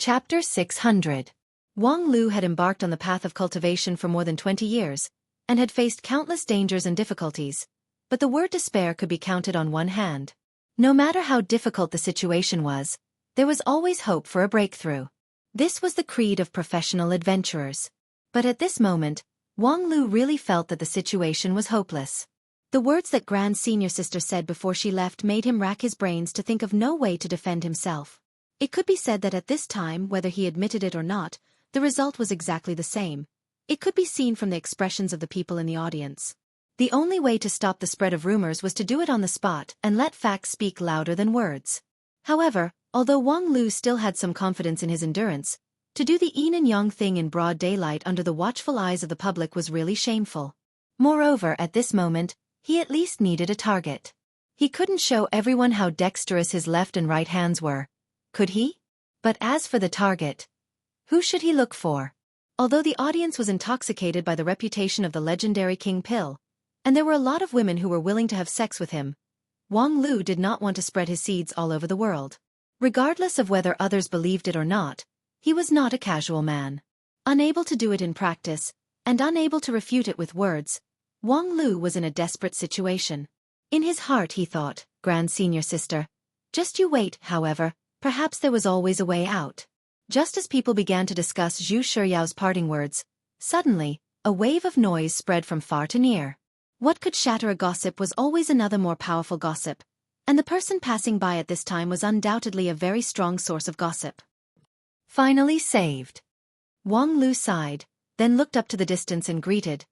Chapter 600. Wang Lu had embarked on the path of cultivation for more than 20 years, and had faced countless dangers and difficulties, but the word despair could be counted on one hand. No matter how difficult the situation was, there was always hope for a breakthrough. This was the creed of professional adventurers. But at this moment, Wang Lu really felt that the situation was hopeless. The words that Grand Senior Sister said before she left made him rack his brains to think of no way to defend himself. It could be said that at this time, whether he admitted it or not, the result was exactly the same. It could be seen from the expressions of the people in the audience. The only way to stop the spread of rumors was to do it on the spot and let facts speak louder than words. However, although Wang Lu still had some confidence in his endurance, to do the yin and yang thing in broad daylight under the watchful eyes of the public was really shameful. Moreover, at this moment, he at least needed a target. He couldn't show everyone how dexterous his left and right hands were, could he? But as for the target, who should he look for? Although the audience was intoxicated by the reputation of the legendary King Pill, and there were a lot of women who were willing to have sex with him, Wang Lu did not want to spread his seeds all over the world. Regardless of whether others believed it or not, he was not a casual man. Unable to do it in practice, and unable to refute it with words, Wang Lu was in a desperate situation. In his heart he thought, Grand Senior Sister, just you wait. However, perhaps there was always a way out. Just as people began to discuss Zhu Shiyao's parting words, suddenly, a wave of noise spread from far to near. What could shatter a gossip was always another more powerful gossip, and the person passing by at this time was undoubtedly a very strong source of gossip. Finally saved. Wang Lu sighed, then looked up to the distance and greeted,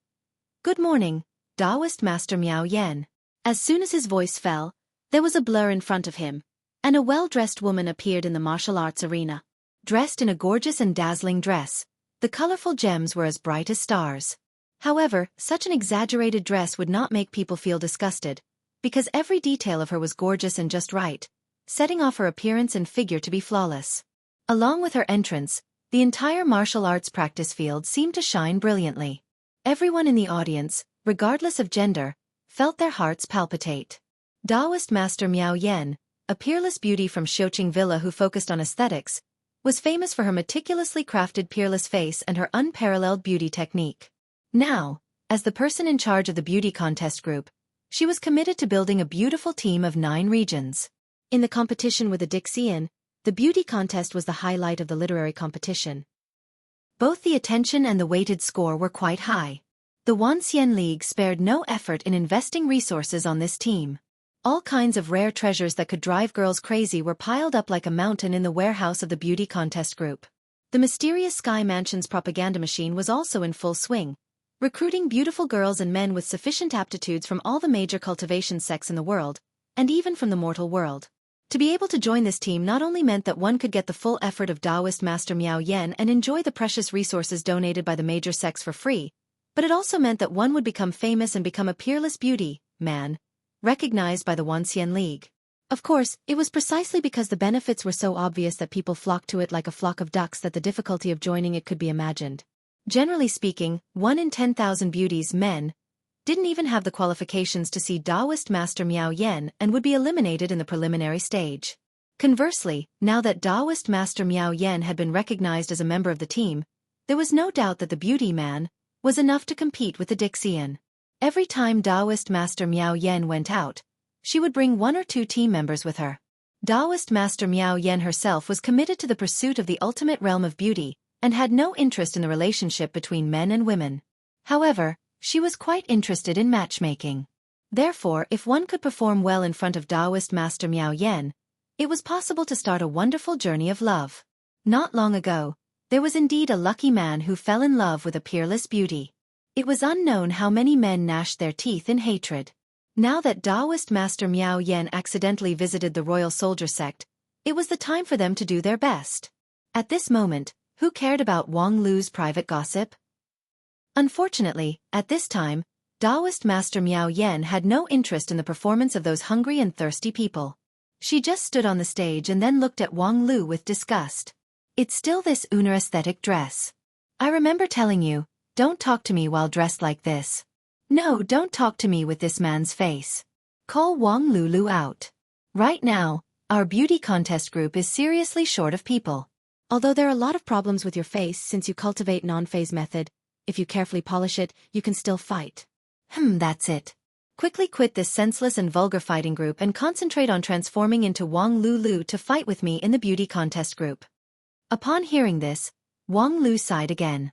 "Good morning, Taoist Master Miao Yan." As soon as his voice fell, there was a blur in front of him, and a well-dressed woman appeared in the martial arts arena. Dressed in a gorgeous and dazzling dress, the colorful gems were as bright as stars. However, such an exaggerated dress would not make people feel disgusted, because every detail of her was gorgeous and just right, setting off her appearance and figure to be flawless. Along with her entrance, the entire martial arts practice field seemed to shine brilliantly. Everyone in the audience, regardless of gender, felt their hearts palpitate. Taoist Master Miao Yan, a peerless beauty from Xueqi Villa who focused on aesthetics, was famous for her meticulously crafted peerless face and her unparalleled beauty technique. Now, as the person in charge of the beauty contest group, she was committed to building a beautiful team of 9 regions. In the competition with the Dixian, the beauty contest was the highlight of the literary competition. Both the attention and the weighted score were quite high. The Wanxian League spared no effort in investing resources on this team. All kinds of rare treasures that could drive girls crazy were piled up like a mountain in the warehouse of the beauty contest group. The mysterious Sky Mansion's propaganda machine was also in full swing, recruiting beautiful girls and men with sufficient aptitudes from all the major cultivation sects in the world, and even from the mortal world. To be able to join this team not only meant that one could get the full effort of Taoist Master Miao Yan and enjoy the precious resources donated by the major sects for free, but it also meant that one would become famous and become a peerless beauty man, recognized by the Wanxian League. Of course, it was precisely because the benefits were so obvious that people flocked to it like a flock of ducks that the difficulty of joining it could be imagined. Generally speaking, 1 in 10,000 beauties men didn't even have the qualifications to see Taoist Master Miao Yan and would be eliminated in the preliminary stage. Conversely, now that Taoist Master Miao Yan had been recognized as a member of the team, there was no doubt that the beauty man was enough to compete with the Dixian. Every time Taoist Master Miao Yan went out, she would bring 1 or 2 team members with her. Taoist Master Miao Yan herself was committed to the pursuit of the ultimate realm of beauty, and had no interest in the relationship between men and women. However, she was quite interested in matchmaking. Therefore, if one could perform well in front of Taoist Master Miao Yan, it was possible to start a wonderful journey of love. Not long ago, there was indeed a lucky man who fell in love with a peerless beauty. It was unknown how many men gnashed their teeth in hatred. Now that Taoist Master Miao Yan accidentally visited the royal soldier sect, it was the time for them to do their best. At this moment, who cared about Wang Lu's private gossip? Unfortunately, at this time, Taoist Master Miao Yan had no interest in the performance of those hungry and thirsty people. She just stood on the stage and then looked at Wang Lu with disgust. "It's still this Uner aesthetic dress. I remember telling you, don't talk to me while dressed like this. No, don't talk to me with this man's face. Call Wang Lulu out. Right now, our beauty contest group is seriously short of people. Although there are a lot of problems with your face since you cultivate non-phase method, if you carefully polish it, you can still fight. That's it. Quickly quit this senseless and vulgar fighting group and concentrate on transforming into Wang Lu to fight with me in the beauty contest group. Upon hearing this, Wang Lu sighed again.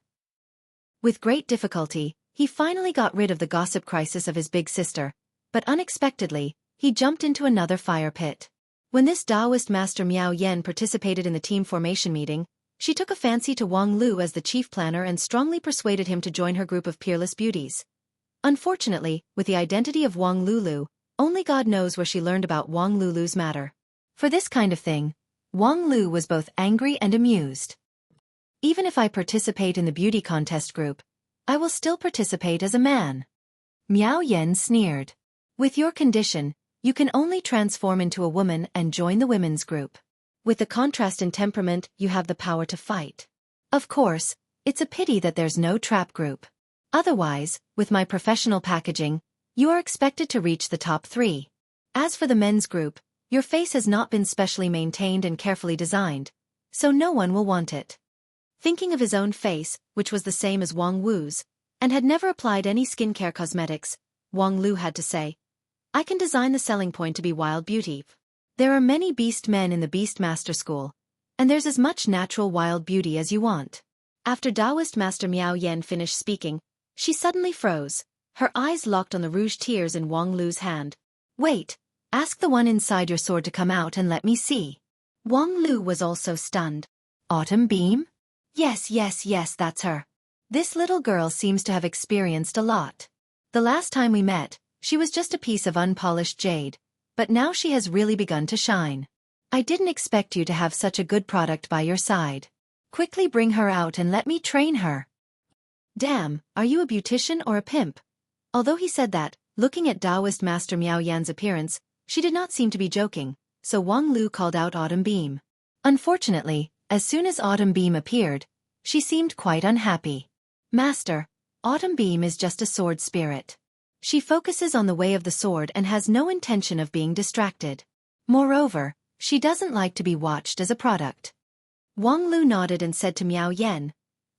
With great difficulty, he finally got rid of the gossip crisis of his big sister, but unexpectedly, he jumped into another fire pit. When this Taoist master Miao Yan participated in the team formation meeting, she took a fancy to Wang Lu as the chief planner and strongly persuaded him to join her group of peerless beauties. Unfortunately, with the identity of Wang Lulu, only God knows where she learned about Wang Lulu's matter. For this kind of thing, Wang Lu was both angry and amused. Even if I participate in the beauty contest group, I will still participate as a man. Miao Yan sneered. With your condition, you can only transform into a woman and join the women's group. With the contrast in temperament, you have the power to fight. Of course, it's a pity that there's no trap group. Otherwise, with my professional packaging, you are expected to reach the top 3. As for the men's group, your face has not been specially maintained and carefully designed, so no one will want it. Thinking of his own face, which was the same as Wang Wu's, and had never applied any skincare cosmetics, Wang Lu had to say, I can design the selling point to be wild beauty. There are many beast men in the Beast Master School, and there's as much natural wild beauty as you want. After Taoist Master Miao Yan finished speaking, she suddenly froze, her eyes locked on the rouge tears in Wang Lu's hand. Wait, ask the one inside your sword to come out and let me see. Wang Lu was also stunned. Autumn Beam? Yes, that's her. This little girl seems to have experienced a lot. The last time we met, she was just a piece of unpolished jade, but now she has really begun to shine. I didn't expect you to have such a good product by your side. Quickly bring her out and let me train her. Damn, are you a beautician or a pimp? Although he said that, looking at Taoist Master Miao Yan's appearance, she did not seem to be joking, so Wang Lu called out Autumn Beam. Unfortunately, as soon as Autumn Beam appeared, she seemed quite unhappy. Master, Autumn Beam is just a sword spirit. She focuses on the way of the sword and has no intention of being distracted. Moreover, she doesn't like to be watched as a product. Wang Lu nodded and said to Miao Yan,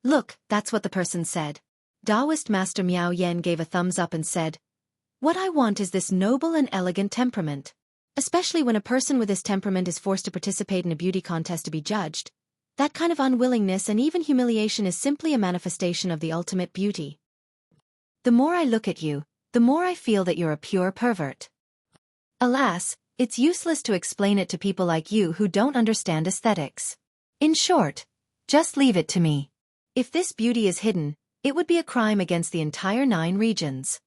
Look, that's what the person said. Taoist Master Miao Yan gave a thumbs up and said, What I want is this noble and elegant temperament. Especially when a person with this temperament is forced to participate in a beauty contest to be judged. That kind of unwillingness and even humiliation is simply a manifestation of the ultimate beauty. The more I look at you, the more I feel that you're a pure pervert. Alas, it's useless to explain it to people like you who don't understand aesthetics. In short, just leave it to me. If this beauty is hidden, it would be a crime against the entire 9 regions.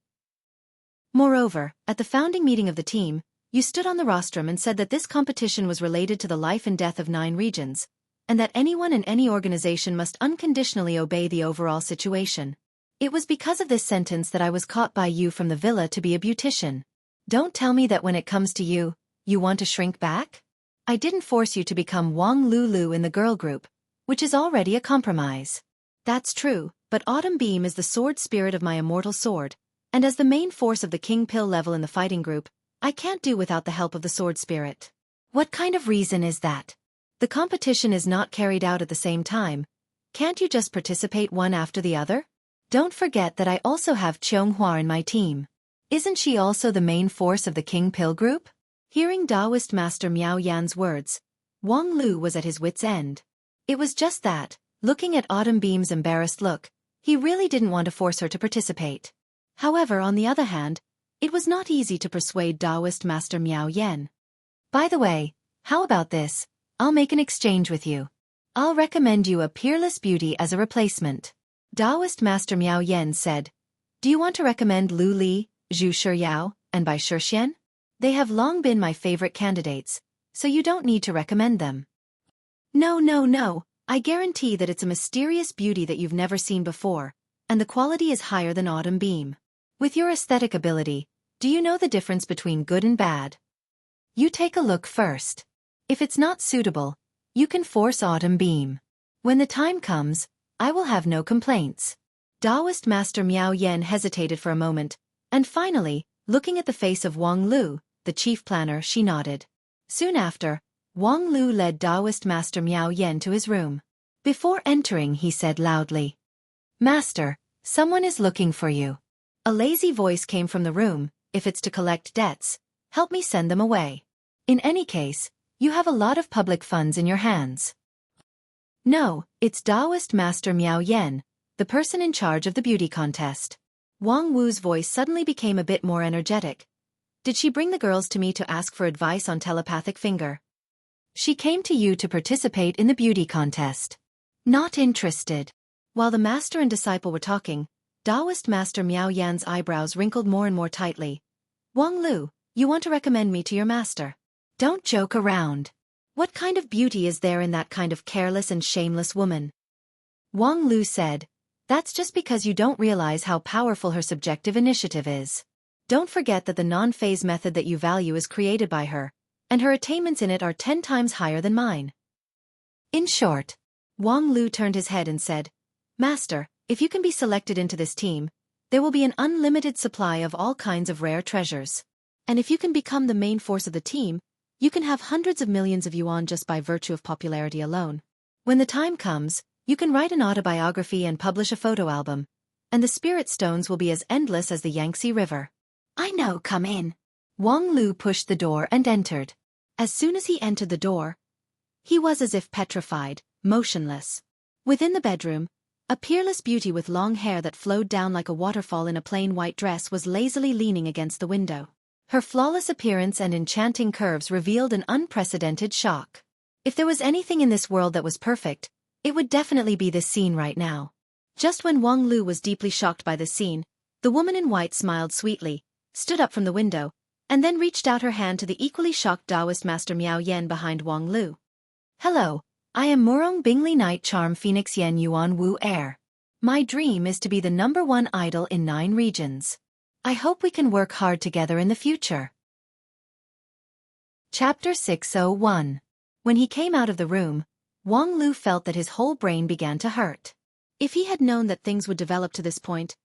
Moreover, at the founding meeting of the team, you stood on the rostrum and said that this competition was related to the life and death of 9 regions, and that anyone in any organization must unconditionally obey the overall situation. It was because of this sentence that I was caught by you from the villa to be a beautician. Don't tell me that when it comes to you, you want to shrink back? I didn't force you to become Wang Lulu in the girl group, which is already a compromise. That's true, but Autumn Beam is the sword spirit of my immortal sword, and as the main force of the King Pill level in the fighting group, I can't do without the help of the sword spirit. What kind of reason is that? The competition is not carried out at the same time. Can't you just participate one after the other? Don't forget that I also have Qianghua in my team. Isn't she also the main force of the King Pill group? Hearing Taoist Master Miao Yan's words, Wang Lu was at his wit's end. It was just that, looking at Autumn Beam's embarrassed look, he really didn't want to force her to participate. However, on the other hand, it was not easy to persuade Taoist Master Miao Yan. By the way, how about this? I'll make an exchange with you. I'll recommend you a peerless beauty as a replacement. Taoist Master Miao Yan said, Do you want to recommend Lu Li, Zhu Shiyao, and Bai Shixian? They have long been my favorite candidates, so you don't need to recommend them. No. I guarantee that it's a mysterious beauty that you've never seen before, and the quality is higher than Autumn Beam. With your aesthetic ability, do you know the difference between good and bad? You take a look first. If it's not suitable, you can force Autumn Beam. When the time comes, I will have no complaints. Taoist Master Miao Yan hesitated for a moment, and finally, looking at the face of Wang Lu, the chief planner, she nodded. Soon after, Wang Lu led Taoist Master Miao Yan to his room. Before entering, he said loudly, "Master, someone is looking for you." A lazy voice came from the room, "If it's to collect debts, help me send them away. In any case, you have a lot of public funds in your hands." "No, it's Taoist Master Miao Yen, the person in charge of the beauty contest." Wang Wu's voice suddenly became a bit more energetic. "Did she bring the girls to me to ask for advice on telepathic finger?" "She came to you to participate in the beauty contest." "Not interested." While the master and disciple were talking, Taoist Master Miao Yan's eyebrows wrinkled more and more tightly. "Wang Lu, you want to recommend me to your master? Don't joke around. What kind of beauty is there in that kind of careless and shameless woman?" Wang Lu said, "That's just because you don't realize how powerful her subjective initiative is. Don't forget that the non-phase method that you value is created by her, and her attainments in it are 10 times higher than mine." In short, Wang Lu turned his head and said, "Master, if you can be selected into this team, there will be an unlimited supply of all kinds of rare treasures. And if you can become the main force of the team, you can have hundreds of millions of yuan just by virtue of popularity alone. When the time comes, you can write an autobiography and publish a photo album, and the spirit stones will be as endless as the Yangtze River." "I know, come in." Wang Lu pushed the door and entered. As soon as he entered the door, he was as if petrified, motionless. Within the bedroom, a peerless beauty with long hair that flowed down like a waterfall in a plain white dress was lazily leaning against the window. Her flawless appearance and enchanting curves revealed an unprecedented shock. If there was anything in this world that was perfect, it would definitely be this scene right now. Just when Wang Lu was deeply shocked by this scene, the woman in white smiled sweetly, stood up from the window, and then reached out her hand to the equally shocked Taoist Master Miao Yen behind Wang Lu. "Hello, I am Murong Bingli Night Charm Phoenix Yen Yuan Wu Air. My dream is to be the #1 idol in 9 regions. I hope we can work hard together in the future." Chapter 601. When he came out of the room, Wang Lu felt that his whole brain began to hurt. If he had known that things would develop to this point,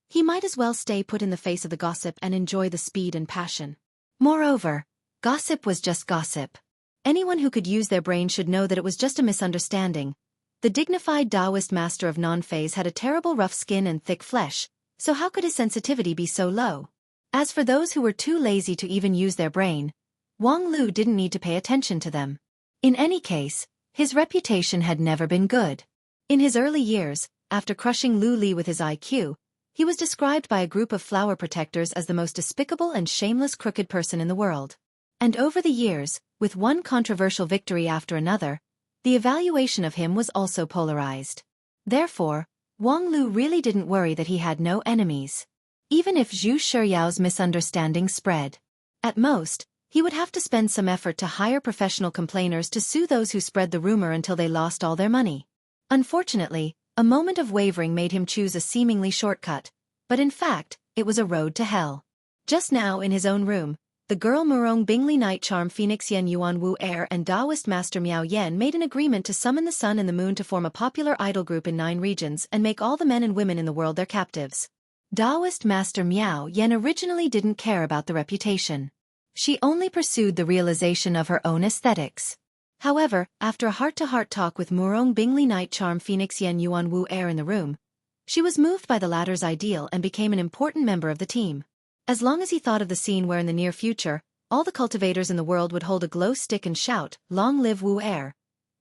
he might as well stay put in the face of the gossip and enjoy the speed and passion. Moreover, gossip was just gossip. Anyone who could use their brain should know that it was just a misunderstanding. The dignified Taoist master of non-phase had a terrible rough skin and thick flesh, so how could his sensitivity be so low? As for those who were too lazy to even use their brain, Wang Lu didn't need to pay attention to them. In any case, his reputation had never been good. In his early years, after crushing Lu Li with his IQ, he was described by a group of flower protectors as the most despicable and shameless crooked person in the world. And over the years, with one controversial victory after another, the evaluation of him was also polarized. Therefore, Wang Lu really didn't worry that he had no enemies. Even if Zhu Shiyao's misunderstanding spread, at most, he would have to spend some effort to hire professional complainers to sue those who spread the rumor until they lost all their money. Unfortunately, a moment of wavering made him choose a seemingly shortcut, but in fact, it was a road to hell. Just now in his own room, the girl Murong Bingli Night Charm Phoenix Yen Yuan Wu Air and Taoist Master Miao Yen made an agreement to summon the sun and the moon to form a popular idol group in 9 regions and make all the men and women in the world their captives. Taoist Master Miao Yen originally didn't care about the reputation. She only pursued the realization of her own aesthetics. However, after a heart-to-heart talk with Murong Bingli Night Charm Phoenix Yen Yuan Wu Air in the room, she was moved by the latter's ideal and became an important member of the team. As long as he thought of the scene where in the near future, all the cultivators in the world would hold a glow stick and shout, "Long live Wu Air,"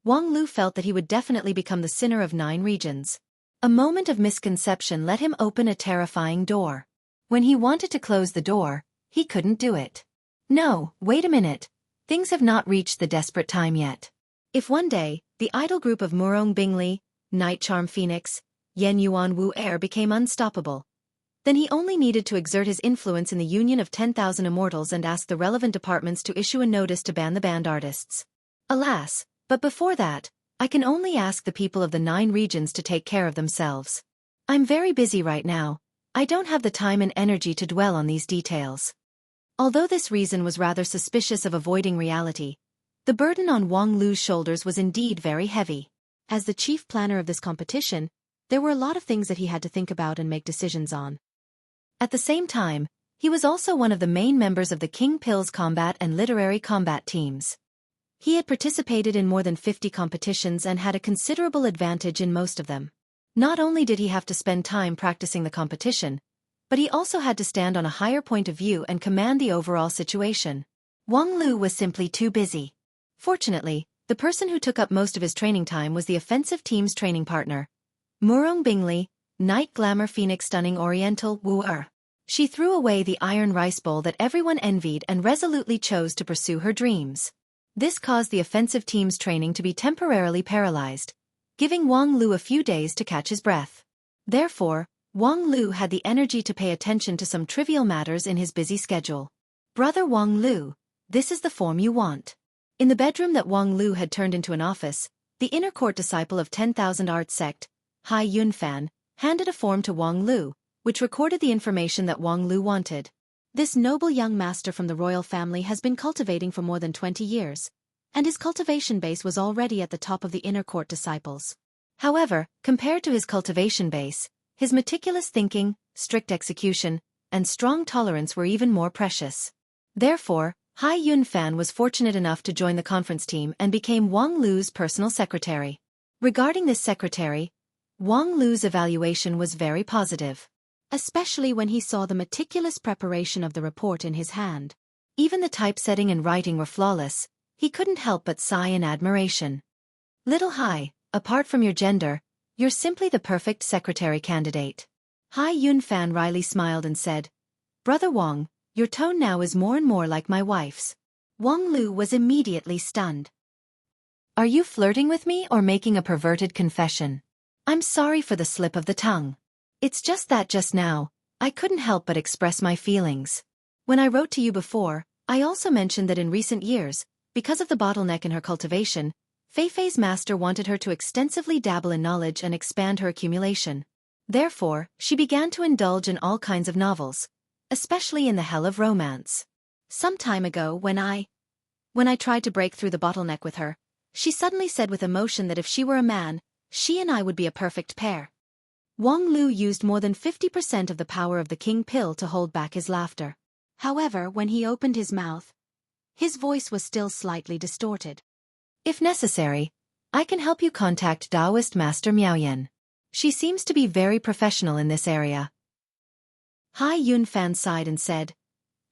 Wang Lu felt that he would definitely become the sinner of 9 regions. A moment of misconception let him open a terrifying door. When he wanted to close the door, he couldn't do it. No, wait a minute. Things have not reached the desperate time yet. If one day, the idol group of Murong Bingli, Night Charm Phoenix, Yen Yuan Wu Air became unstoppable, then he only needed to exert his influence in the union of 10,000 immortals and ask the relevant departments to issue a notice to ban the banned artists. Alas, but before that, I can only ask the people of the 9 regions to take care of themselves. I'm very busy right now. I don't have the time and energy to dwell on these details. Although this reason was rather suspicious of avoiding reality, the burden on Wang Lu's shoulders was indeed very heavy. As the chief planner of this competition, there were a lot of things that he had to think about and make decisions on. At the same time, he was also one of the main members of the King Pills combat and literary combat teams. He had participated in more than 50 competitions and had a considerable advantage in most of them. Not only did he have to spend time practicing the competition, but he also had to stand on a higher point of view and command the overall situation. Wang Lu was simply too busy. Fortunately, the person who took up most of his training time was the offensive team's training partner, Murong Bingli, Night Glamour Phoenix Stunning Oriental Wooer. She threw away the iron rice bowl that everyone envied and resolutely chose to pursue her dreams. This caused the offensive team's training to be temporarily paralyzed, giving Wang Lu a few days to catch his breath. Therefore, Wang Lu had the energy to pay attention to some trivial matters in his busy schedule. Brother Wang Lu, this is the form you want. In the bedroom that Wang Lu had turned into an office, the inner court disciple of 10,000 Art Sect, Hai Yunfan, handed a form to Wang Lu, which recorded the information that Wang Lu wanted. This noble young master from the royal family has been cultivating for more than 20 years, and his cultivation base was already at the top of the inner court disciples. However, compared to his cultivation base, his meticulous thinking, strict execution, and strong tolerance were even more precious. Therefore, Hai Yunfan was fortunate enough to join the conference team and became Wang Lu's personal secretary. Regarding this secretary, Wang Lu's evaluation was very positive, especially when he saw the meticulous preparation of the report in his hand. Even the typesetting and writing were flawless. He couldn't help but sigh in admiration. Little Hai, apart from your gender, you're simply the perfect secretary candidate. Hai Yunfan wryly smiled and said, Brother Wang, your tone now is more and more like my wife's. Wang Lu was immediately stunned. Are you flirting with me or making a perverted confession? I'm sorry for the slip of the tongue. It's just that just now, I couldn't help but express my feelings. When I wrote to you before, I also mentioned that in recent years, because of the bottleneck in her cultivation, Feifei's master wanted her to extensively dabble in knowledge and expand her accumulation. Therefore, she began to indulge in all kinds of novels, especially in the hell of romance. Some time ago, when I tried to break through the bottleneck with her, she suddenly said with emotion that if she were a man, she and I would be a perfect pair. Wang Lu used more than 50% of the power of the king pill to hold back his laughter. However, when he opened his mouth, his voice was still slightly distorted. If necessary, I can help you contact Taoist Master Miaoyan. She seems to be very professional in this area. Hai Yunfan sighed and said,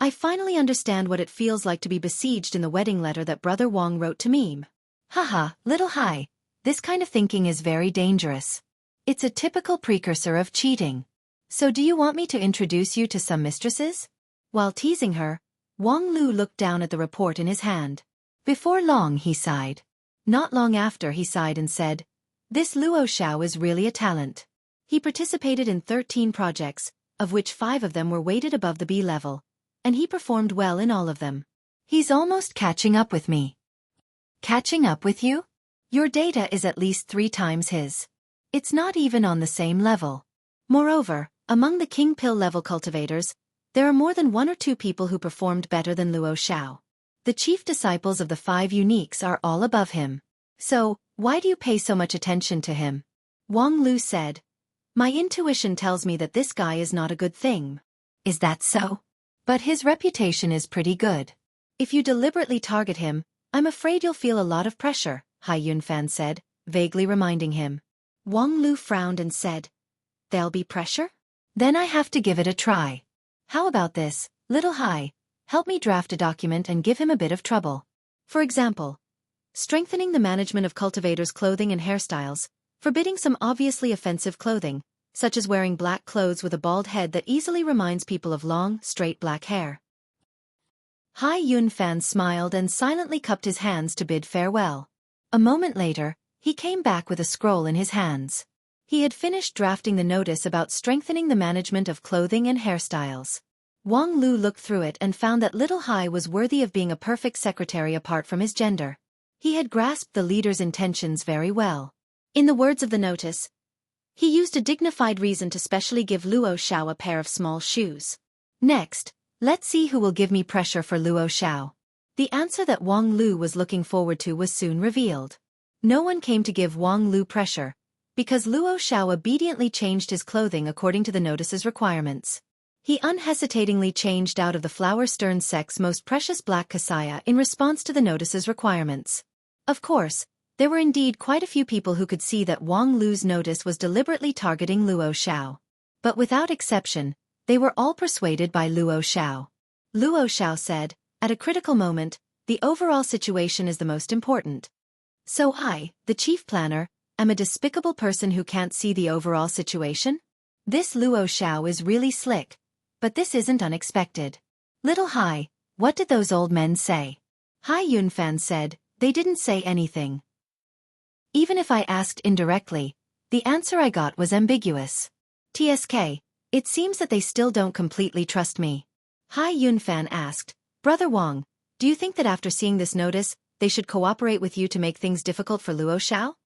I finally understand what it feels like to be besieged in the wedding letter that Brother Wang wrote to me. Haha, little Hai, this kind of thinking is very dangerous. It's a typical precursor of cheating. So do you want me to introduce you to some mistresses? While teasing her, Wang Lu looked down at the report in his hand. Before long he sighed. Not long after he sighed and said, This Luo Xiao is really a talent. He participated in 13 projects, of which 5 of them were weighted above the B level, and he performed well in all of them. He's almost catching up with me. Catching up with you? Your data is at least 3 times his. It's not even on the same level. Moreover, among the King Pill level cultivators, there are more than 1 or 2 people who performed better than Luo Xiao. The chief disciples of the 5 uniques are all above him. So, why do you pay so much attention to him? Wang Lu said. My intuition tells me that this guy is not a good thing. Is that so? But his reputation is pretty good. If you deliberately target him, I'm afraid you'll feel a lot of pressure, Hai Yunfan said, vaguely reminding him. Wang Lu frowned and said, There'll be pressure? Then I have to give it a try. How about this, little Hai? Help me draft a document and give him a bit of trouble. For example, strengthening the management of cultivators' clothing and hairstyles, forbidding some obviously offensive clothing, such as wearing black clothes with a bald head that easily reminds people of long, straight black hair. Hai Yunfan smiled and silently cupped his hands to bid farewell. A moment later, he came back with a scroll in his hands. He had finished drafting the notice about strengthening the management of clothing and hairstyles. Wang Lu looked through it and found that little Hai was worthy of being a perfect secretary apart from his gender. He had grasped the leader's intentions very well. In the words of the notice, he used a dignified reason to specially give Luo Xiao a pair of small shoes. Next, let's see who will give me pressure for Luo Xiao. The answer that Wang Lu was looking forward to was soon revealed. No one came to give Wang Lu pressure, because Luo Xiao obediently changed his clothing according to the notice's requirements. He unhesitatingly changed out of the flower-stern sect's most precious black cassia in response to the notice's requirements. Of course, there were indeed quite a few people who could see that Wang Lu's notice was deliberately targeting Luo Xiao. But without exception, they were all persuaded by Luo Xiao. Luo Xiao said, "At a critical moment, the overall situation is the most important. So I, the chief planner, am a despicable person who can't see the overall situation?" This Luo Xiao is really slick. But this isn't unexpected. "Little Hai, what did those old men say?" Hai Yunfan said, "They didn't say anything. Even if I asked indirectly, the answer I got was ambiguous. TSK, it seems that they still don't completely trust me." Hai Yunfan asked, "Brother Wang, do you think that after seeing this notice, they should cooperate with you to make things difficult for Luo Xiao?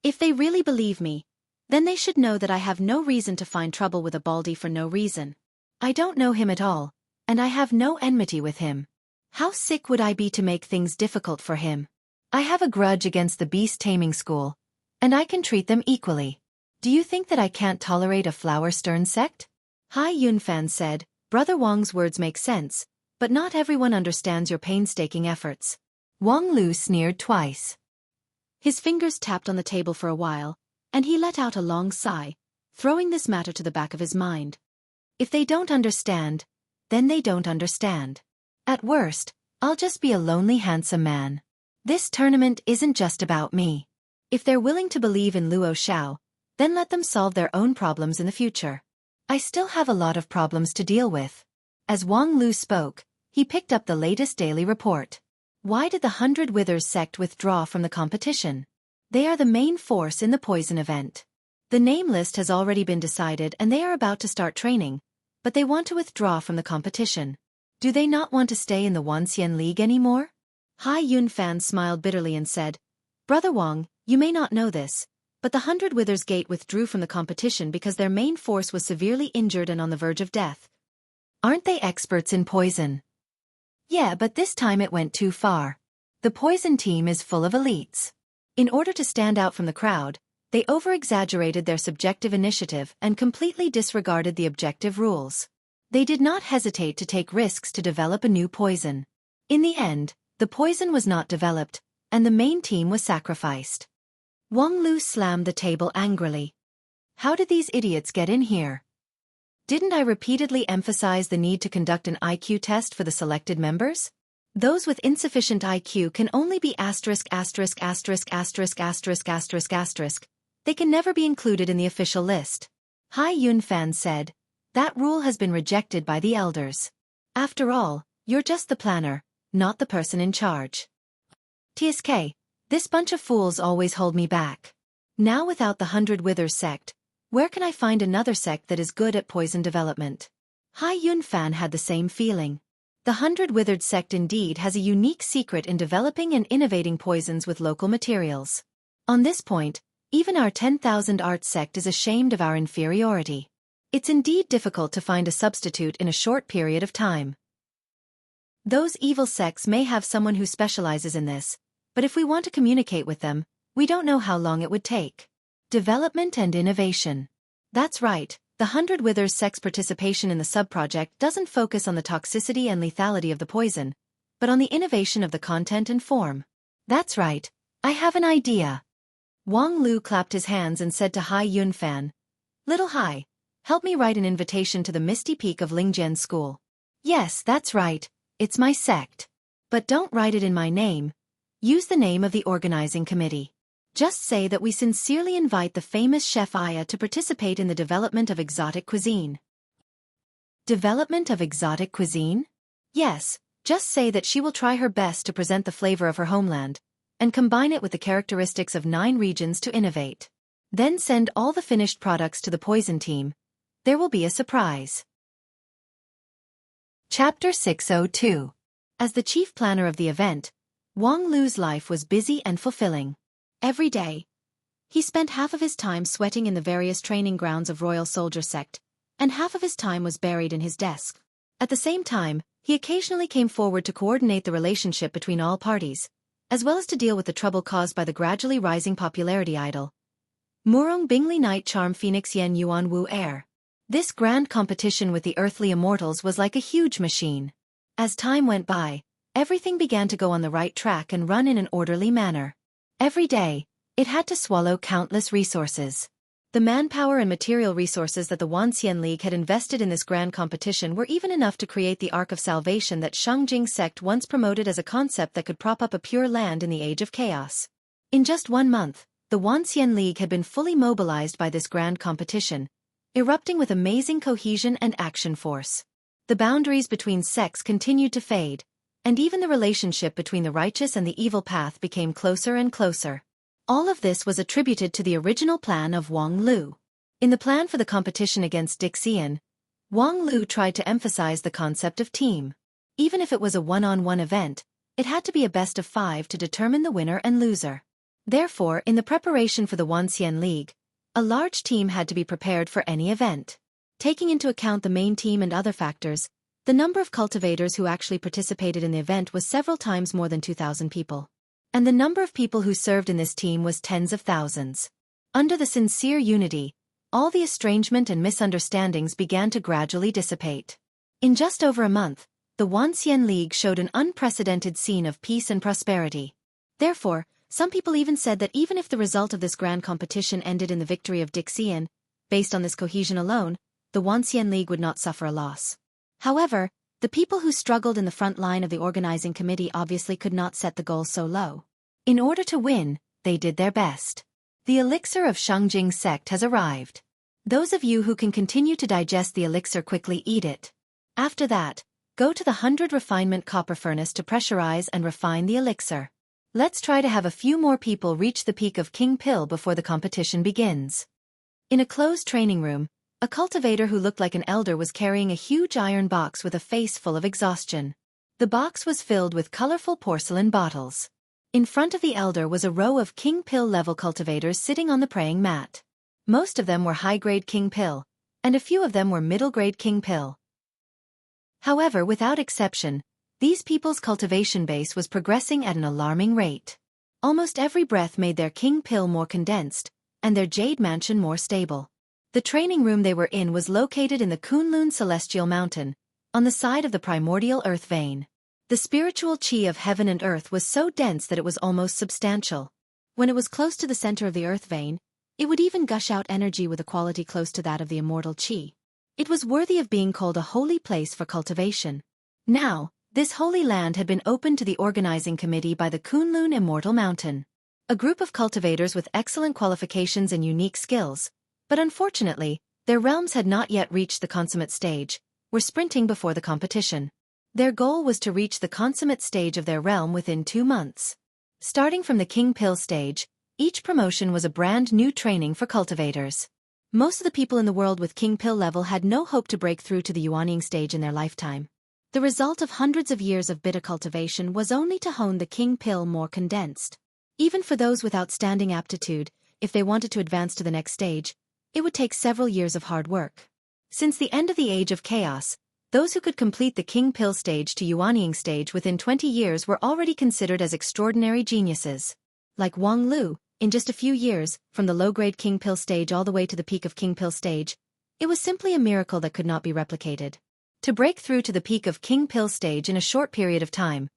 If they really believe me, then they should know that I have no reason to find trouble with a baldy for no reason. I don't know him at all, and I have no enmity with him. How sick would I be to make things difficult for him? I have a grudge against the beast taming school, and I can treat them equally. Do you think that I can't tolerate a flower-stern sect?" Hai Yunfan said, "Brother Wang's words make sense, but not everyone understands your painstaking efforts." Wang Lu sneered twice. His fingers tapped on the table for a while, and he let out a long sigh, throwing this matter to the back of his mind. If they don't understand, then they don't understand. At worst, I'll just be a lonely handsome man. This tournament isn't just about me. If they're willing to believe in Luo Xiao, then let them solve their own problems in the future. I still have a lot of problems to deal with. As Wang Lu spoke, he picked up the latest daily report. Why did the 100 Withers sect withdraw from the competition? They are the main force in the poison event. The name list has already been decided and they are about to start training, but they want to withdraw from the competition. Do they not want to stay in the Wanxian League anymore? Hai Yunfan smiled bitterly and said, "Brother Wang, you may not know this, but the 100 Withers Gate withdrew from the competition because their main force was severely injured and on the verge of death. Aren't they experts in poison?" "Yeah, but this time it went too far. The poison team is full of elites. In order to stand out from the crowd, they over-exaggerated their subjective initiative and completely disregarded the objective rules. They did not hesitate to take risks to develop a new poison. In the end, the poison was not developed, and the main team was sacrificed." Wang Lu slammed the table angrily. "How did these idiots get in here? Didn't I repeatedly emphasize the need to conduct an IQ test for the selected members? Those with insufficient IQ can only be asterisk asterisk asterisk asterisk asterisk asterisk asterisk. They can never be included in the official list." Hai Yunfan said, "That rule has been rejected by the elders. After all, you're just the planner, not the person in charge. TSK, this bunch of fools always hold me back. Now without the 100 Withers sect, where can I find another sect that is good at poison development?" Hai Yunfan had the same feeling. The 100 Withered sect indeed has a unique secret in developing and innovating poisons with local materials. On this point, even our 10,000 Arts sect is ashamed of our inferiority. It's indeed difficult to find a substitute in a short period of time. Those evil sects may have someone who specializes in this, but if we want to communicate with them, we don't know how long it would take. Development and innovation. That's right, the 100 Withers sect's participation in the sub-project doesn't focus on the toxicity and lethality of the poison, but on the innovation of the content and form. That's right, I have an idea. Wang Lu clapped his hands and said to Hai Yunfan, "Little Hai, help me write an invitation to the Misty Peak of Lingjian School." "Yes, that's right, it's my sect. But don't write it in my name. Use the name of the organizing committee. Just say that we sincerely invite the famous chef Aya to participate in the development of exotic cuisine." Development of exotic cuisine? Yes, just say that she will try her best to present the flavor of her homeland, and combine it with the characteristics of 9 regions to innovate. Then send all the finished products to the poison team. There will be a surprise. Chapter 602. As the chief planner of the event, Wang Lu's life was busy and fulfilling. Every day, he spent half of his time sweating in the various training grounds of Royal Soldier Sect, and half of his time was buried in his desk. At the same time, he occasionally came forward to coordinate the relationship between all parties, as well as to deal with the trouble caused by the gradually rising popularity idol Murong Bingli Night Charm Phoenix Yen Yuan Wu Air. This grand competition with the earthly immortals was like a huge machine. As time went by, everything began to go on the right track and run in an orderly manner. Every day, it had to swallow countless resources. The manpower and material resources that the Wanxian League had invested in this grand competition were even enough to create the Ark of Salvation that Xueqi sect once promoted as a concept that could prop up a pure land in the age of chaos. In just 1 month, the Wanxian League had been fully mobilized by this grand competition, erupting with amazing cohesion and action force. The boundaries between sects continued to fade, and even the relationship between the righteous and the evil path became closer and closer. All of this was attributed to the original plan of Wang Lu. In the plan for the competition against Dixian, Wang Lu tried to emphasize the concept of team. Even if it was a one-on-one event, it had to be a best of 5 to determine the winner and loser. Therefore, in the preparation for the Wanxian League, a large team had to be prepared for any event. Taking into account the main team and other factors, the number of cultivators who actually participated in the event was several times more than 2,000 people. And the number of people who served in this team was tens of thousands. Under the sincere unity, all the estrangement and misunderstandings began to gradually dissipate. In just over a month, the Wanxian League showed an unprecedented scene of peace and prosperity. Therefore, some people even said that even if the result of this grand competition ended in the victory of Dixian, based on this cohesion alone, the Wanxian League would not suffer a loss. However, the people who struggled in the front line of the organizing committee obviously could not set the goal so low. In order to win, they did their best. The elixir of Xueqi sect has arrived. Those of you who can continue to digest the elixir quickly eat it. After that, go to the 100 refinement copper furnace to pressurize and refine the elixir. Let's try to have a few more people reach the peak of King Pill before the competition begins. In a closed training room, a cultivator who looked like an elder was carrying a huge iron box with a face full of exhaustion. The box was filled with colorful porcelain bottles. In front of the elder was a row of King Pill level cultivators sitting on the praying mat. Most of them were high-grade King Pill, and a few of them were middle-grade King Pill. However, without exception, these people's cultivation base was progressing at an alarming rate. Almost every breath made their King Pill more condensed, and their jade mansion more stable. The training room they were in was located in the Kunlun Celestial Mountain, on the side of the primordial earth vein. The spiritual chi of heaven and earth was so dense that it was almost substantial. When it was close to the center of the earth vein, it would even gush out energy with a quality close to that of the immortal chi. It was worthy of being called a holy place for cultivation. Now, this holy land had been opened to the organizing committee by the Kunlun Immortal Mountain. A group of cultivators with excellent qualifications and unique skills, but unfortunately, their realms had not yet reached the consummate stage, were sprinting before the competition. Their goal was to reach the consummate stage of their realm within 2 months. Starting from the King Pill stage, each promotion was a brand new training for cultivators. Most of the people in the world with King Pill level had no hope to break through to the Yuanying stage in their lifetime. The result of hundreds of years of bitter cultivation was only to hone the King Pill more condensed. Even for those with outstanding aptitude, if they wanted to advance to the next stage, it would take several years of hard work. Since the end of the Age of Chaos, those who could complete the King Pill stage to Yuanying stage within 20 years were already considered as extraordinary geniuses. Like Wang Lu, in just a few years, from the low-grade King Pill stage all the way to the peak of King Pill stage, it was simply a miracle that could not be replicated. To break through to the peak of King Pill stage in a short period of time,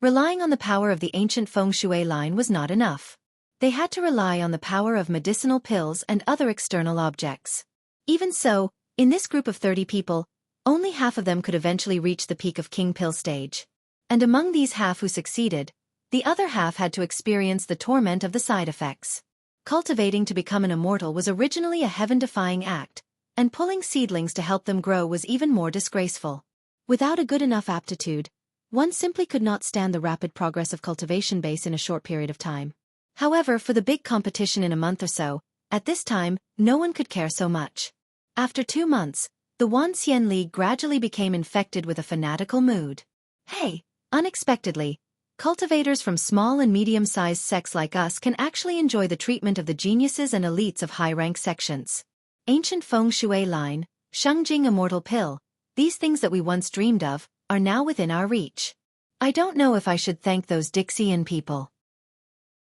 relying on the power of the ancient feng shui line was not enough. They had to rely on the power of medicinal pills and other external objects. Even so, in this group of 30 people, only half of them could eventually reach the peak of King Pill stage. And among these half who succeeded, the other half had to experience the torment of the side effects. Cultivating to become an immortal was originally a heaven-defying act, and pulling seedlings to help them grow was even more disgraceful. Without a good enough aptitude, one simply could not stand the rapid progress of cultivation base in a short period of time. However, for the big competition in a month or so, at this time, no one could care so much. After 2 months, the Wanxian League gradually became infected with a fanatical mood. Hey, unexpectedly, cultivators from small and medium-sized sects like us can actually enjoy the treatment of the geniuses and elites of high-rank sections. Ancient feng shui line, Xueqi immortal pill, these things that we once dreamed of, are now within our reach. I don't know if I should thank those Dixian people.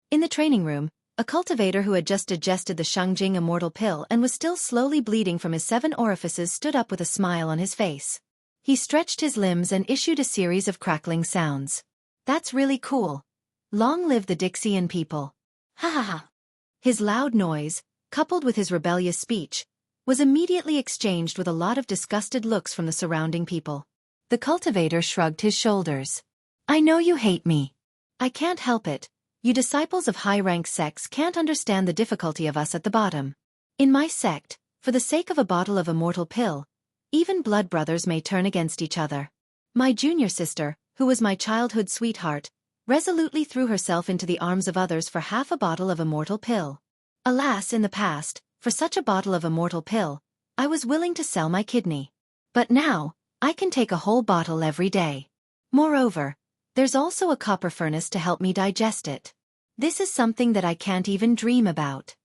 In the training room, A cultivator who had just digested the Shangjing immortal pill and was still slowly bleeding from his 7 orifices stood up with a smile on his face. He stretched his limbs and issued a series of crackling sounds. That's really cool. Long live the Dixian people. Ha ha ha. His loud noise, coupled with his rebellious speech, was immediately exchanged with a lot of disgusted looks from the surrounding people. The cultivator shrugged his shoulders. I know you hate me. I can't help it. You disciples of high-rank sects can't understand the difficulty of us at the bottom. In my sect, for the sake of a bottle of immortal pill, even blood brothers may turn against each other. My junior sister, who was my childhood sweetheart, resolutely threw herself into the arms of others for half a bottle of immortal pill. Alas, in the past, for such a bottle of immortal pill, I was willing to sell my kidney. But now, I can take a whole bottle every day. Moreover, there's also a copper furnace to help me digest it. This is something that I can't even dream about.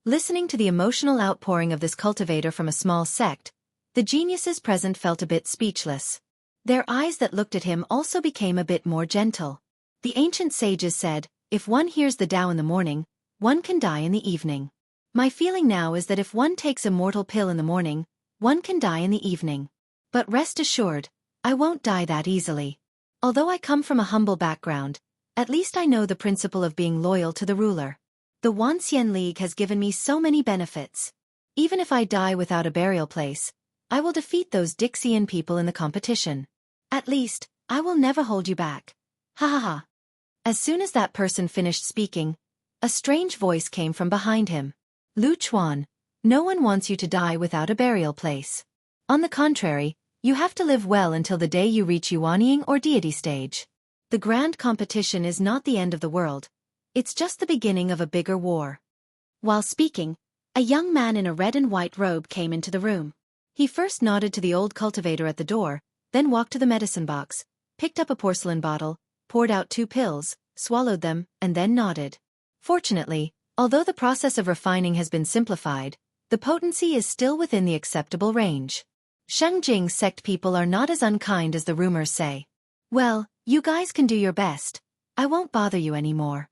Listening to the emotional outpouring of this cultivator from a small sect, the geniuses present felt a bit speechless. Their eyes that looked at him also became a bit more gentle. The ancient sages said, if one hears the Tao in the morning, one can die in the evening. My feeling now is that if one takes a mortal pill in the morning, one can die in the evening. But rest assured, I won't die that easily. Although I come from a humble background, at least I know the principle of being loyal to the ruler. The Wanxian League has given me so many benefits. Even if I die without a burial place, I will defeat those Dixian people in the competition. At least, I will never hold you back. Ha ha ha. As soon as that person finished speaking, a strange voice came from behind him. Lu Chuan, no one wants you to die without a burial place. On the contrary, you have to live well until the day you reach Yuanying or deity stage. The grand competition is not the end of the world. It's just the beginning of a bigger war. While speaking, a young man in a red and white robe came into the room. He first nodded to the old cultivator at the door, then walked to the medicine box, picked up a porcelain bottle, poured out 2 pills, swallowed them, and then nodded. Fortunately, although the process of refining has been simplified, the potency is still within the acceptable range. Shangjing sect people are not as unkind as the rumors say. Well, you guys can do your best. I won't bother you anymore.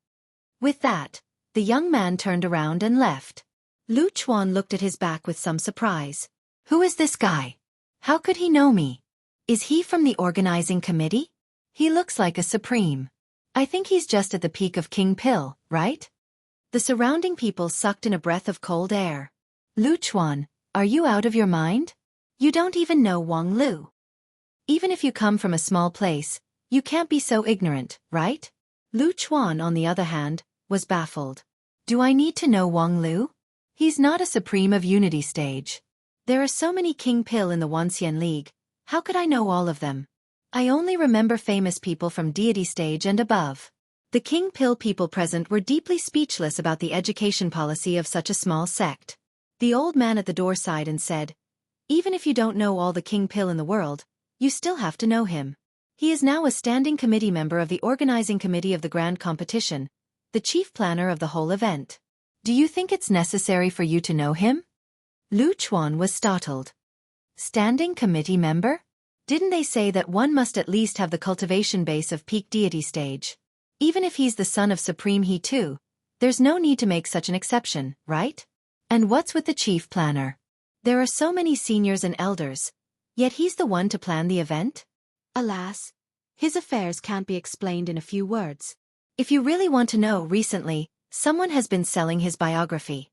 With that, the young man turned around and left. Lu Chuan looked at his back with some surprise. Who is this guy? How could he know me? Is he from the organizing committee? He looks like a supreme. I think he's just at the peak of King Pill, right? The surrounding people sucked in a breath of cold air. Lu Chuan, are you out of your mind? You don't even know Wang Lu. Even if you come from a small place, you can't be so ignorant, right? Lu Chuan, on the other hand, was baffled. Do I need to know Wang Lu? He's not a supreme of Unity stage. There are so many King Pill in the Wanxian League, how could I know all of them? I only remember famous people from deity stage and above. The King Pill people present were deeply speechless about the education policy of such a small sect. The old man at the door sighed and said, even if you don't know all the King Pill in the world, you still have to know him. He is now a standing committee member of the organizing committee of the grand competition, the chief planner of the whole event. Do you think it's necessary for you to know him? Lu Chuan was startled. Standing committee member? Didn't they say that one must at least have the cultivation base of peak deity stage? Even if he's the son of Supreme He too, there's no need to make such an exception, right? And what's with the chief planner? There are so many seniors and elders, yet he's the one to plan the event? Alas, his affairs can't be explained in a few words. If you really want to know, recently, someone has been selling his biography.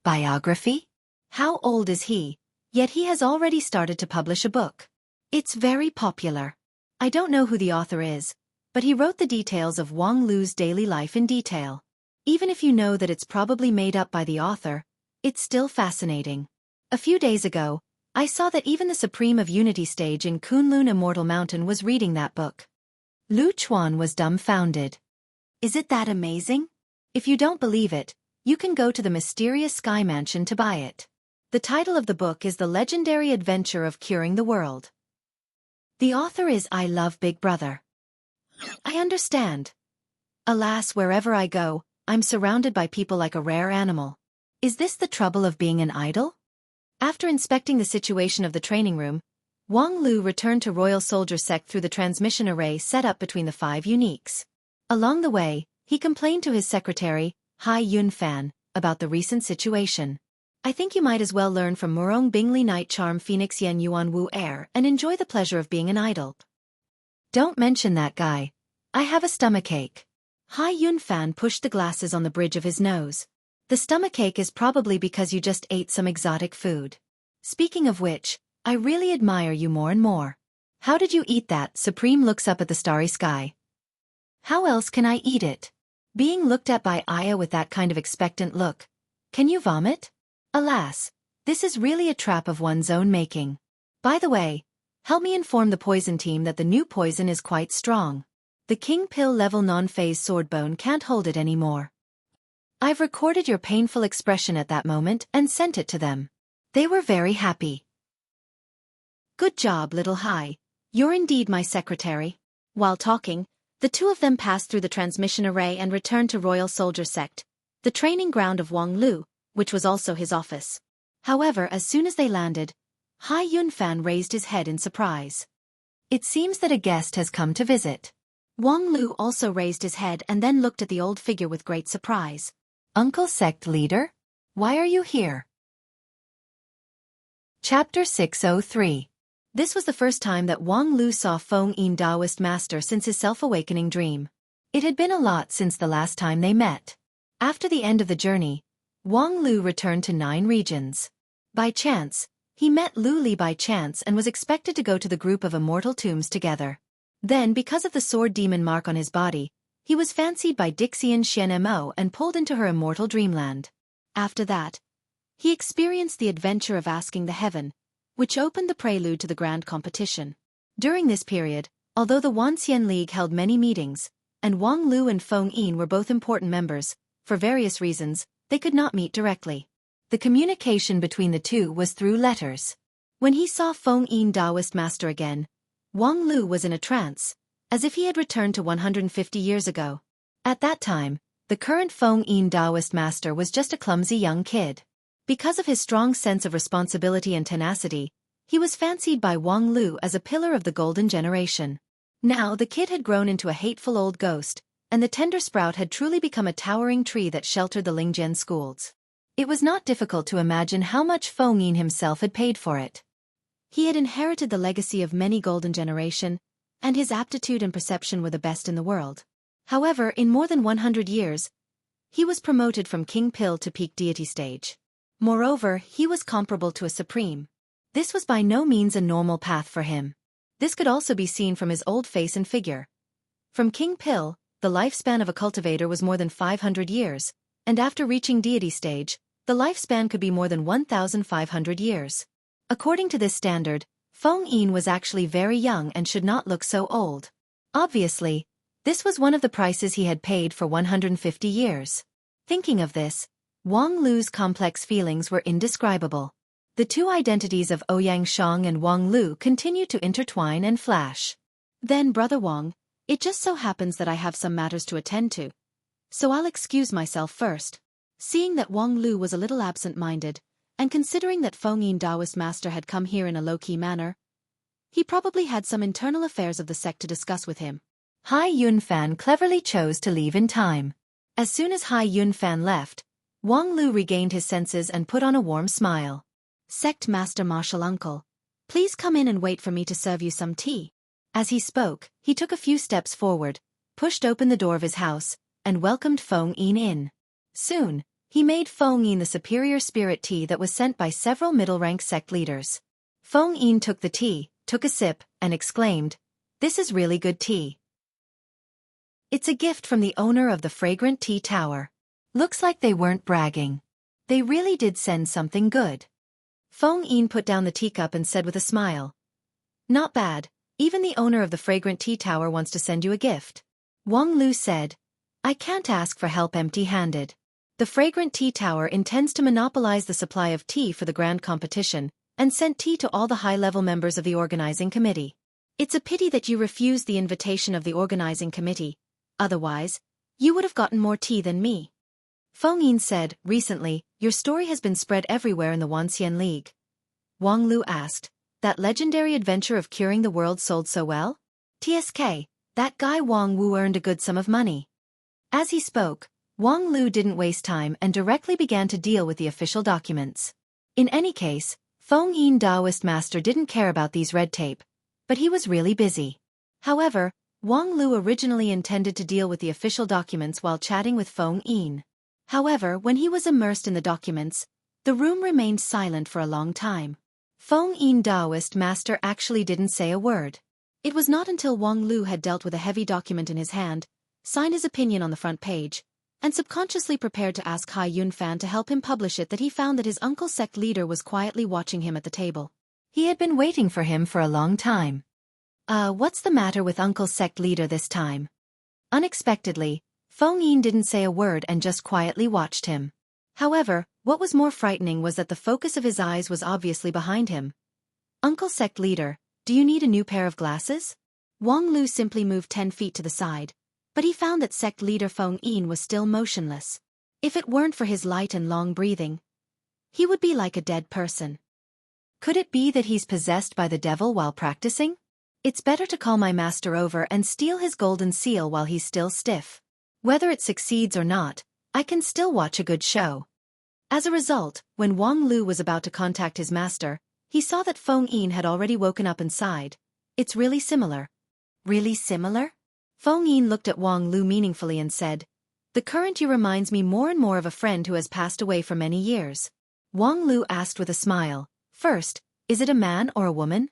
Biography? How old is he? Yet he has already started to publish a book. It's very popular. I don't know who the author is, but he wrote the details of Wang Lu's daily life in detail. Even if you know that it's probably made up by the author, it's still fascinating. A few days ago, I saw that even the Supreme of Unity stage in Kunlun Immortal Mountain was reading that book. Lu Chuan was dumbfounded. Is it that amazing? If you don't believe it, you can go to the mysterious Sky Mansion to buy it. The title of the book is The Legendary Adventure of Curing the World. The author is I Love Big Brother. I understand. Alas, wherever I go, I'm surrounded by people like a rare animal. Is this the trouble of being an idol? After inspecting the situation of the training room, Wang Lu returned to Royal Soldier Sect through the transmission array set up between the 5 uniques. Along the way, he complained to his secretary, Hi Yun Fan, about the recent situation. I think you might as well learn from Murong Bingli Night Charm Phoenix Yen Yuan Wu Air and enjoy the pleasure of being an idol. Don't mention that guy. I have a stomachache. Hai Yun Fan pushed the glasses on the bridge of his nose. The stomachache is probably because you just ate some exotic food. Speaking of which, I really admire you more and more. How did you eat that? Supreme looks up at the starry sky. How else can I eat it? Being looked at by Aya with that kind of expectant look. Can you vomit? Alas, this is really a trap of one's own making. By the way, help me inform the poison team that the new poison is quite strong. The King Pill level non-phase swordbone can't hold it anymore. I've recorded your painful expression at that moment and sent it to them. They were very happy. Good job, little Hai. You're indeed my secretary. While talking, the two of them passed through the transmission array and returned to Royal Soldier Sect, the training ground of Wang Lu, which was also his office. However, as soon as they landed, Hai Yun Fan raised his head in surprise. It seems that a guest has come to visit. Wang Lu also raised his head and then looked at the old figure with great surprise. Uncle Sect Leader? Why are you here? Chapter 603. This was the first time that Wang Lu saw Feng Yin Taoist master since his self-awakening dream. It had been a lot since the last time they met. After the end of the journey, Wang Lu returned to 9 regions. By chance, he met Lu Li by chance and was expected to go to the group of immortal tombs together. Then, because of the sword demon mark on his body, he was fancied by Dixian Xian Mo and pulled into her immortal dreamland. After that, he experienced the adventure of asking the heaven, which opened the prelude to the grand competition. During this period, although the Wanxian League held many meetings, and Wang Lu and Feng Yin were both important members, for various reasons, they could not meet directly. The communication between the two was through letters. When he saw Feng Yin Taoist master again, Wang Lu was in a trance, as if he had returned to 150 years ago. At that time, the current Feng Yin Taoist master was just a clumsy young kid. Because of his strong sense of responsibility and tenacity, he was fancied by Wang Lu as a pillar of the golden generation. Now the kid had grown into a hateful old ghost, and the tender sprout had truly become a towering tree that sheltered the Lingjian schools. It was not difficult to imagine how much Feng Yin himself had paid for it. He had inherited the legacy of many golden generation, and his aptitude and perception were the best in the world. However, in more than 100 years, he was promoted from King Pill to peak deity stage. Moreover, he was comparable to a supreme. This was by no means a normal path for him. This could also be seen from his old face and figure. From King Pill, the lifespan of a cultivator was more than 500 years, and after reaching deity stage, the lifespan could be more than 1,500 years. According to this standard, Feng Yin was actually very young and should not look so old. Obviously, this was one of the prices he had paid for 150 years. Thinking of this, Wang Lu's complex feelings were indescribable. The two identities of Ouyang Shang and Wang Lu continued to intertwine and flash. Then, Brother Wang, it just so happens that I have some matters to attend to, so I'll excuse myself first. Seeing that Wang Lu was a little absent-minded, and considering that Feng Yin Taoist master had come here in a low-key manner, he probably had some internal affairs of the sect to discuss with him. Hai Yun Fan cleverly chose to leave in time. As soon as Hai Yun Fan left, Wang Lu regained his senses and put on a warm smile. Sect Master Martial Uncle, please come in and wait for me to serve you some tea. As he spoke, he took a few steps forward, pushed open the door of his house, and welcomed Feng Yin in. Soon, he made Feng Yin the superior spirit tea that was sent by several middle-rank sect leaders. Feng Yin took the tea, took a sip, and exclaimed, "This is really good tea. It's a gift from the owner of the fragrant tea tower." Looks like they weren't bragging. They really did send something good. Feng Yin put down the teacup and said with a smile, "Not bad, even the owner of the fragrant tea tower wants to send you a gift." Wang Lu said, "I can't ask for help empty-handed. The fragrant tea tower intends to monopolize the supply of tea for the grand competition, and sent tea to all the high-level members of the organizing committee. It's a pity that you refused the invitation of the organizing committee, otherwise, you would have gotten more tea than me." Feng Yin said, "Recently, your story has been spread everywhere in the Wanxian League." Wang Lu asked, "That legendary adventure of curing the world sold so well?" "TSK, that guy Wang Wu earned a good sum of money." As he spoke, Wang Lu didn't waste time and directly began to deal with the official documents. In any case, Feng Yin Daoist master didn't care about these red tape, but he was really busy. However, Wang Lu originally intended to deal with the official documents while chatting with Feng Yin. However, when he was immersed in the documents, the room remained silent for a long time. Feng Yin Daoist master actually didn't say a word. It was not until Wang Lu had dealt with a heavy document in his hand, signed his opinion on the front page, and subconsciously prepared to ask Hai Yunfan to help him publish it that he found that his uncle's sect leader was quietly watching him at the table. He had been waiting for him for a long time. What's the matter with uncle's sect leader this time? Unexpectedly, Feng Yin didn't say a word and just quietly watched him. However, what was more frightening was that the focus of his eyes was obviously behind him. Uncle sect leader, do you need a new pair of glasses? Wang Lu simply moved 10 feet to the side, but he found that sect leader Feng Yin was still motionless. If it weren't for his light and long breathing, he would be like a dead person. Could it be that he's possessed by the devil while practicing? It's better to call my master over and steal his golden seal while he's still stiff. Whether it succeeds or not, I can still watch a good show. As a result, when Wang Lu was about to contact his master, he saw that Feng Yin had already woken up and sighed. It's really similar. Really similar? Feng Yin looked at Wang Lu meaningfully and said, the current you reminds me more and more of a friend who has passed away for many years. Wang Lu asked with a smile, first, is it a man or a woman?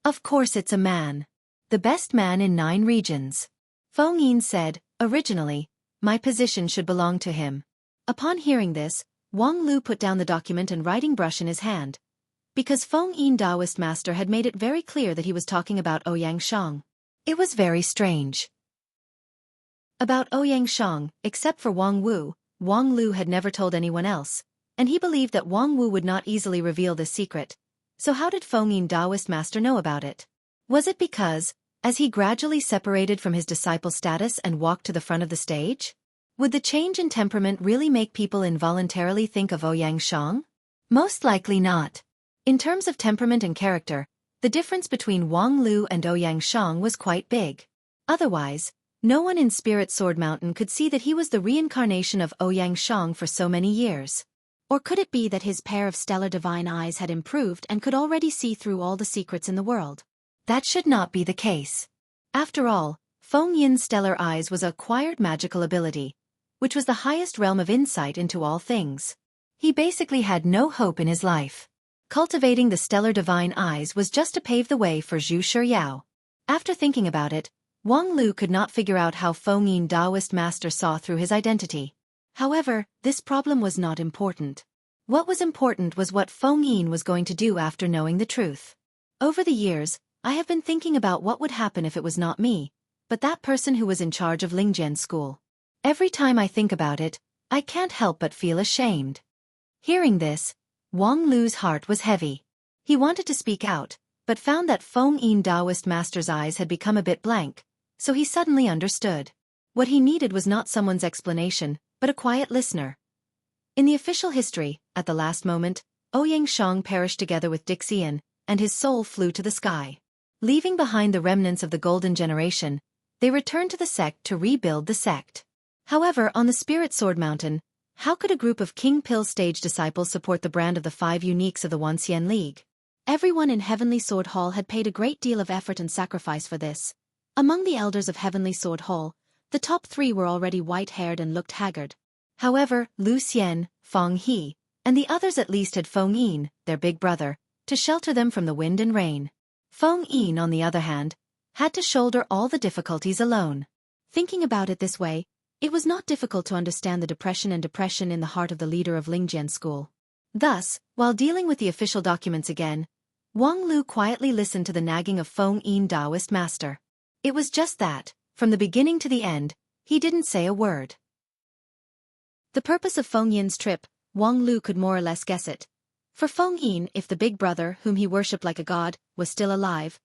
Of course it's a man. The best man in 9 regions. Feng Yin said, originally, my position should belong to him. Upon hearing this, Wang Lu put down the document and writing brush in his hand. Because Feng Yin Daoist master had made it very clear that he was talking about Ouyang Shang. It was very strange. About Ouyang Shang, except for Wang Wu, Wang Lu had never told anyone else, and he believed that Wang Wu would not easily reveal this secret. So how did Feng Yin Daoist master know about it? Was it because, as he gradually separated from his disciple status and walked to the front of the stage? Would the change in temperament really make people involuntarily think of Ouyang Shang? Most likely not. In terms of temperament and character, the difference between Wang Lu and Ouyang Shang was quite big. Otherwise, no one in Spirit Sword Mountain could see that he was the reincarnation of Ouyang Shang for so many years. Or could it be that his pair of stellar divine eyes had improved and could already see through all the secrets in the world? That should not be the case. After all, Feng Yin's stellar eyes was an acquired magical ability, which was the highest realm of insight into all things. He basically had no hope in his life. Cultivating the stellar divine eyes was just to pave the way for Zhu Shiyao. After thinking about it, Wang Lu could not figure out how Feng Yin Daoist master saw through his identity. However, this problem was not important. What was important was what Feng Yin was going to do after knowing the truth. Over the years, I have been thinking about what would happen if it was not me, but that person who was in charge of Lingjian school. Every time I think about it, I can't help but feel ashamed. Hearing this, Wang Lu's heart was heavy. He wanted to speak out, but found that Feng Yin Daoist master's eyes had become a bit blank, so he suddenly understood. What he needed was not someone's explanation, but a quiet listener. In the official history, at the last moment, Ouyang Shang perished together with Dixian, and his soul flew to the sky. Leaving behind the remnants of the Golden Generation, they returned to the sect to rebuild the sect. However, on the Spirit Sword Mountain, how could a group of King Pill stage disciples support the brand of the 5 uniques of the Wanxian League? Everyone in Heavenly Sword Hall had paid a great deal of effort and sacrifice for this. Among the elders of Heavenly Sword Hall, the top 3 were already white-haired and looked haggard. However, Lu Xian, Feng He, and the others at least had Feng Yin, their big brother, to shelter them from the wind and rain. Feng Yin, on the other hand, had to shoulder all the difficulties alone. Thinking about it this way, it was not difficult to understand the depression in the heart of the leader of Lingjian school. Thus, while dealing with the official documents again, Wang Lu quietly listened to the nagging of Feng Yin Daoist master. It was just that, from the beginning to the end, he didn't say a word. The purpose of Feng Yin's trip, Wang Lu could more or less guess it. For Feng Yin, if the big brother, whom he worshipped like a god, was still alive,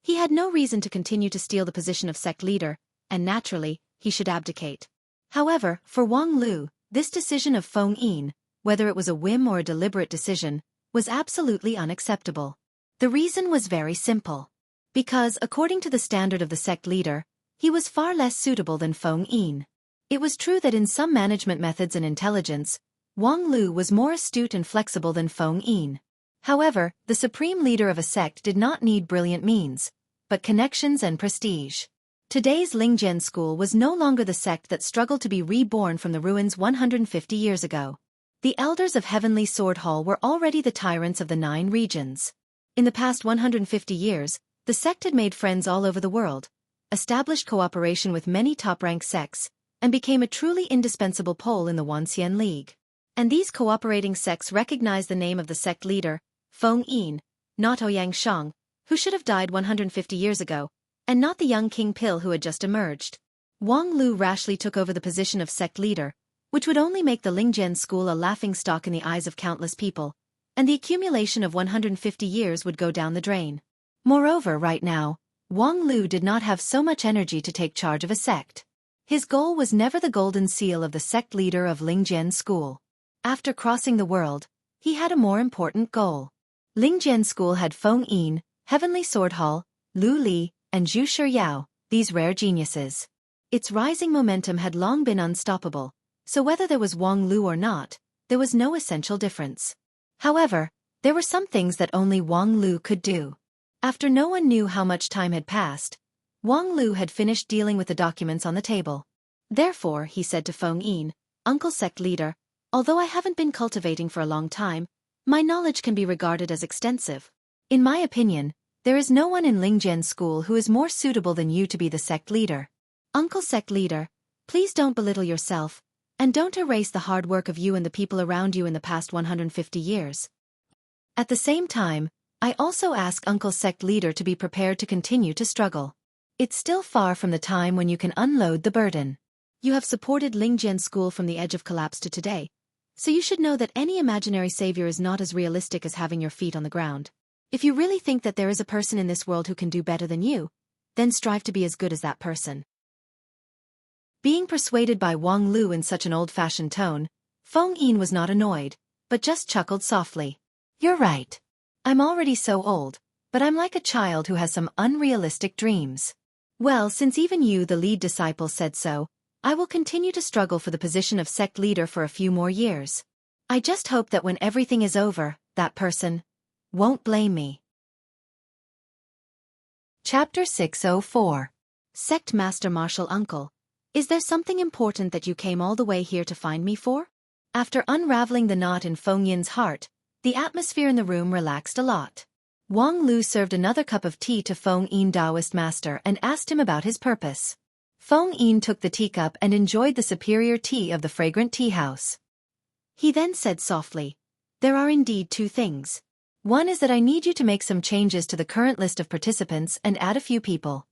he had no reason to continue to steal the position of sect leader, and naturally, he should abdicate. However, for Wang Lu, this decision of Feng Yin, whether it was a whim or a deliberate decision, was absolutely unacceptable. The reason was very simple. Because, according to the standard of the sect leader, he was far less suitable than Feng Yin. It was true that in some management methods and intelligence, Wang Lu was more astute and flexible than Feng Yin. However, the supreme leader of a sect did not need brilliant means, but connections and prestige. Today's Lingjian school was no longer the sect that struggled to be reborn from the ruins 150 years ago. The elders of Heavenly Sword Hall were already the tyrants of the 9 regions. In the past 150 years, the sect had made friends all over the world, established cooperation with many top-ranked sects, and became a truly indispensable pole in the Wanxian League. And these cooperating sects recognized the name of the sect leader, Feng Yin, not Ouyang Shang, who should have died 150 years ago, and not the young King Pil who had just emerged. Wang Lu rashly took over the position of sect leader, which would only make the Lingjian school a laughingstock in the eyes of countless people, and the accumulation of 150 years would go down the drain. Moreover, right now, Wang Lu did not have so much energy to take charge of a sect. His goal was never the golden seal of the sect leader of Lingjian school. After crossing the world, he had a more important goal. Lingjian school had Feng Yin, Heavenly Sword Hall, Lu Li, and Zhu Shiyao, these rare geniuses. Its rising momentum had long been unstoppable, so whether there was Wang Lu or not, there was no essential difference. However, there were some things that only Wang Lu could do. After no one knew how much time had passed, Wang Lu had finished dealing with the documents on the table. Therefore, he said to Feng Yin, Uncle Sect Leader, although I haven't been cultivating for a long time, my knowledge can be regarded as extensive. In my opinion, there is no one in Lingjian school who is more suitable than you to be the sect leader. Uncle Sect Leader, please don't belittle yourself, and don't erase the hard work of you and the people around you in the past 150 years. At the same time, I also ask Uncle Sect Leader to be prepared to continue to struggle. It's still far from the time when you can unload the burden. You have supported Lingjian school from the edge of collapse to today, so you should know that any imaginary savior is not as realistic as having your feet on the ground. If you really think that there is a person in this world who can do better than you, then strive to be as good as that person. Being persuaded by Wang Lu in such an old-fashioned tone, Feng Yin was not annoyed, but just chuckled softly. You're right. I'm already so old, but I'm like a child who has some unrealistic dreams. Well, since even you, the lead disciple, said so, I will continue to struggle for the position of sect leader for a few more years. I just hope that when everything is over, that person won't blame me. Chapter 604. Sect Master Martial Uncle, is there something important that you came all the way here to find me for? After unraveling the knot in Feng Yin's heart, the atmosphere in the room relaxed a lot. Wang Lu served another cup of tea to Feng Yin Taoist master and asked him about his purpose. Feng Yin took the teacup and enjoyed the superior tea of the fragrant tea house. He then said softly, there are indeed 2 things. One is that I need you to make some changes to the current list of participants and add a few people.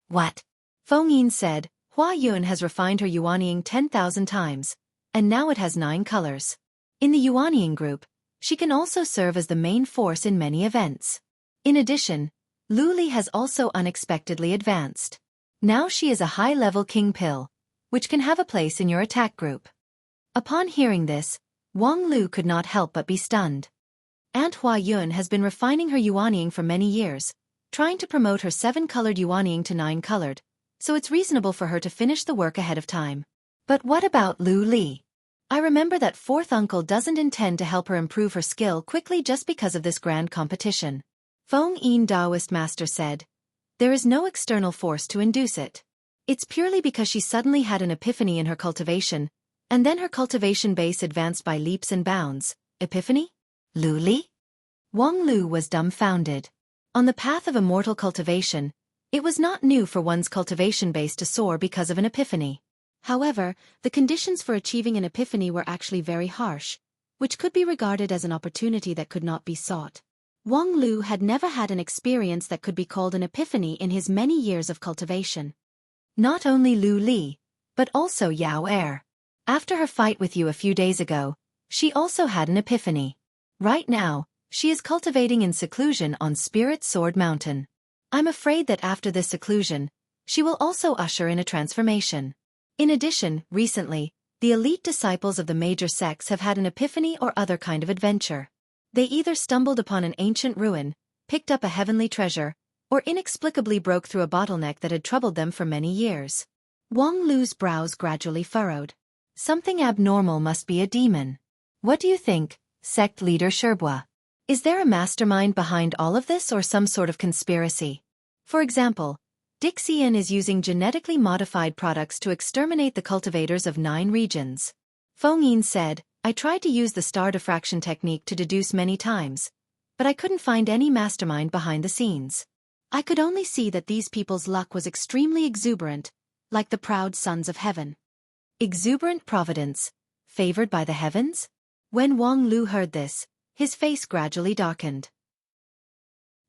What? Feng Yin said, Hua Yun has refined her yuanying 10,000 times, and now it has 9 colors. In the yuanying group, she can also serve as the main force in many events. In addition, Lu Li has also unexpectedly advanced. Now she is a high-level King Pil, which can have a place in your attack group. Upon hearing this, Wang Lu could not help but be stunned. Aunt Hua Yun has been refining her yuanying for many years, trying to promote her 7-colored yuanying to 9-colored, so it's reasonable for her to finish the work ahead of time. But what about Lu Li? I remember that 4th uncle doesn't intend to help her improve her skill quickly just because of this grand competition. Feng Yin Taoist master said, there is no external force to induce it. It's purely because she suddenly had an epiphany in her cultivation, and then her cultivation base advanced by leaps and bounds. Epiphany? Lu Li? Wang Lu was dumbfounded. On the path of immortal cultivation, it was not new for one's cultivation base to soar because of an epiphany. However, the conditions for achieving an epiphany were actually very harsh, which could be regarded as an opportunity that could not be sought. Wang Lu had never had an experience that could be called an epiphany in his many years of cultivation. Not only Lu Li, but also Yao Er. After her fight with you a few days ago, she also had an epiphany. Right now, she is cultivating in seclusion on Spirit Sword Mountain. I'm afraid that after this seclusion, she will also usher in a transformation. In addition, recently, the elite disciples of the major sects have had an epiphany or other kind of adventure. They either stumbled upon an ancient ruin, picked up a heavenly treasure, or inexplicably broke through a bottleneck that had troubled them for many years. Wang Lu's brows gradually furrowed. Something abnormal must be a demon. What do you think, sect leader Xueqi? Is there a mastermind behind all of this or some sort of conspiracy? For example, Xian is using genetically modified products to exterminate the cultivators of 9 regions. Feng said, I tried to use the star diffraction technique to deduce many times, but I couldn't find any mastermind behind the scenes. I could only see that these people's luck was extremely exuberant, like the proud sons of heaven. Exuberant providence, favored by the heavens? When Wang Lu heard this, his face gradually darkened.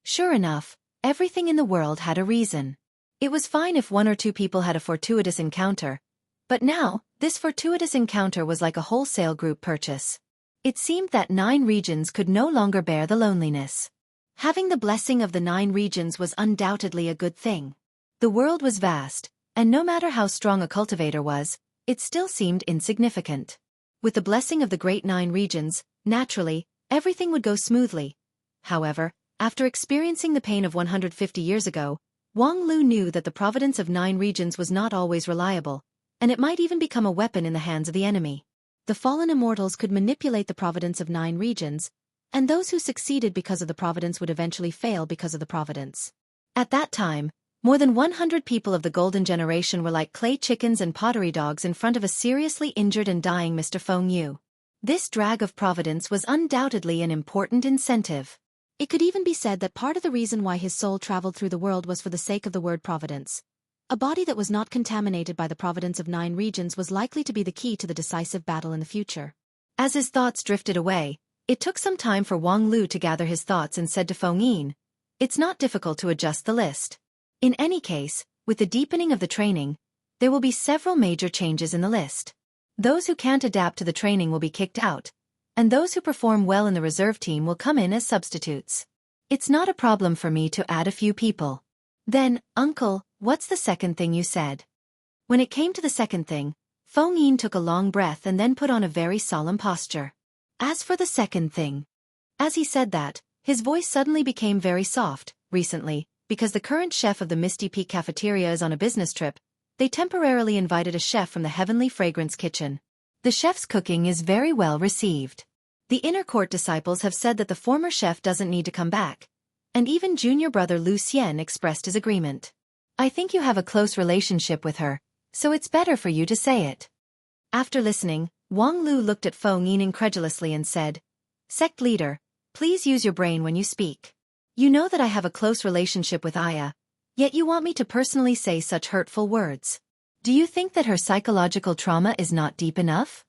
Sure enough, everything in the world had a reason. It was fine if 1 or 2 people had a fortuitous encounter, but now, this fortuitous encounter was like a wholesale group purchase. It seemed that 9 regions could no longer bear the loneliness. Having the blessing of the 9 regions was undoubtedly a good thing. The world was vast, and no matter how strong a cultivator was, it still seemed insignificant. With the blessing of the great 9 regions, naturally, everything would go smoothly. However, after experiencing the pain of 150 years ago, Wang Lu knew that the providence of 9 regions was not always reliable, and it might even become a weapon in the hands of the enemy. The fallen immortals could manipulate the providence of 9 regions, and those who succeeded because of the providence would eventually fail because of the providence. At that time, more than 100 people of the golden generation were like clay chickens and pottery dogs in front of a seriously injured and dying Mr. Feng Yu. This drag of providence was undoubtedly an important incentive. It could even be said that part of the reason why his soul traveled through the world was for the sake of the word providence. A body that was not contaminated by the providence of 9 regions was likely to be the key to the decisive battle in the future. As his thoughts drifted away, it took some time for Wang Lu to gather his thoughts and said to Feng Yin, it's not difficult to adjust the list. In any case, with the deepening of the training, there will be several major changes in the list. Those who can't adapt to the training will be kicked out, and those who perform well in the reserve team will come in as substitutes. It's not a problem for me to add a few people. Then, Uncle, what's the second thing you said? When it came to the second thing, Feng Yin took a long breath and then put on a very solemn posture. As for the second thing. As he said that, his voice suddenly became very soft. Recently, because the current chef of the Misty Peak cafeteria is on a business trip, they temporarily invited a chef from the Heavenly Fragrance Kitchen. The chef's cooking is very well received. The inner court disciples have said that the former chef doesn't need to come back, and even junior brother Lu Xian expressed his agreement. I think you have a close relationship with her, so it's better for you to say it. After listening, Wang Lu looked at Feng Yin incredulously and said, Sect leader, please use your brain when you speak. You know that I have a close relationship with Aya, yet you want me to personally say such hurtful words. Do you think that her psychological trauma is not deep enough?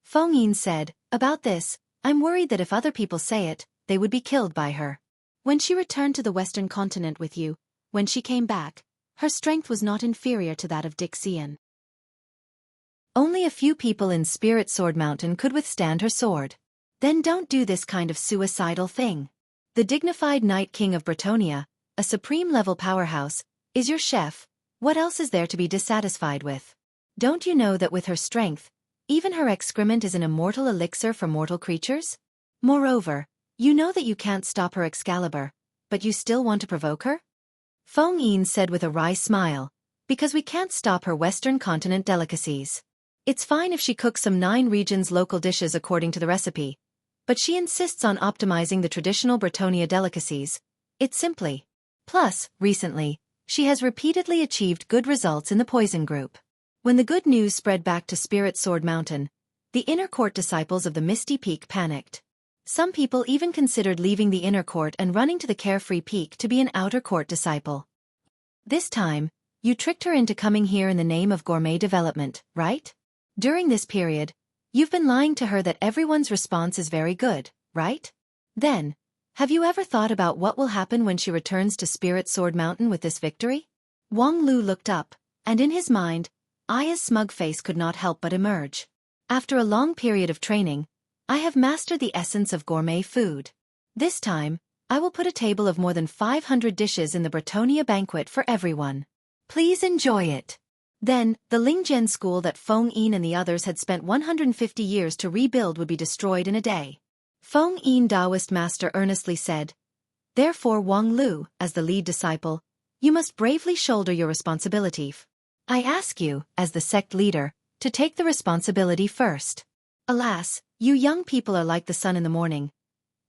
Feng Yin said, about this, I'm worried that if other people say it, they would be killed by her. When she returned to the Western continent with you, when she came back, her strength was not inferior to that of Xian. Only a few people in Spirit Sword Mountain could withstand her sword. Then don't do this kind of suicidal thing. The dignified Night King of Bretonia, a supreme-level powerhouse, is your chef. What else is there to be dissatisfied with? Don't you know that with her strength, even her excrement is an immortal elixir for mortal creatures? Moreover, you know that you can't stop her Excalibur, but you still want to provoke her? Feng Yin said with a wry smile, because we can't stop her Western continent delicacies. It's fine if she cooks some 9 regions' local dishes according to the recipe, but she insists on optimizing the traditional Bretonia delicacies. It's simply. Plus, recently, she has repeatedly achieved good results in the poison group. When the good news spread back to Spirit Sword Mountain, the inner court disciples of the Misty Peak panicked. Some people even considered leaving the inner court and running to the Carefree Peak to be an outer court disciple. This time, you tricked her into coming here in the name of gourmet development, right? During this period, you've been lying to her that everyone's response is very good, right? Then, have you ever thought about what will happen when she returns to Spirit Sword Mountain with this victory? Wang Lu looked up, and in his mind, Aya's smug face could not help but emerge. After a long period of training, I have mastered the essence of gourmet food. This time, I will put a table of more than 500 dishes in the Bretonia banquet for everyone. Please enjoy it. Then, the Lingzhen school that Feng Yin and the others had spent 150 years to rebuild would be destroyed in a day. Feng Yin Taoist master earnestly said, therefore Wang Lu, as the lead disciple, you must bravely shoulder your responsibility. I ask you, as the sect leader, to take the responsibility first. Alas, you young people are like the sun in the morning.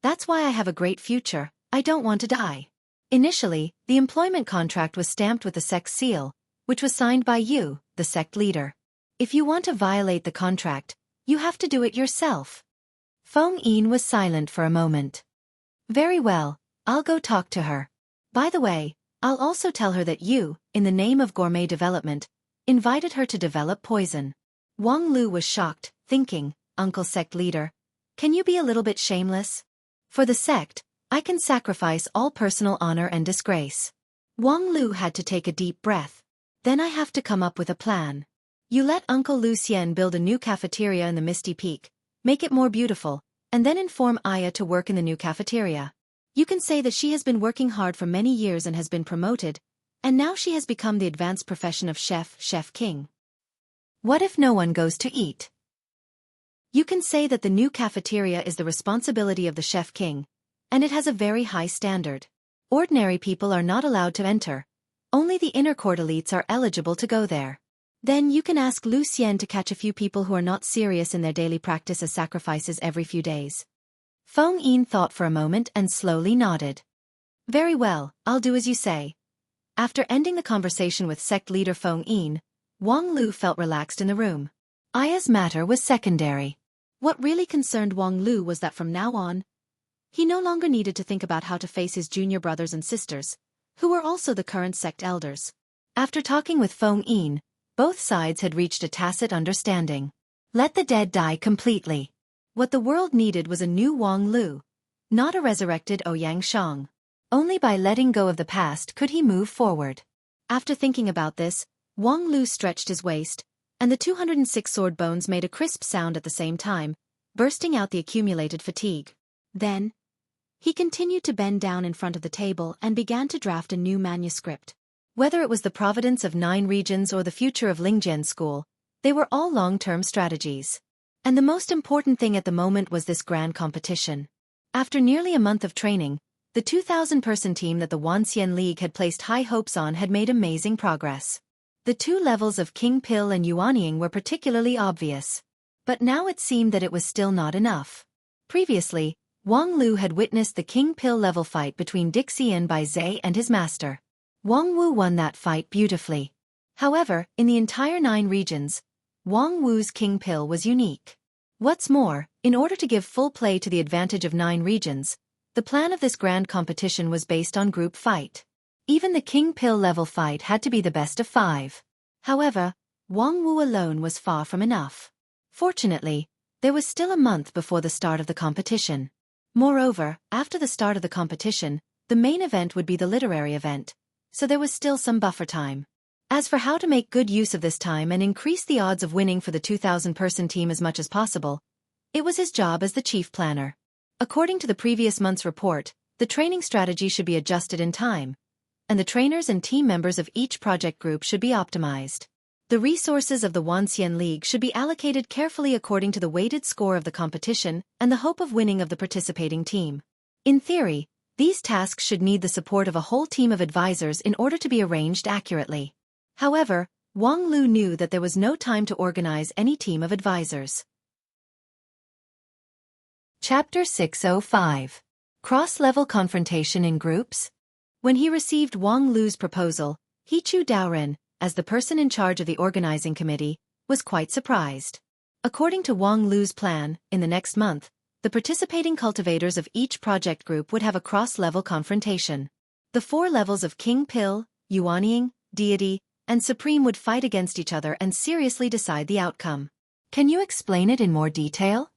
That's why I have a great future. I don't want to die. Initially, the employment contract was stamped with the sect's seal, which was signed by you, the sect leader. If you want to violate the contract, you have to do it yourself. Feng Yin was silent for a moment. Very well, I'll go talk to her. By the way, I'll also tell her that you, in the name of gourmet development, invited her to develop poison. Wang Lu was shocked, thinking, Uncle Sect Leader, can you be a little bit shameless? For the sect, I can sacrifice all personal honor and disgrace. Wang Lu had to take a deep breath. Then I have to come up with a plan. You let Uncle Lucien build a new cafeteria in the Misty Peak, make it more beautiful, and then inform Aya to work in the new cafeteria. You can say that she has been working hard for many years and has been promoted, and now she has become the advanced profession of chef king. What if no one goes to eat? You can say that the new cafeteria is the responsibility of the chef king, and it has a very high standard. Ordinary people are not allowed to enter. Only the inner court elites are eligible to go there. Then you can ask Lucien to catch a few people who are not serious in their daily practice as sacrifices every few days. Feng Yin thought for a moment and slowly nodded. Very well, I'll do as you say. After ending the conversation with sect leader Feng Yin, Wang Lu felt relaxed in the room. Aya's matter was secondary. What really concerned Wang Lu was that from now on, he no longer needed to think about how to face his junior brothers and sisters, who were also the current sect elders. After talking with Feng Yin, both sides had reached a tacit understanding. Let the dead die completely. What the world needed was a new Wang Lu, not a resurrected Ouyang Shang. Only by letting go of the past could he move forward. After thinking about this, Wang Lu stretched his waist, and the 206 sword bones made a crisp sound at the same time, bursting out the accumulated fatigue. Then, he continued to bend down in front of the table and began to draft a new manuscript. Whether it was the providence of 9 regions or the future of Lingjian School, they were all long-term strategies. And the most important thing at the moment was this grand competition. After nearly a month of training, the 2,000-person team that the Wanxian League had placed high hopes on had made amazing progress. The 2 levels of King Pill and Yuanying were particularly obvious. But now it seemed that it was still not enough. Previously, Wang Lu had witnessed the King Pill level fight between Dixian Bai Zhe and his master. Wang Wu won that fight beautifully. However, in the entire 9 regions, Wang Wu's King Pill was unique. What's more, in order to give full play to the advantage of 9 regions, the plan of this grand competition was based on group fight. Even the King Pill level fight had to be the best of 5. However, Wang Wu alone was far from enough. Fortunately, there was still a month before the start of the competition. Moreover, after the start of the competition, the main event would be the literary event, so there was still some buffer time. As for how to make good use of this time and increase the odds of winning for the 2,000-person team as much as possible, it was his job as the chief planner. According to the previous month's report, the training strategy should be adjusted in time, and the trainers and team members of each project group should be optimized. The resources of the Wanxian League should be allocated carefully according to the weighted score of the competition and the hope of winning of the participating team. In theory, these tasks should need the support of a whole team of advisors in order to be arranged accurately. However, Wang Lu knew that there was no time to organize any team of advisors. Chapter 605. Cross-level confrontation in groups? When he received Wang Lu's proposal, Chu Daoren, as the person in charge of the organizing committee, was quite surprised. According to Wang Lu's plan, in the next month, the participating cultivators of each project group would have a cross-level confrontation. The 4 levels of King Pill, Yuanying, Deity, and Supreme would fight against each other and seriously decide the outcome. Can you explain it in more detail?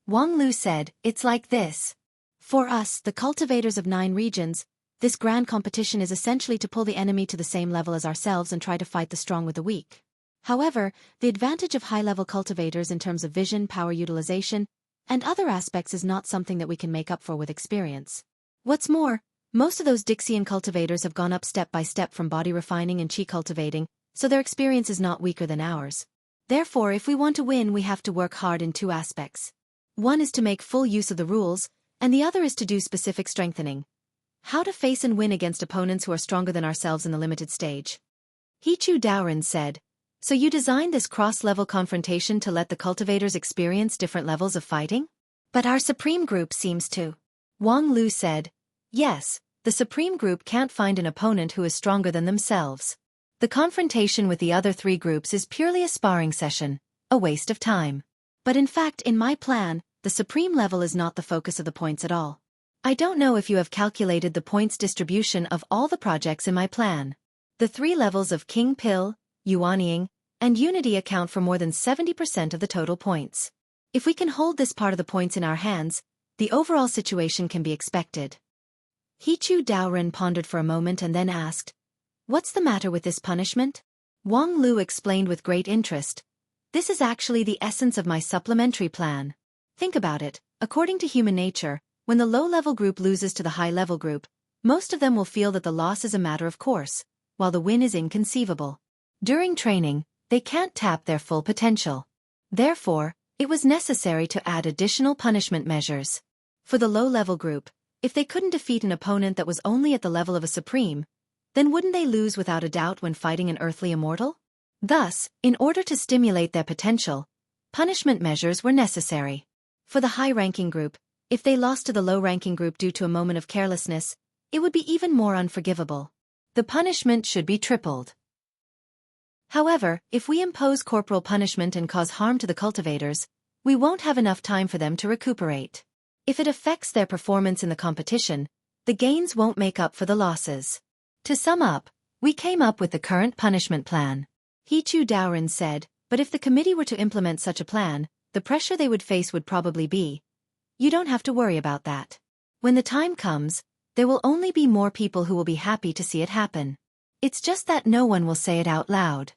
Wang Lu said, it's like this. For us, the cultivators of 9 regions, this grand competition is essentially to pull the enemy to the same level as ourselves and try to fight the strong with the weak. However, the advantage of high-level cultivators in terms of vision, power utilization, and other aspects is not something that we can make up for with experience. What's more, most of those Dixian cultivators have gone up step by step from body refining and chi cultivating, so their experience is not weaker than ours. Therefore, if we want to win, we have to work hard in 2 aspects. One is to make full use of the rules, and the other is to do specific strengthening. How to face and win against opponents who are stronger than ourselves in the limited stage. Chu Daoren said, So you designed this cross-level confrontation to let the cultivators experience different levels of fighting? But our Supreme Group seems to. Wang Lu said, yes, the Supreme Group can't find an opponent who is stronger than themselves. The confrontation with the other 3 groups is purely a sparring session, a waste of time. But in fact, in my plan, the Supreme level is not the focus of the points at all. I don't know if you have calculated the points distribution of all the projects in my plan. The 3 levels of King Pill, Yuanying, and Unity account for more than 70% of the total points. If we can hold this part of the points in our hands, the overall situation can be expected. Hichu Daoren pondered for a moment and then asked, what's the matter with this punishment? Wang Lu explained with great interest, this is actually the essence of my supplementary plan. Think about it, according to human nature, when the low-level group loses to the high-level group, most of them will feel that the loss is a matter of course, while the win is inconceivable. During training, they can't tap their full potential. Therefore, it was necessary to add additional punishment measures. For the low-level group, if they couldn't defeat an opponent that was only at the level of a supreme, then wouldn't they lose without a doubt when fighting an earthly immortal? Thus, in order to stimulate their potential, punishment measures were necessary. For the high-ranking group, if they lost to the low-ranking group due to a moment of carelessness, it would be even more unforgivable. The punishment should be tripled. However, if we impose corporal punishment and cause harm to the cultivators, we won't have enough time for them to recuperate. If it affects their performance in the competition, the gains won't make up for the losses. To sum up, we came up with the current punishment plan. Hichu Daoren said, but if the committee were to implement such a plan, the pressure they would face would probably be, you don't have to worry about that. When the time comes, there will only be more people who will be happy to see it happen. It's just that no one will say it out loud.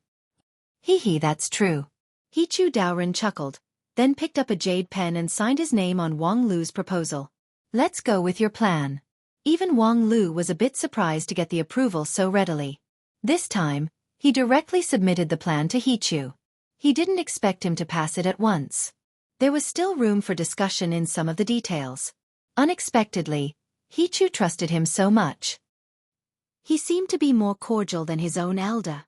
Hee, that's true. Hichu Daoren chuckled, then picked up a jade pen and signed his name on Wang Lu's proposal. Let's go with your plan. Even Wang Lu was a bit surprised to get the approval so readily. This time, he directly submitted the plan to Hichu. He didn't expect him to pass it at once. There was still room for discussion in some of the details. Unexpectedly, Hichu trusted him so much. He seemed to be more cordial than his own elder.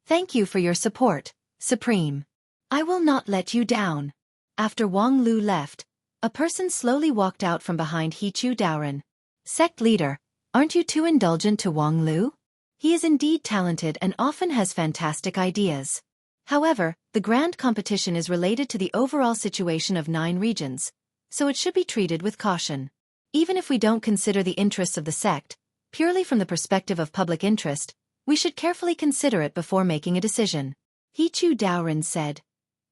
Thank you for your support, Supreme. I will not let you down. After Wang Lu left, a person slowly walked out from behind Hichu Daoren. Sect leader, aren't you too indulgent to Wang Lu? He is indeed talented and often has fantastic ideas. However, the grand competition is related to the overall situation of 9 regions, so it should be treated with caution. Even if we don't consider the interests of the sect, purely from the perspective of public interest, we should carefully consider it before making a decision. Hichu Daoren said,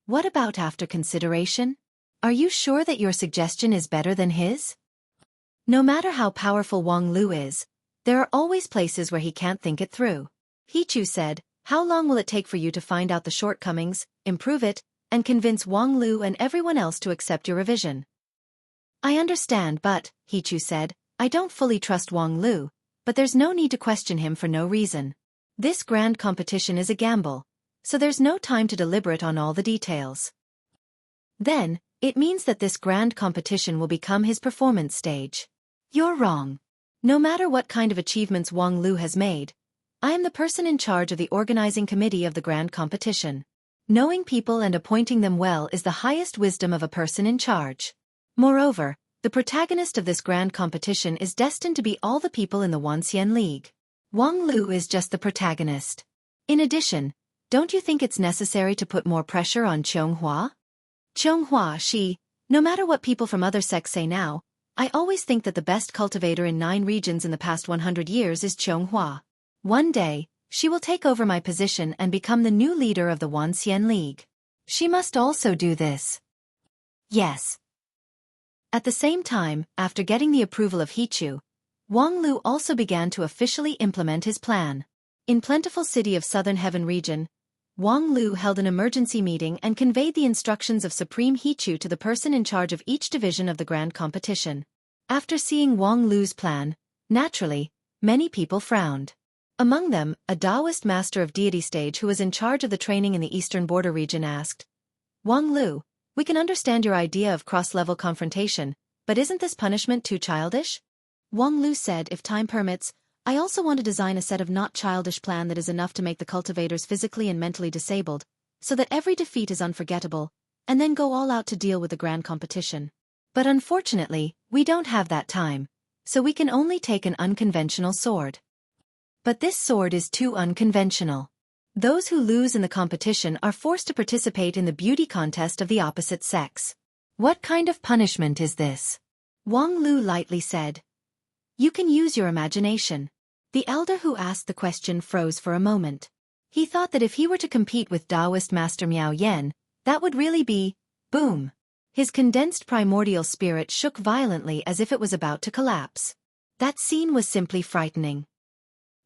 what about after consideration? Are you sure that your suggestion is better than his? No matter how powerful Wang Lu is, there are always places where he can't think it through. Hichu said, how long will it take for you to find out the shortcomings, improve it, and convince Wang Lu and everyone else to accept your revision? I understand, but, Hichu said, I don't fully trust Wang Lu, but there's no need to question him for no reason. This grand competition is a gamble, so there's no time to deliberate on all the details. Then, it means that this grand competition will become his performance stage. You're wrong. No matter what kind of achievements Wang Lu has made, I am the person in charge of the organizing committee of the grand competition. Knowing people and appointing them well is the highest wisdom of a person in charge. Moreover, the protagonist of this grand competition is destined to be all the people in the Wanxian League. Wang Lu is just the protagonist. In addition, don't you think it's necessary to put more pressure on Qianghua? Qianghua, no matter what people from other sects say now, I always think that the best cultivator in 9 regions in the past 100 years is Qianghua. One day, she will take over my position and become the new leader of the Wanxian League. She must also do this. Yes. At the same time, after getting the approval of Hichu, Wang Lu also began to officially implement his plan. In Plentiful City of Southern Heaven region, Wang Lu held an emergency meeting and conveyed the instructions of Supreme Hichu to the person in charge of each division of the grand competition. After seeing Wang Lu's plan, naturally, many people frowned. Among them, a Taoist master of deity stage who was in charge of the training in the eastern border region asked, Wang Lu, we can understand your idea of cross-level confrontation, but isn't this punishment too childish? Wang Lu said, if time permits, I also want to design a set of not childish plan that is enough to make the cultivators physically and mentally disabled, so that every defeat is unforgettable, and then go all out to deal with the grand competition. But unfortunately, we don't have that time, so we can only take an unconventional sword. But this sword is too unconventional. Those who lose in the competition are forced to participate in the beauty contest of the opposite sex. What kind of punishment is this? Wang Lu lightly said. You can use your imagination. The elder who asked the question froze for a moment. He thought that if he were to compete with Taoist Master Miao Yan, that would really be, boom. His condensed primordial spirit shook violently as if it was about to collapse. That scene was simply frightening.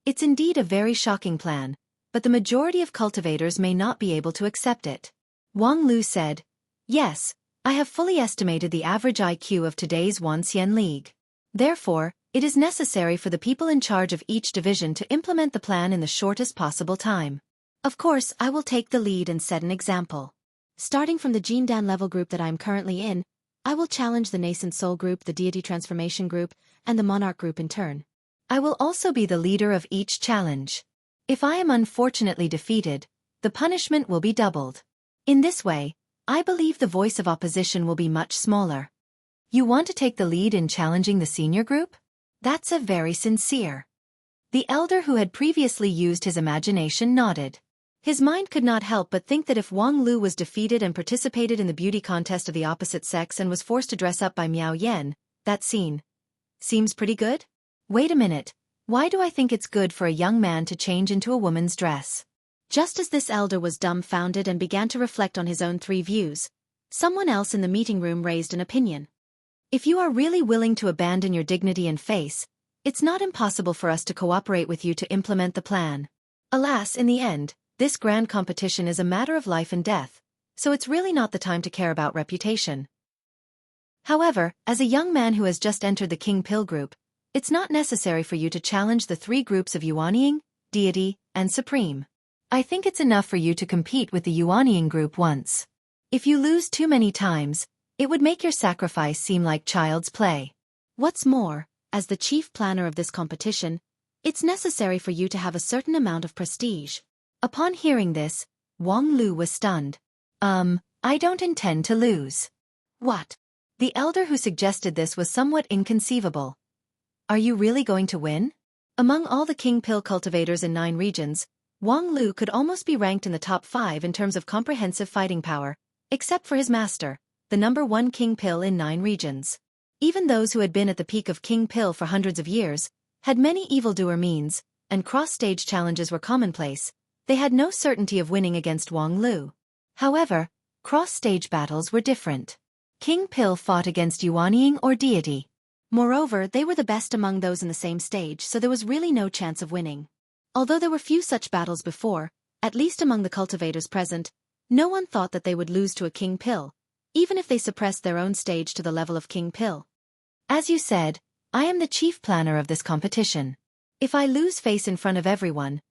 It's indeed a very shocking plan, but the majority of cultivators may not be able to accept it. Wang Lu said, Yes, I have fully estimated the average IQ of today's Wanxian League. Therefore, it is necessary for the people in charge of each division to implement the plan in the shortest possible time. Of course, I will take the lead and set an example. Starting from the Jindan level group that I am currently in, I will challenge the Nascent Soul group, the Deity Transformation group, and the Monarch group in turn. I will also be the leader of each challenge. If I am unfortunately defeated, the punishment will be doubled. In this way, I believe the voice of opposition will be much smaller. You want to take the lead in challenging the senior group? That's a very sincere. The elder who had previously used his imagination nodded. His mind could not help but think that if Wang Lu was defeated and participated in the beauty contest of the opposite sex and was forced to dress up by Miao Yan, that scene seems pretty good? Wait a minute, why do I think it's good for a young man to change into a woman's dress? Just as this elder was dumbfounded and began to reflect on his own three views, someone else in the meeting room raised an opinion. If you are really willing to abandon your dignity and face, it's not impossible for us to cooperate with you to implement the plan. Alas, in the end, this grand competition is a matter of life and death, so it's really not the time to care about reputation. However, as a young man who has just entered the King Pill group, it's not necessary for you to challenge the three groups of Yuanying, Deity, and Supreme. I think it's enough for you to compete with the Yuanying group once. If you lose too many times, it would make your sacrifice seem like child's play. What's more, as the chief planner of this competition, it's necessary for you to have a certain amount of prestige. Upon hearing this, Wang Lu was stunned. I don't intend to lose. What? The elder who suggested this was somewhat inconceivable. Are you really going to win? Among all the King Pill cultivators in 9 regions, Wang Lu could almost be ranked in the top 5 in terms of comprehensive fighting power, except for his master, the #1 King Pill in 9 regions. Even those who had been at the peak of King Pill for hundreds of years, had many evildoer means, and cross-stage challenges were commonplace. They had no certainty of winning against Wang Lu. However, cross-stage battles were different. King Pill fought against Yuanying or Deity. Moreover, they were the best among those in the same stage, so there was really no chance of winning. Although there were few such battles before, at least among the cultivators present, no one thought that they would lose to a King Pill, even if they suppressed their own stage to the level of King Pill. As you said, I am the chief planner of this competition. If I lose face in front of everyone,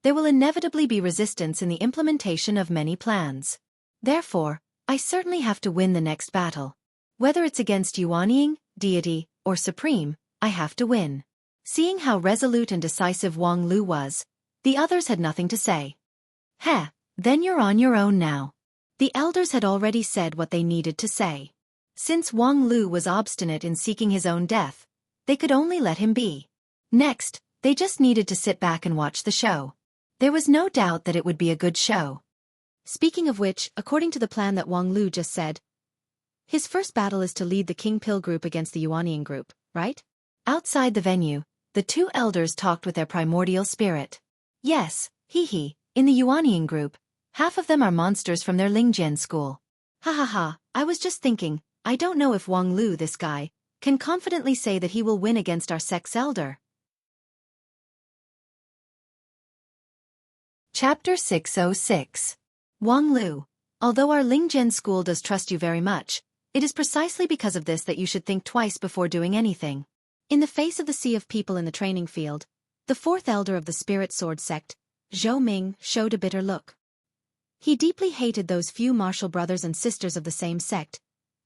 there will inevitably be resistance in the implementation of many plans. Therefore, I certainly have to win the next battle. Whether it's against Yuanying, Deity, or Supreme, I have to win. Seeing how resolute and decisive Wang Lu was, the others had nothing to say. Heh, then you're on your own now. The elders had already said what they needed to say. Since Wang Lu was obstinate in seeking his own death, they could only let him be. Next, they just needed to sit back and watch the show. There was no doubt that it would be a good show. Speaking of which, according to the plan that Wang Lu just said, his first battle is to lead the King Pill group against the Yuanying group, right? Outside the venue, the 2 elders talked with their primordial spirit. Yes, in the Yuanying group, half of them are monsters from their Lingjian school. Ha ha ha, I was just thinking, I don't know if Wang Lu, this guy, can confidently say that he will win against our sex elder. Chapter 606. Wang Lu, although our Lingjian school does trust you very much, it is precisely because of this that you should think twice before doing anything. In the face of the sea of people in the training field, the 4th elder of the Spirit Sword sect, Zhou Ming, showed a bitter look. He deeply hated those few martial brothers and sisters of the same sect,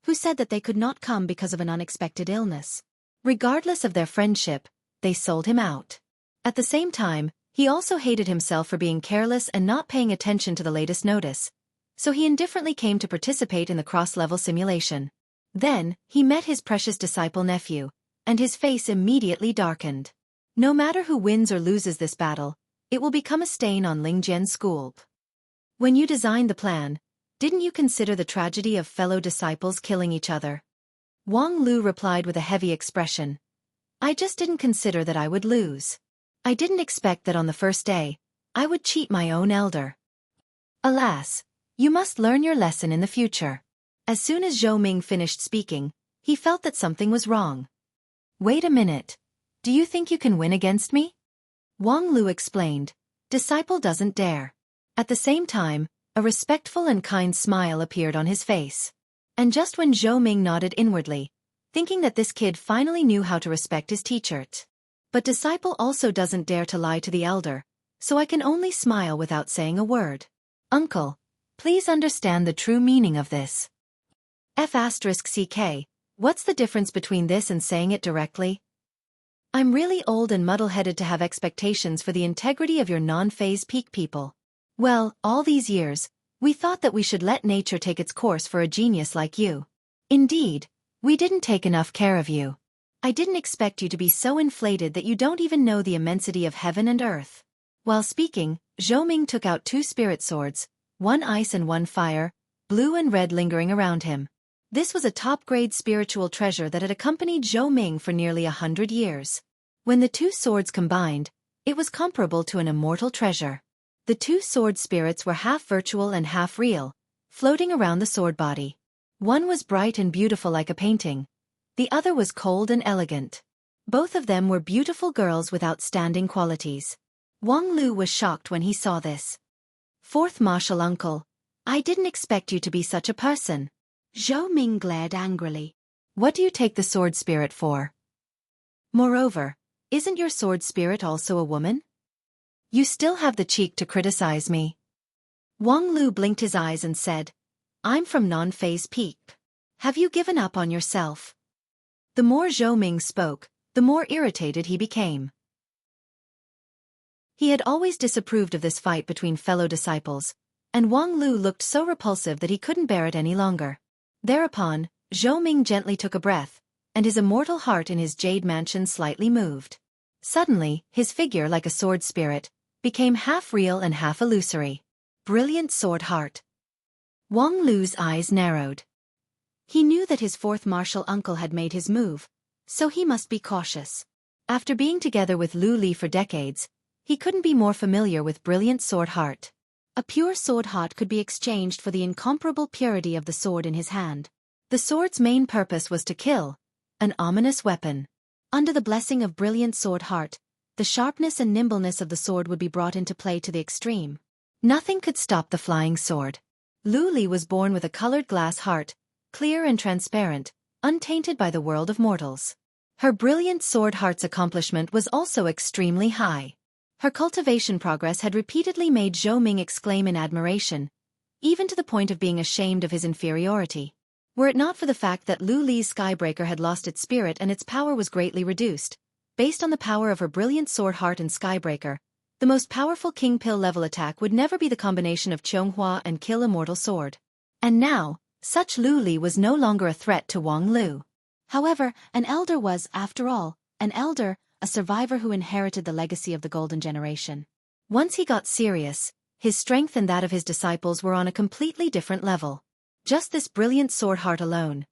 who said that they could not come because of an unexpected illness. Regardless of their friendship, they sold him out. At the same time, he also hated himself for being careless and not paying attention to the latest notice, so he indifferently came to participate in the cross-level simulation. Then, he met his precious disciple nephew, and his face immediately darkened. No matter who wins or loses this battle, it will become a stain on Lingjian's school. When you designed the plan, didn't you consider the tragedy of fellow disciples killing each other? Wang Lu replied with a heavy expression. I just didn't consider that I would lose. I didn't expect that on the first day, I would cheat my own elder. Alas, you must learn your lesson in the future. As soon as Zhou Ming finished speaking, he felt that something was wrong. Wait a minute. Do you think you can win against me? Wang Lu explained. Disciple doesn't dare. At the same time, a respectful and kind smile appeared on his face. And just when Zhou Ming nodded inwardly, thinking that this kid finally knew how to respect his teacher. But disciple also doesn't dare to lie to the elder, so I can only smile without saying a word. Uncle, please understand the true meaning of this. F***CK, what's the difference between this and saying it directly? I'm really old and muddle-headed to have expectations for the integrity of your non-phase peak people. Well, all these years, we thought that we should let nature take its course for a genius like you. Indeed, we didn't take enough care of you. I didn't expect you to be so inflated that you don't even know the immensity of heaven and earth. While speaking, Zhou Ming took out 2 spirit swords, one ice and one fire, blue and red lingering around him. This was a top-grade spiritual treasure that had accompanied Zhou Ming for nearly 100 years. When the 2 swords combined, it was comparable to an immortal treasure. The 2 sword spirits were half virtual and half real, floating around the sword body. One was bright and beautiful like a painting. The other was cold and elegant. Both of them were beautiful girls with outstanding qualities. Wang Lu was shocked when he saw this. Fourth martial uncle, I didn't expect you to be such a person. Zhou Ming glared angrily. What do you take the sword spirit for? Moreover, isn't your sword spirit also a woman? You still have the cheek to criticize me. Wang Lu blinked his eyes and said, I'm from non-phase peak. Have you given up on yourself? The more Zhou Ming spoke, the more irritated he became. He had always disapproved of this fight between fellow disciples, and Wang Lu looked so repulsive that he couldn't bear it any longer. Thereafter, Zhou Ming gently took a breath, and his immortal heart in his jade mansion slightly moved. Suddenly, his figure, like a sword spirit, became half real and half illusory. Brilliant sword heart. Wang Lu's eyes narrowed. He knew that his fourth martial uncle had made his move, so he must be cautious. After being together with Lu Li for decades, he couldn't be more familiar with brilliant sword heart. A pure sword heart could be exchanged for the incomparable purity of the sword in his hand. The sword's main purpose was to kill, an ominous weapon. Under the blessing of brilliant sword heart, the sharpness and nimbleness of the sword would be brought into play to the extreme. Nothing could stop the flying sword. Lu Li was born with a colored glass heart, clear and transparent, untainted by the world of mortals. Her brilliant sword heart's accomplishment was also extremely high. Her cultivation progress had repeatedly made Zhou Ming exclaim in admiration, even to the point of being ashamed of his inferiority. Were it not for the fact that Lu Li's Skybreaker had lost its spirit and its power was greatly reduced, based on the power of her brilliant sword heart and Skybreaker, the most powerful King Pill level attack would never be the combination of Chonghua and Kill Immortal Sword. And now, such Lu Li was no longer a threat to Wang Lu. However, an elder was, after all, an elder, a survivor who inherited the legacy of the Golden Generation. Once he got serious, his strength and that of his disciples were on a completely different level. Just this brilliant sword heart alone.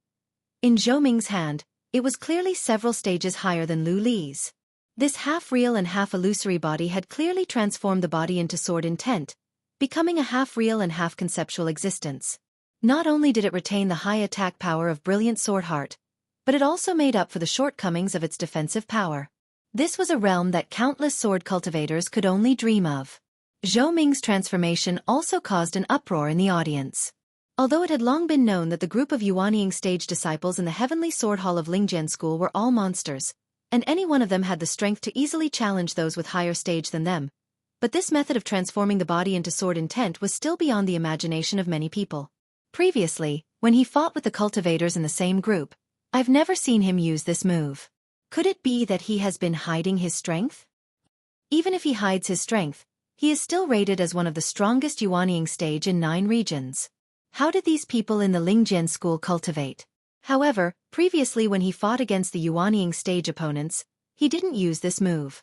In Zhou Ming's hand, it was clearly several stages higher than Lu Li's. This half-real and half-illusory body had clearly transformed the body into sword intent, becoming a half-real and half-conceptual existence. Not only did it retain the high attack power of brilliant sword heart, but it also made up for the shortcomings of its defensive power. This was a realm that countless sword cultivators could only dream of. Zhou Ming's transformation also caused an uproar in the audience. Although it had long been known that the group of Yuanying stage disciples in the Heavenly Sword Hall of Lingjian School were all monsters, and any one of them had the strength to easily challenge those with higher stage than them, but this method of transforming the body into sword intent was still beyond the imagination of many people. Previously, when he fought with the cultivators in the same group, I've never seen him use this move. Could it be that he has been hiding his strength? Even if he hides his strength, he is still rated as one of the strongest Yuanying stage in 9 regions. How did these people in the Lingjian school cultivate? However, previously when he fought against the Yuanying stage opponents, he didn't use this move.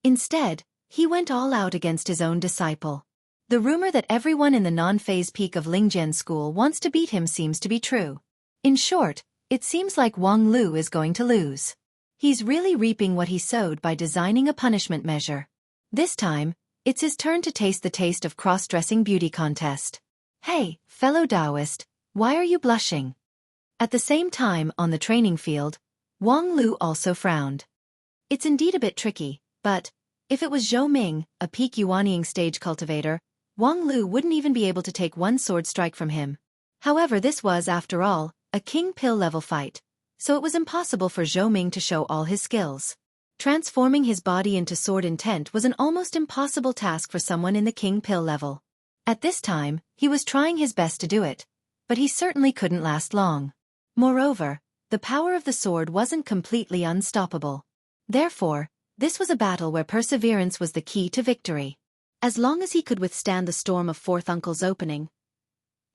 Instead, he went all out against his own disciple. The rumor that everyone in the non-phase peak of Lingjian school wants to beat him seems to be true. In short, it seems like Wang Lu is going to lose. He's really reaping what he sowed by designing a punishment measure. This time, it's his turn to taste the taste of cross-dressing beauty contest. Hey, fellow Taoist, why are you blushing? At the same time, on the training field, Wang Lu also frowned. It's indeed a bit tricky, but if it was Zhou Ming, a peak Yuanying stage cultivator, Wang Lu wouldn't even be able to take one sword strike from him. However, this was, after all, a king pill level fight, so it was impossible for Zhou Ming to show all his skills. Transforming his body into sword intent was an almost impossible task for someone in the king pill level. At this time, he was trying his best to do it, but he certainly couldn't last long. Moreover, the power of the sword wasn't completely unstoppable. Therefore, this was a battle where perseverance was the key to victory. As long as he could withstand the storm of Fourth Uncle's opening,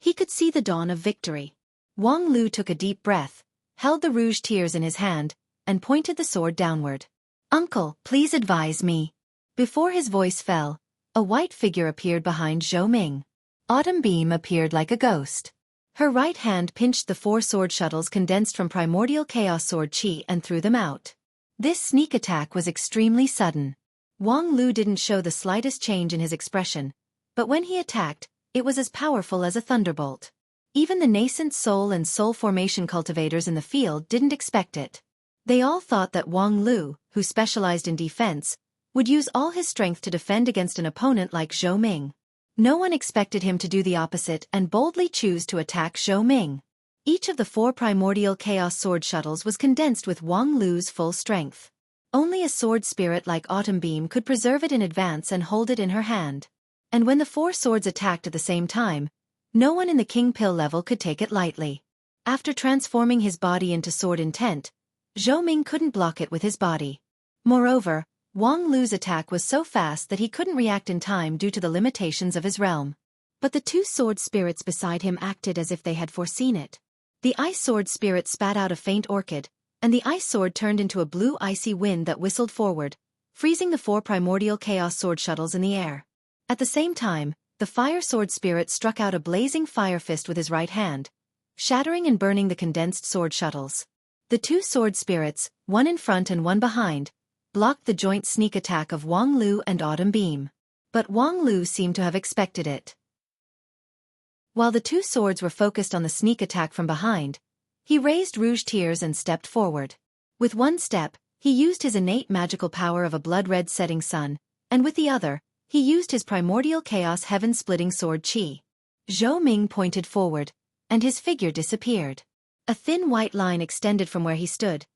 he could see the dawn of victory. Wang Lu took a deep breath, held the rouge tears in his hand, and pointed the sword downward. "Uncle, please advise me." Before his voice fell, a white figure appeared behind Zhou Ming. Autumn Beam appeared like a ghost. Her right hand pinched the 4 sword shuttles condensed from primordial chaos sword chi and threw them out. This sneak attack was extremely sudden. Wang Lu didn't show the slightest change in his expression, but when he attacked, it was as powerful as a thunderbolt. Even the nascent soul and soul formation cultivators in the field didn't expect it. They all thought that Wang Lu, who specialized in defense, would use all his strength to defend against an opponent like Zhou Ming. No one expected him to do the opposite and boldly choose to attack Zhou Ming. Each of the 4 primordial chaos sword shuttles was condensed with Wang Lu's full strength. Only a sword spirit like Autumn Beam could preserve it in advance and hold it in her hand. And when the 4 swords attacked at the same time, no one in the king pill level could take it lightly. After transforming his body into sword intent, Zhou Ming couldn't block it with his body. Moreover, Wang Lu's attack was so fast that he couldn't react in time due to the limitations of his realm. But the 2 sword spirits beside him acted as if they had foreseen it. The ice sword spirit spat out a faint orchid, and the ice sword turned into a blue icy wind that whistled forward, freezing the 4 primordial chaos sword shuttles in the air. At the same time, the fire sword spirit struck out a blazing fire fist with his right hand, shattering and burning the condensed sword shuttles. The 2 sword spirits, one in front and one behind, blocked the joint sneak attack of Wang Lu and Autumn Beam. But Wang Lu seemed to have expected it. While the 2 swords were focused on the sneak attack from behind, he raised rouge tears and stepped forward. With one step, he used his innate magical power of a blood-red setting sun, and with the other, he used his primordial chaos heaven-splitting sword chi. Zhou Ming pointed forward, and his figure disappeared. A thin white line extended from where he stood,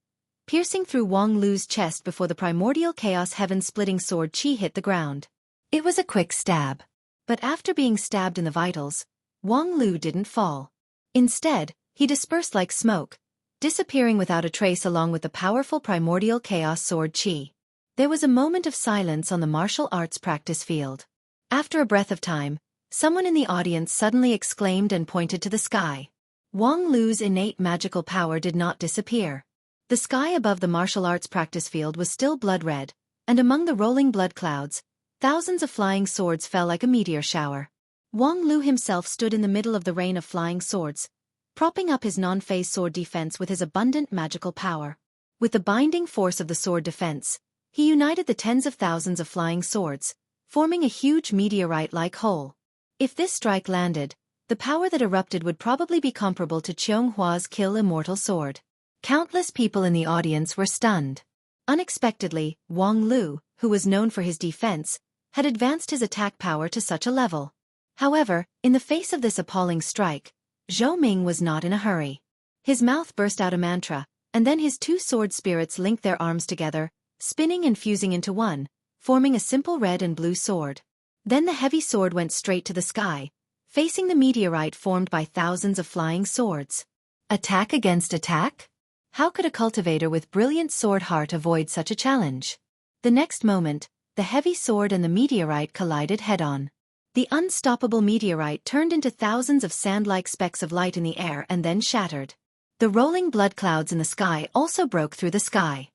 piercing through Wang Lu's chest before the primordial chaos heaven-splitting sword chi hit the ground. It was a quick stab. But after being stabbed in the vitals, Wang Lu didn't fall. Instead, he dispersed like smoke, disappearing without a trace along with the powerful primordial chaos sword chi. There was a moment of silence on the martial arts practice field. After a breath of time, someone in the audience suddenly exclaimed and pointed to the sky. Wang Lu's innate magical power did not disappear. The sky above the martial arts practice field was still blood-red, and among the rolling blood clouds, thousands of flying swords fell like a meteor shower. Wang Lu himself stood in the middle of the rain of flying swords, propping up his non-phase sword defense with his abundant magical power. With the binding force of the sword defense, he united the tens of thousands of flying swords, forming a huge meteorite-like hole. If this strike landed, the power that erupted would probably be comparable to Qionghua's Kill Immortal Sword. Countless people in the audience were stunned. Unexpectedly, Wang Lu, who was known for his defense, had advanced his attack power to such a level. However, in the face of this appalling strike, Zhou Ming was not in a hurry. His mouth burst out a mantra, and then his 2 sword spirits linked their arms together, spinning and fusing into one, forming a simple red and blue sword. Then the heavy sword went straight to the sky, facing the meteorite formed by thousands of flying swords. Attack against attack? How could a cultivator with brilliant sword heart avoid such a challenge? The next moment, the heavy sword and the meteorite collided head-on. The unstoppable meteorite turned into thousands of sand-like specks of light in the air and then shattered. The rolling blood clouds in the sky also broke through the sky.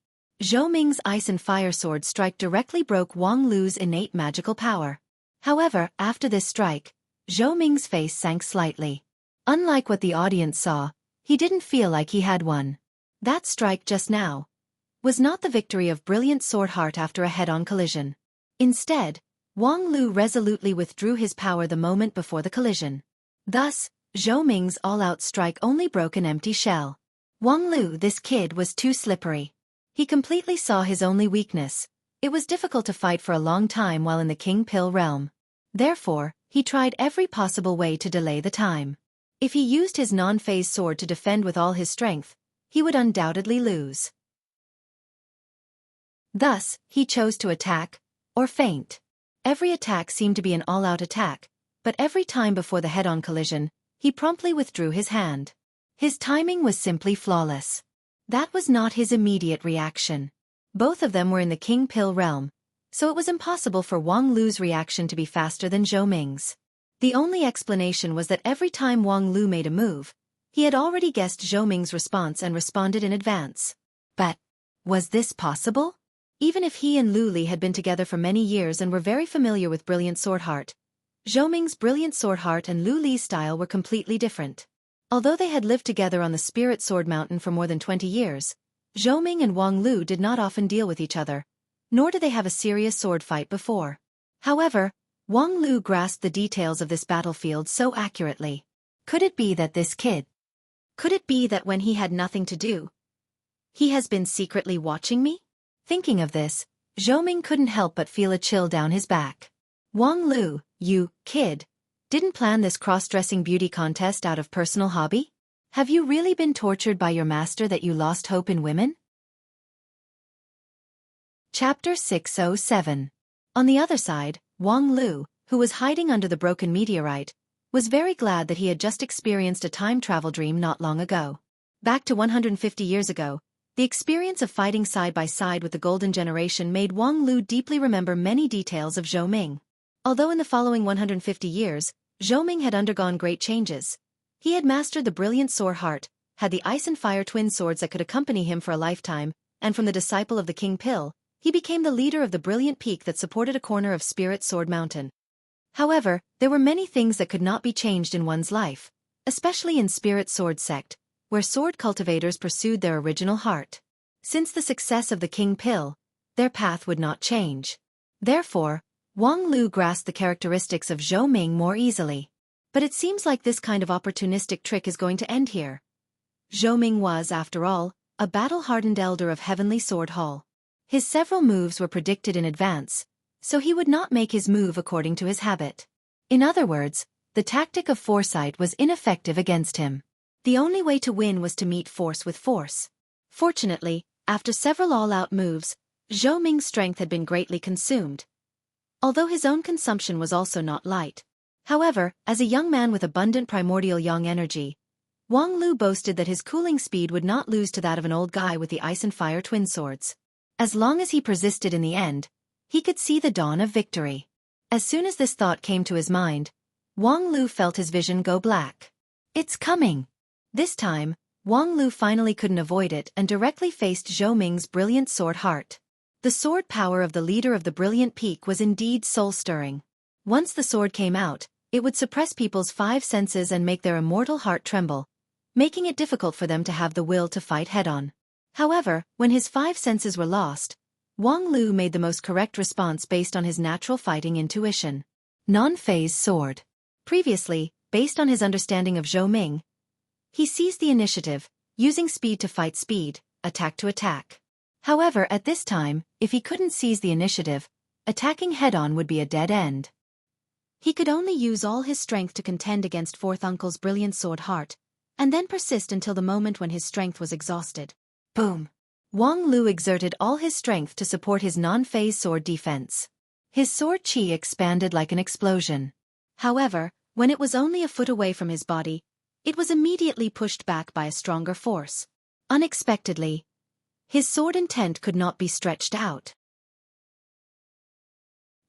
Zhou Ming's ice and fire sword strike directly broke Wang Lu's innate magical power. However, after this strike, Zhou Ming's face sank slightly. Unlike what the audience saw, he didn't feel like he had won. That strike just now was not the victory of brilliant sword heart after a head-on collision. Instead, Wang Lu resolutely withdrew his power the moment before the collision. Thus, Zhou Ming's all-out strike only broke an empty shell. Wang Lu, this kid, was too slippery. He completely saw his only weakness. It was difficult to fight for a long time while in the King Pill realm. Therefore, he tried every possible way to delay the time. If he used his non-phase sword to defend with all his strength, he would undoubtedly lose. Thus, he chose to attack, or feint. Every attack seemed to be an all-out attack, but every time before the head-on collision, he promptly withdrew his hand. His timing was simply flawless. That was not his immediate reaction. Both of them were in the King Pill realm, so it was impossible for Wang Lu's reaction to be faster than Zhou Ming's. The only explanation was that every time Wang Lu made a move, he had already guessed Zhou Ming's response and responded in advance. But was this possible? Even if he and Lu Li had been together for many years and were very familiar with Brilliant Sword Heart, Zhou Ming's Brilliant Sword Heart and Lu Li's style were completely different. Although they had lived together on the Spirit Sword Mountain for more than 20 years, Zhou Ming and Wang Lu did not often deal with each other, nor did they have a serious sword fight before. However, Wang Lu grasped the details of this battlefield so accurately. Could it be that this kid? Could it be that when he had nothing to do, he has been secretly watching me? Thinking of this, Zhou Ming couldn't help but feel a chill down his back. Wang Lu, you, kid, didn't plan this cross-dressing beauty contest out of personal hobby? Have you really been tortured by your master that you lost hope in women? Chapter 607. On the other side, Wang Lu, who was hiding under the broken meteorite, was very glad that he had just experienced a time travel dream not long ago. Back to 150 years ago, the experience of fighting side by side with the Golden Generation made Wang Lu deeply remember many details of Zhou Ming. Although in the following 150 years, Zhou Ming had undergone great changes. He had mastered the Brilliant Sword Heart, had the Ice and Fire twin swords that could accompany him for a lifetime, and from the disciple of the King Pill, he became the leader of the brilliant peak that supported a corner of Spirit Sword Mountain. However, there were many things that could not be changed in one's life, especially in Spirit Sword Sect, where sword cultivators pursued their original heart. Since the success of the King Pill, their path would not change. Therefore, Wang Lu grasped the characteristics of Zhou Ming more easily. But it seems like this kind of opportunistic trick is going to end here. Zhou Ming was, after all, a battle-hardened elder of Heavenly Sword Hall. His several moves were predicted in advance, so he would not make his move according to his habit. In other words, the tactic of foresight was ineffective against him. The only way to win was to meet force with force. Fortunately, after several all-out moves, Zhou Ming's strength had been greatly consumed, although his own consumption was also not light. However, as a young man with abundant primordial yang energy, Wang Lu boasted that his cooling speed would not lose to that of an old guy with the Ice and Fire twin swords. As long as he persisted in the end, he could see the dawn of victory. As soon as this thought came to his mind, Wang Lu felt his vision go black. It's coming! This time, Wang Lu finally couldn't avoid it and directly faced Zhou Ming's Brilliant Sword Heart. The sword power of the leader of the Brilliant Peak was indeed soul-stirring. Once the sword came out, it would suppress people's 5 senses and make their immortal heart tremble, making it difficult for them to have the will to fight head-on. However, when his 5 senses were lost, Wang Lu made the most correct response based on his natural fighting intuition. Non-phase sword. Previously, based on his understanding of Zhou Ming, he seized the initiative, using speed to fight speed, attack to attack. However, at this time, if he couldn't seize the initiative, attacking head-on would be a dead end. He could only use all his strength to contend against Fourth Uncle's Brilliant Sword Heart, and then persist until the moment when his strength was exhausted. Boom! Wang Lu exerted all his strength to support his non-phase sword defense. His sword qi expanded like an explosion. However, when it was only a foot away from his body, it was immediately pushed back by a stronger force. Unexpectedly, his sword intent could not be stretched out.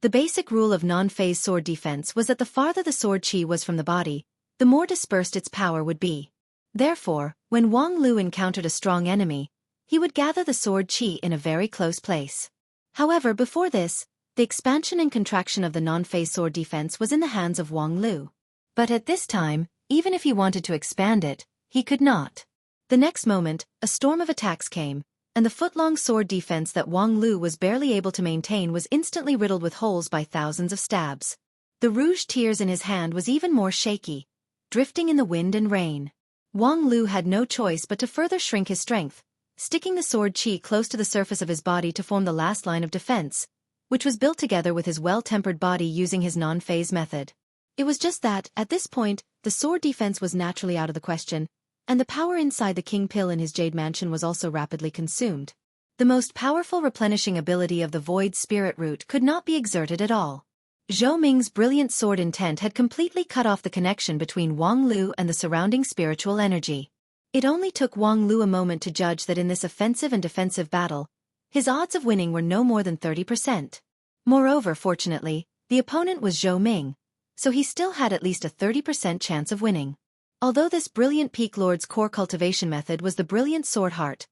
The basic rule of non-phase sword defense was that the farther the sword qi was from the body, the more dispersed its power would be. Therefore, when Wang Lu encountered a strong enemy, he would gather the sword qi in a very close place. However, before this, the expansion and contraction of the non-phase sword defense was in the hands of Wang Lu. But at this time, even if he wanted to expand it, he could not. The next moment, a storm of attacks came, and the foot-long sword defense that Wang Lu was barely able to maintain was instantly riddled with holes by thousands of stabs. The rouge tears in his hand was even more shaky, drifting in the wind and rain. Wang Lu had no choice but to further shrink his strength, sticking the sword qi close to the surface of his body to form the last line of defense, which was built together with his well-tempered body using his non-phase method. It was just that, at this point, the sword defense was naturally out of the question, and the power inside the king pill in his jade mansion was also rapidly consumed. The most powerful replenishing ability of the void spirit root could not be exerted at all. Zhou Ming's brilliant sword intent had completely cut off the connection between Wang Lu and the surrounding spiritual energy. It only took Wang Lu a moment to judge that in this offensive and defensive battle, his odds of winning were no more than 30%. Moreover, fortunately, the opponent was Zhou Ming, so he still had at least a 30% chance of winning. Although this brilliant Peak Lord's core cultivation method was the brilliant sword heart,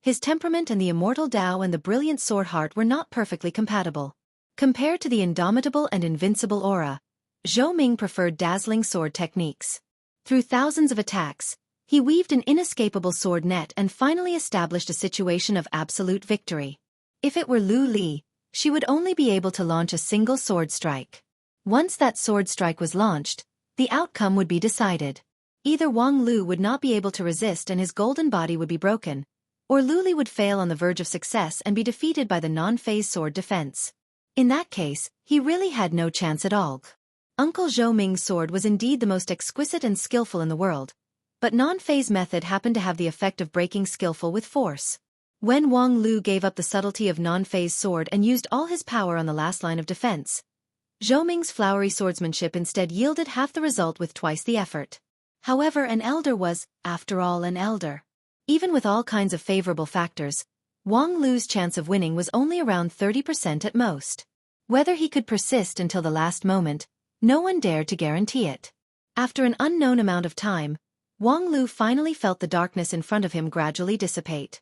his temperament and the immortal Tao and the brilliant sword heart were not perfectly compatible. Compared to the indomitable and invincible aura, Zhou Ming preferred dazzling sword techniques. Through thousands of attacks, he weaved an inescapable sword net and finally established a situation of absolute victory. If it were Lu Li, she would only be able to launch a single sword strike. Once that sword strike was launched, the outcome would be decided. Either Wang Lu would not be able to resist and his golden body would be broken, or Lu Li would fail on the verge of success and be defeated by the non-phase sword defense. In that case, he really had no chance at all. Uncle Zhou Ming's sword was indeed the most exquisite and skillful in the world, but non-phase method happened to have the effect of breaking skillful with force. When Wang Lu gave up the subtlety of non-phase sword and used all his power on the last line of defense, Zhou Ming's flowery swordsmanship instead yielded half the result with twice the effort. However, an elder was, after all, an elder. Even with all kinds of favorable factors, Wang Lu's chance of winning was only around 30% at most. Whether he could persist until the last moment, no one dared to guarantee it. After an unknown amount of time, Wang Lu finally felt the darkness in front of him gradually dissipate.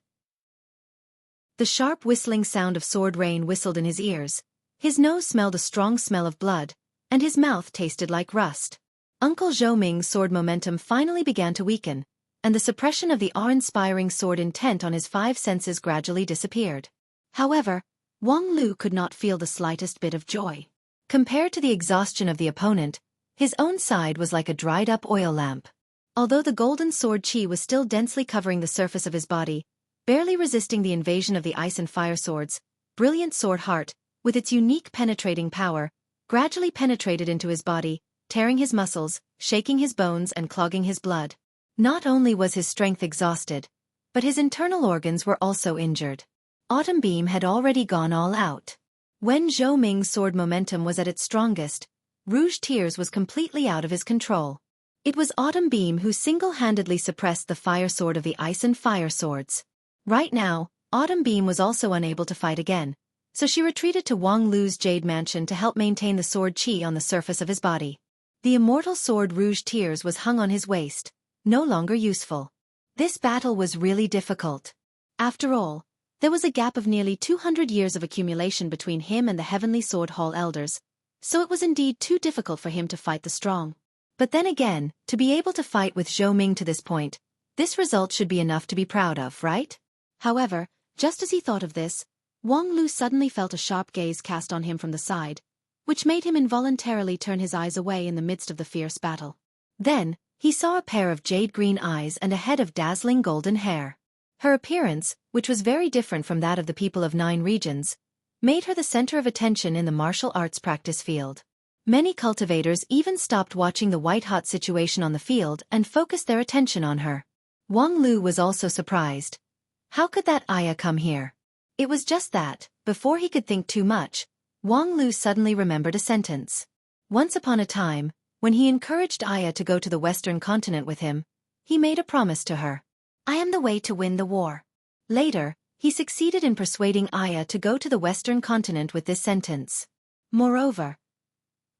The sharp whistling sound of sword rain whistled in his ears, his nose smelled a strong smell of blood, and his mouth tasted like rust. Uncle Zhou Ming's sword momentum finally began to weaken, and the suppression of the awe-inspiring sword intent on his five senses gradually disappeared. However, Wang Lu could not feel the slightest bit of joy. Compared to the exhaustion of the opponent, his own side was like a dried-up oil lamp. Although the golden sword qi was still densely covering the surface of his body, barely resisting the invasion of the ice and fire swords, brilliant sword heart, with its unique penetrating power, gradually penetrated into his body, tearing his muscles, shaking his bones and clogging his blood. Not only was his strength exhausted, but his internal organs were also injured. Autumn Beam had already gone all out. When Zhou Ming's sword momentum was at its strongest, Rouge Tears was completely out of his control. It was Autumn Beam who single-handedly suppressed the fire sword of the ice and fire swords. Right now, Autumn Beam was also unable to fight again, so she retreated to Wang Lu's Jade Mansion to help maintain the sword qi on the surface of his body. The immortal sword Rouge Tears was hung on his waist, no longer useful. This battle was really difficult. After all, there was a gap of nearly 200 years of accumulation between him and the Heavenly Sword Hall elders, so it was indeed too difficult for him to fight the strong. But then again, to be able to fight with Zhou Ming to this point, this result should be enough to be proud of, right? However, just as he thought of this, Wang Lu suddenly felt a sharp gaze cast on him from the side, which made him involuntarily turn his eyes away in the midst of the fierce battle. Then, he saw a pair of jade-green eyes and a head of dazzling golden hair. Her appearance, which was very different from that of the people of 9 regions, made her the center of attention in the martial arts practice field. Many cultivators even stopped watching the white-hot situation on the field and focused their attention on her. Wang Lu was also surprised. How could that Aya come here? It was just that, before he could think too much, Wang Lu suddenly remembered a sentence. Once upon a time, when he encouraged Aya to go to the Western continent with him, he made a promise to her. I am the way to win the war. Later, he succeeded in persuading Aya to go to the Western continent with this sentence. Moreover,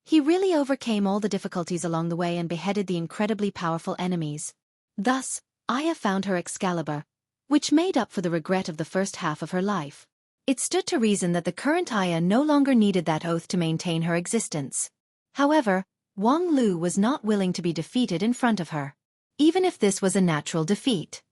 he really overcame all the difficulties along the way and beheaded the incredibly powerful enemies. Thus, Aya found her Excalibur, which made up for the regret of the first half of her life. It stood to reason that the current Aya no longer needed that oath to maintain her existence. However, Wang Lu was not willing to be defeated in front of her, even if this was a natural defeat.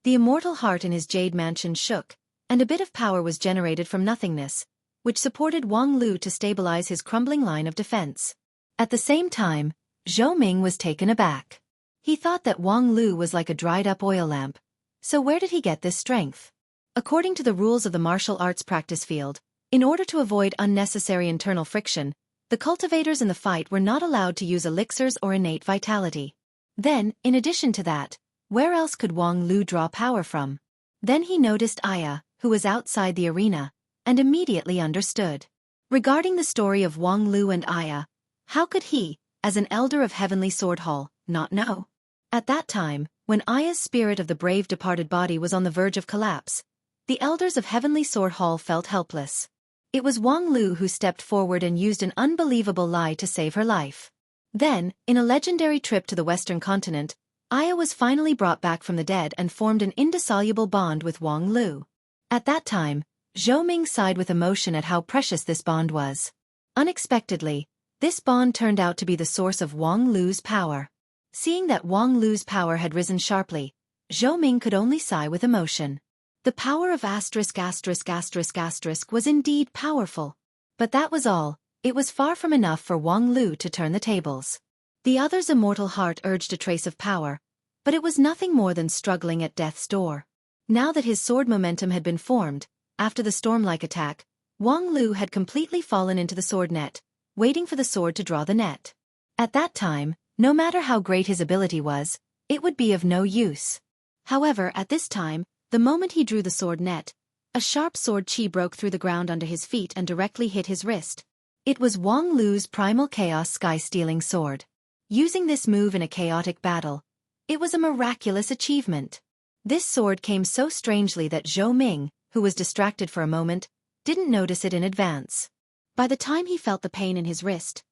The immortal heart in his jade mansion shook, and a bit of power was generated from nothingness, which supported Wang Lu to stabilize his crumbling line of defense. At the same time, Zhou Ming was taken aback. He thought that Wang Lu was like a dried-up oil lamp. So where did he get this strength? According to the rules of the martial arts practice field, in order to avoid unnecessary internal friction, the cultivators in the fight were not allowed to use elixirs or innate vitality. Then, in addition to that, where else could Wang Lu draw power from? Then he noticed Aya, who was outside the arena, and immediately understood. Regarding the story of Wang Lu and Aya, how could he, as an elder of Heavenly Sword Hall, not know? At that time, when Aya's spirit of the brave departed body was on the verge of collapse, the elders of Heavenly Sword Hall felt helpless. It was Wang Lu who stepped forward and used an unbelievable lie to save her life. Then, in a legendary trip to the Western continent, Aya was finally brought back from the dead and formed an indissoluble bond with Wang Lu. At that time, Zhou Ming sighed with emotion at how precious this bond was. Unexpectedly, this bond turned out to be the source of Wang Lu's power. Seeing that Wang Lu's power had risen sharply, Zhou Ming could only sigh with emotion. The power of ***** was indeed powerful. But that was all. It was far from enough for Wang Lu to turn the tables. The other's immortal heart urged a trace of power, but it was nothing more than struggling at death's door. Now that his sword momentum had been formed, after the storm-like attack, Wang Lu had completely fallen into the sword net, waiting for the sword to draw the net. At that time, no matter how great his ability was, it would be of no use. However, at this time, the moment he drew the sword net, a sharp sword chi broke through the ground under his feet and directly hit his wrist. It was Wang Lu's primal chaos sky-stealing sword. Using this move in a chaotic battle, it was a miraculous achievement. This sword came so strangely that Zhou Ming, who was distracted for a moment, didn't notice it in advance. By the time he felt the pain in his wrist,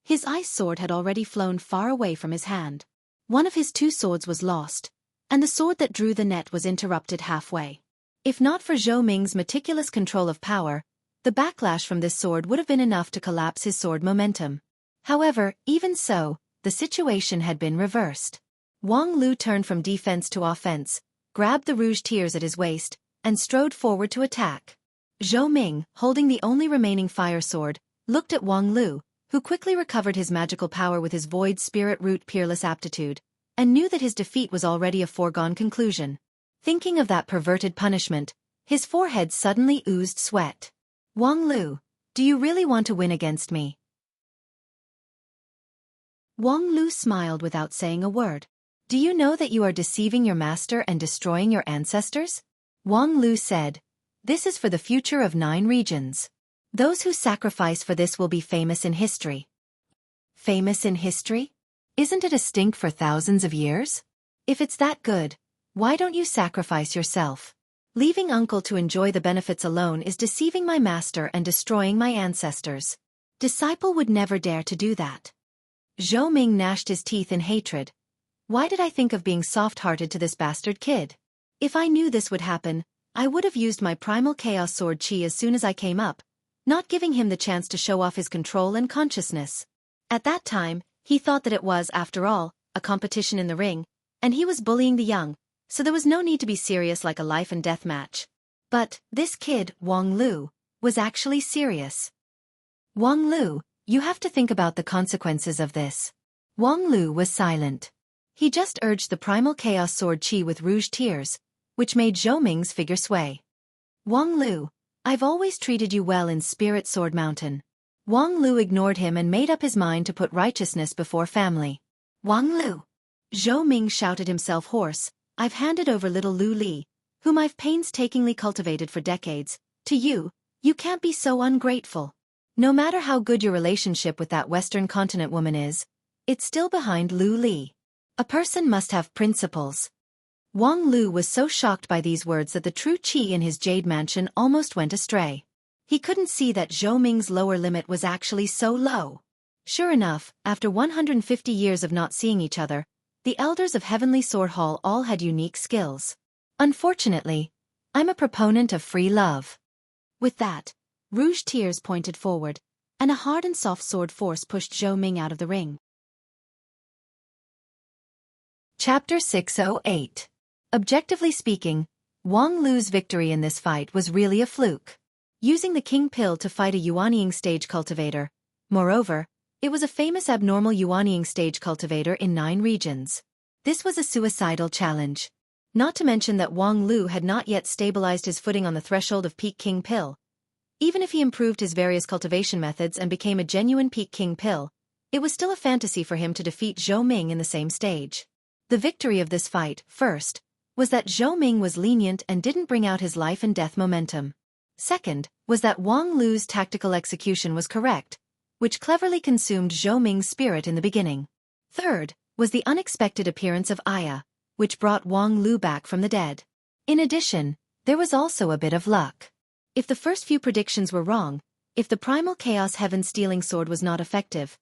his ice sword had already flown far away from his hand. One of his two swords was lost, and the sword that drew the net was interrupted halfway. If not for Zhou Ming's meticulous control of power, the backlash from this sword would have been enough to collapse his sword momentum. However, even so, the situation had been reversed. Wang Lu turned from defense to offense, grabbed the rouge tears at his waist, and strode forward to attack. Zhou Ming, holding the only remaining fire sword, looked at Wang Lu, who quickly recovered his magical power with his void spirit root peerless aptitude, and knew that his defeat was already a foregone conclusion. Thinking of that perverted punishment, his forehead suddenly oozed sweat. Wang Lu, do you really want to win against me? Wang Lu smiled without saying a word. Do you know that you are deceiving your master and destroying your ancestors? Wang Lu said, this is for the future of 9 regions. Those who sacrifice for this will be famous in history. Famous in history? Isn't it a stink for thousands of years? If it's that good, why don't you sacrifice yourself? Leaving uncle to enjoy the benefits alone is deceiving my master and destroying my ancestors. Disciple would never dare to do that. Zhou Ming gnashed his teeth in hatred. Why did I think of being soft-hearted to this bastard kid? If I knew this would happen, I would have used my primal chaos sword chi as soon as I came up, not giving him the chance to show off his control and consciousness. At that time, he thought that it was, after all, a competition in the ring, and he was bullying the young, so there was no need to be serious like a life-and-death match. But, this kid, Wang Lu, was actually serious. Wang Lu, you have to think about the consequences of this. Wang Lu was silent. He just urged the primal chaos sword chi with rouge tears, which made Zhou Ming's figure sway. Wang Lu, I've always treated you well in Spirit Sword Mountain. Wang Lu ignored him and made up his mind to put righteousness before family. Wang Lu! Zhou Ming shouted himself hoarse, I've handed over little Lu Li, whom I've painstakingly cultivated for decades, to you. You can't be so ungrateful. No matter how good your relationship with that Western continent woman is, it's still behind Lu Li. A person must have principles. Wang Lu was so shocked by these words that the true chi in his jade mansion almost went astray. He couldn't see that Zhou Ming's lower limit was actually so low. Sure enough, after 150 years of not seeing each other, the elders of Heavenly Sword Hall all had unique skills. Unfortunately, I'm a proponent of free love. With that, Rouge Tears pointed forward, and a hard and soft sword force pushed Zhou Ming out of the ring. Chapter 608. Objectively speaking, Wang Lu's victory in this fight was really a fluke. Using the King Pill to fight a Yuanying stage cultivator, moreover, it was a famous abnormal Yuanying stage cultivator in 9 regions. This was a suicidal challenge. Not to mention that Wang Lu had not yet stabilized his footing on the threshold of peak King Pill. Even if he improved his various cultivation methods and became a genuine peak King Pill, it was still a fantasy for him to defeat Zhou Ming in the same stage. The victory of this fight, first, was that Zhou Ming was lenient and didn't bring out his life and death momentum. Second, was that Wang Lu's tactical execution was correct, which cleverly consumed Zhou Ming's spirit in the beginning. Third, was the unexpected appearance of Aya, which brought Wang Lu back from the dead. In addition, there was also a bit of luck. If the first few predictions were wrong, if the Primal Chaos Heaven Stealing Sword was not effective,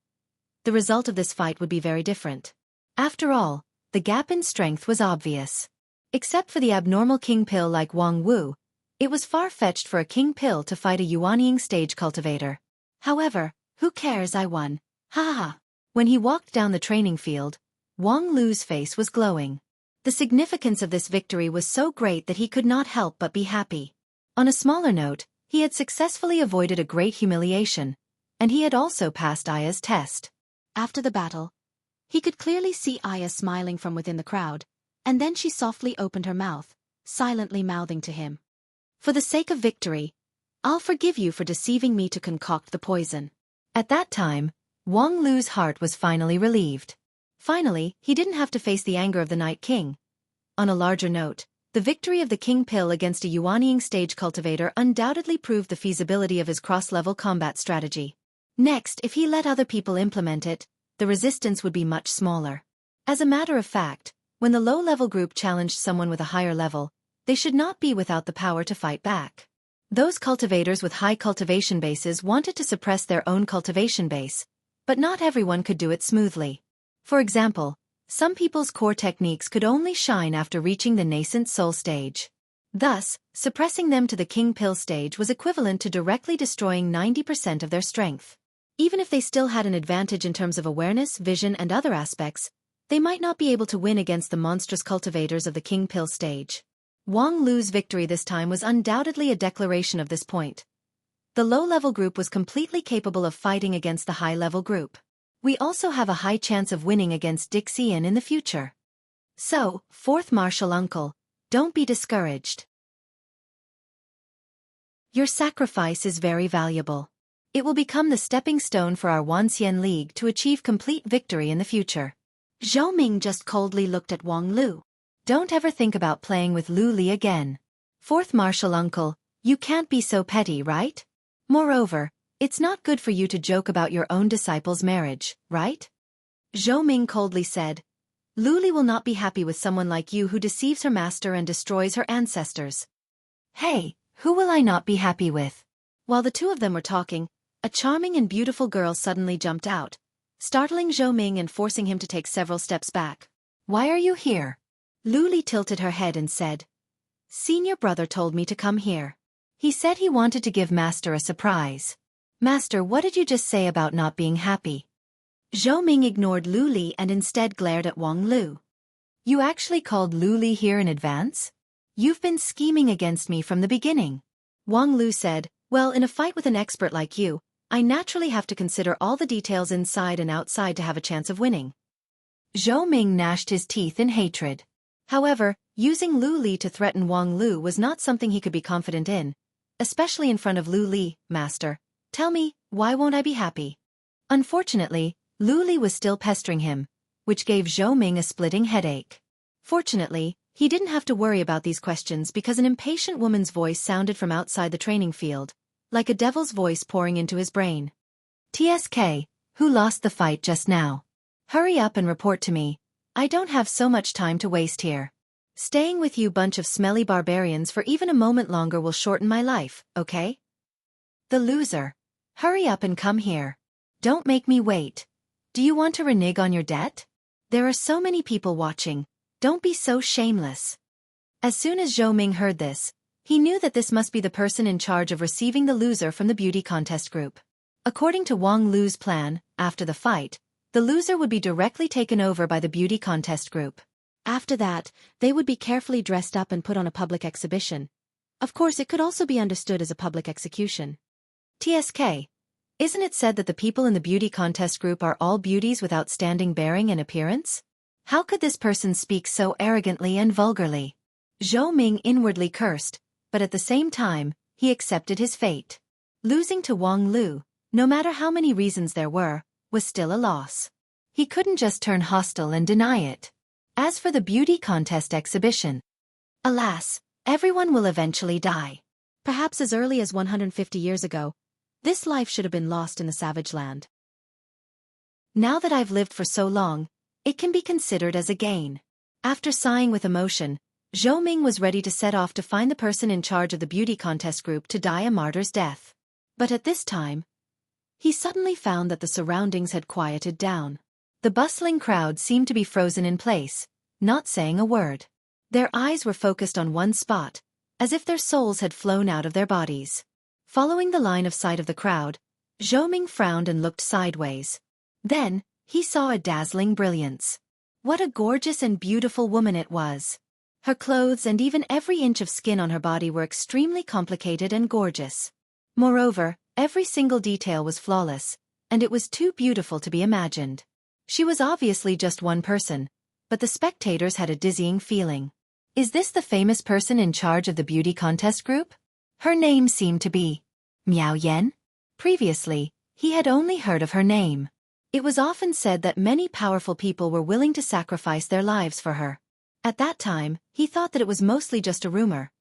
the result of this fight would be very different. After all, the gap in strength was obvious. Except for the abnormal King Pill like Wang Wu, it was far-fetched for a King Pill to fight a Yuanying stage cultivator. However, who cares, I won. Ha ha. When he walked down the training field, Wang Lu's face was glowing. The significance of this victory was so great that he could not help but be happy. On a smaller note, he had successfully avoided a great humiliation, and he had also passed Aya's test. After the battle, he could clearly see Aya smiling from within the crowd, and then she softly opened her mouth, silently mouthing to him. For the sake of victory, I'll forgive you for deceiving me to concoct the poison. At that time, Wang Lu's heart was finally relieved. Finally, he didn't have to face the anger of the Night King. On a larger note, the victory of the King Pill against a Yuanying stage cultivator undoubtedly proved the feasibility of his cross-level combat strategy. Next, if he let other people implement it, the resistance would be much smaller. As a matter of fact, when the low-level group challenged someone with a higher level, they should not be without the power to fight back. Those cultivators with high cultivation bases wanted to suppress their own cultivation base, but not everyone could do it smoothly. For example, some people's core techniques could only shine after reaching the nascent soul stage. Thus, suppressing them to the King Pill stage was equivalent to directly destroying 90% of their strength. Even if they still had an advantage in terms of awareness, vision, and other aspects, they might not be able to win against the monstrous cultivators of the King Pill stage. Wang Lu's victory this time was undoubtedly a declaration of this point. The low-level group was completely capable of fighting against the high-level group. We also have a high chance of winning against Dixian in the future. So, fourth martial uncle, don't be discouraged. Your sacrifice is very valuable. It will become the stepping stone for our Wanxian League to achieve complete victory in the future. Zhou Ming just coldly looked at Wang Lu. Don't ever think about playing with Lu Li again. Fourth martial uncle, you can't be so petty, right? Moreover, it's not good for you to joke about your own disciple's marriage, right? Zhou Ming coldly said. Lu Li will not be happy with someone like you who deceives her master and destroys her ancestors. Hey, who will I not be happy with? While the two of them were talking, a charming and beautiful girl suddenly jumped out, startling Zhou Ming and forcing him to take several steps back. Why are you here? Lu Li tilted her head and said. Senior brother told me to come here. He said he wanted to give Master a surprise. Master, what did you just say about not being happy? Zhou Ming ignored Lu Li and instead glared at Wang Lu. You actually called Lu Li here in advance? You've been scheming against me from the beginning. Wang Lu said, well, in a fight with an expert like you, I naturally have to consider all the details inside and outside to have a chance of winning. Zhou Ming gnashed his teeth in hatred. However, using Lu Li to threaten Wang Lu was not something he could be confident in, especially in front of Lu Li. Master, tell me, why won't I be happy? Unfortunately, Lu Li was still pestering him, which gave Zhou Ming a splitting headache. Fortunately, he didn't have to worry about these questions because an impatient woman's voice sounded from outside the training field, like a devil's voice pouring into his brain. TSK, who lost the fight just now? Hurry up and report to me. I don't have so much time to waste here. Staying with you bunch of smelly barbarians for even a moment longer will shorten my life, okay? The loser. Hurry up and come here. Don't make me wait. Do you want to renege on your debt? There are so many people watching. Don't be so shameless. As soon as Zhou Ming heard this, he knew that this must be the person in charge of receiving the loser from the beauty contest group. According to Wang Lu's plan, after the fight, the loser would be directly taken over by the beauty contest group. After that, they would be carefully dressed up and put on a public exhibition. Of course, it could also be understood as a public execution. TSK. Isn't it said that the people in the beauty contest group are all beauties with outstanding bearing and appearance? How could this person speak so arrogantly and vulgarly? Zhou Ming inwardly cursed, but at the same time, he accepted his fate. Losing to Wang Lu, no matter how many reasons there were, was still a loss. He couldn't just turn hostile and deny it. As for the beauty contest exhibition, alas, everyone will eventually die. Perhaps as early as 150 years ago, this life should have been lost in the savage land. Now that I've lived for so long, it can be considered as a gain. After sighing with emotion, Zhou Ming was ready to set off to find the person in charge of the beauty contest group to die a martyr's death. But at this time, he suddenly found that the surroundings had quieted down. The bustling crowd seemed to be frozen in place, not saying a word. Their eyes were focused on one spot, as if their souls had flown out of their bodies. Following the line of sight of the crowd, Zhou Ming frowned and looked sideways. Then, he saw a dazzling brilliance. What a gorgeous and beautiful woman it was. Her clothes and even every inch of skin on her body were extremely complicated and gorgeous. Moreover, every single detail was flawless, and it was too beautiful to be imagined. She was obviously just one person, but the spectators had a dizzying feeling. Is this the famous person in charge of the beauty contest group? Her name seemed to be Miao Yan. Previously, he had only heard of her name. It was often said that many powerful people were willing to sacrifice their lives for her. At that time, he thought that it was mostly just a rumor.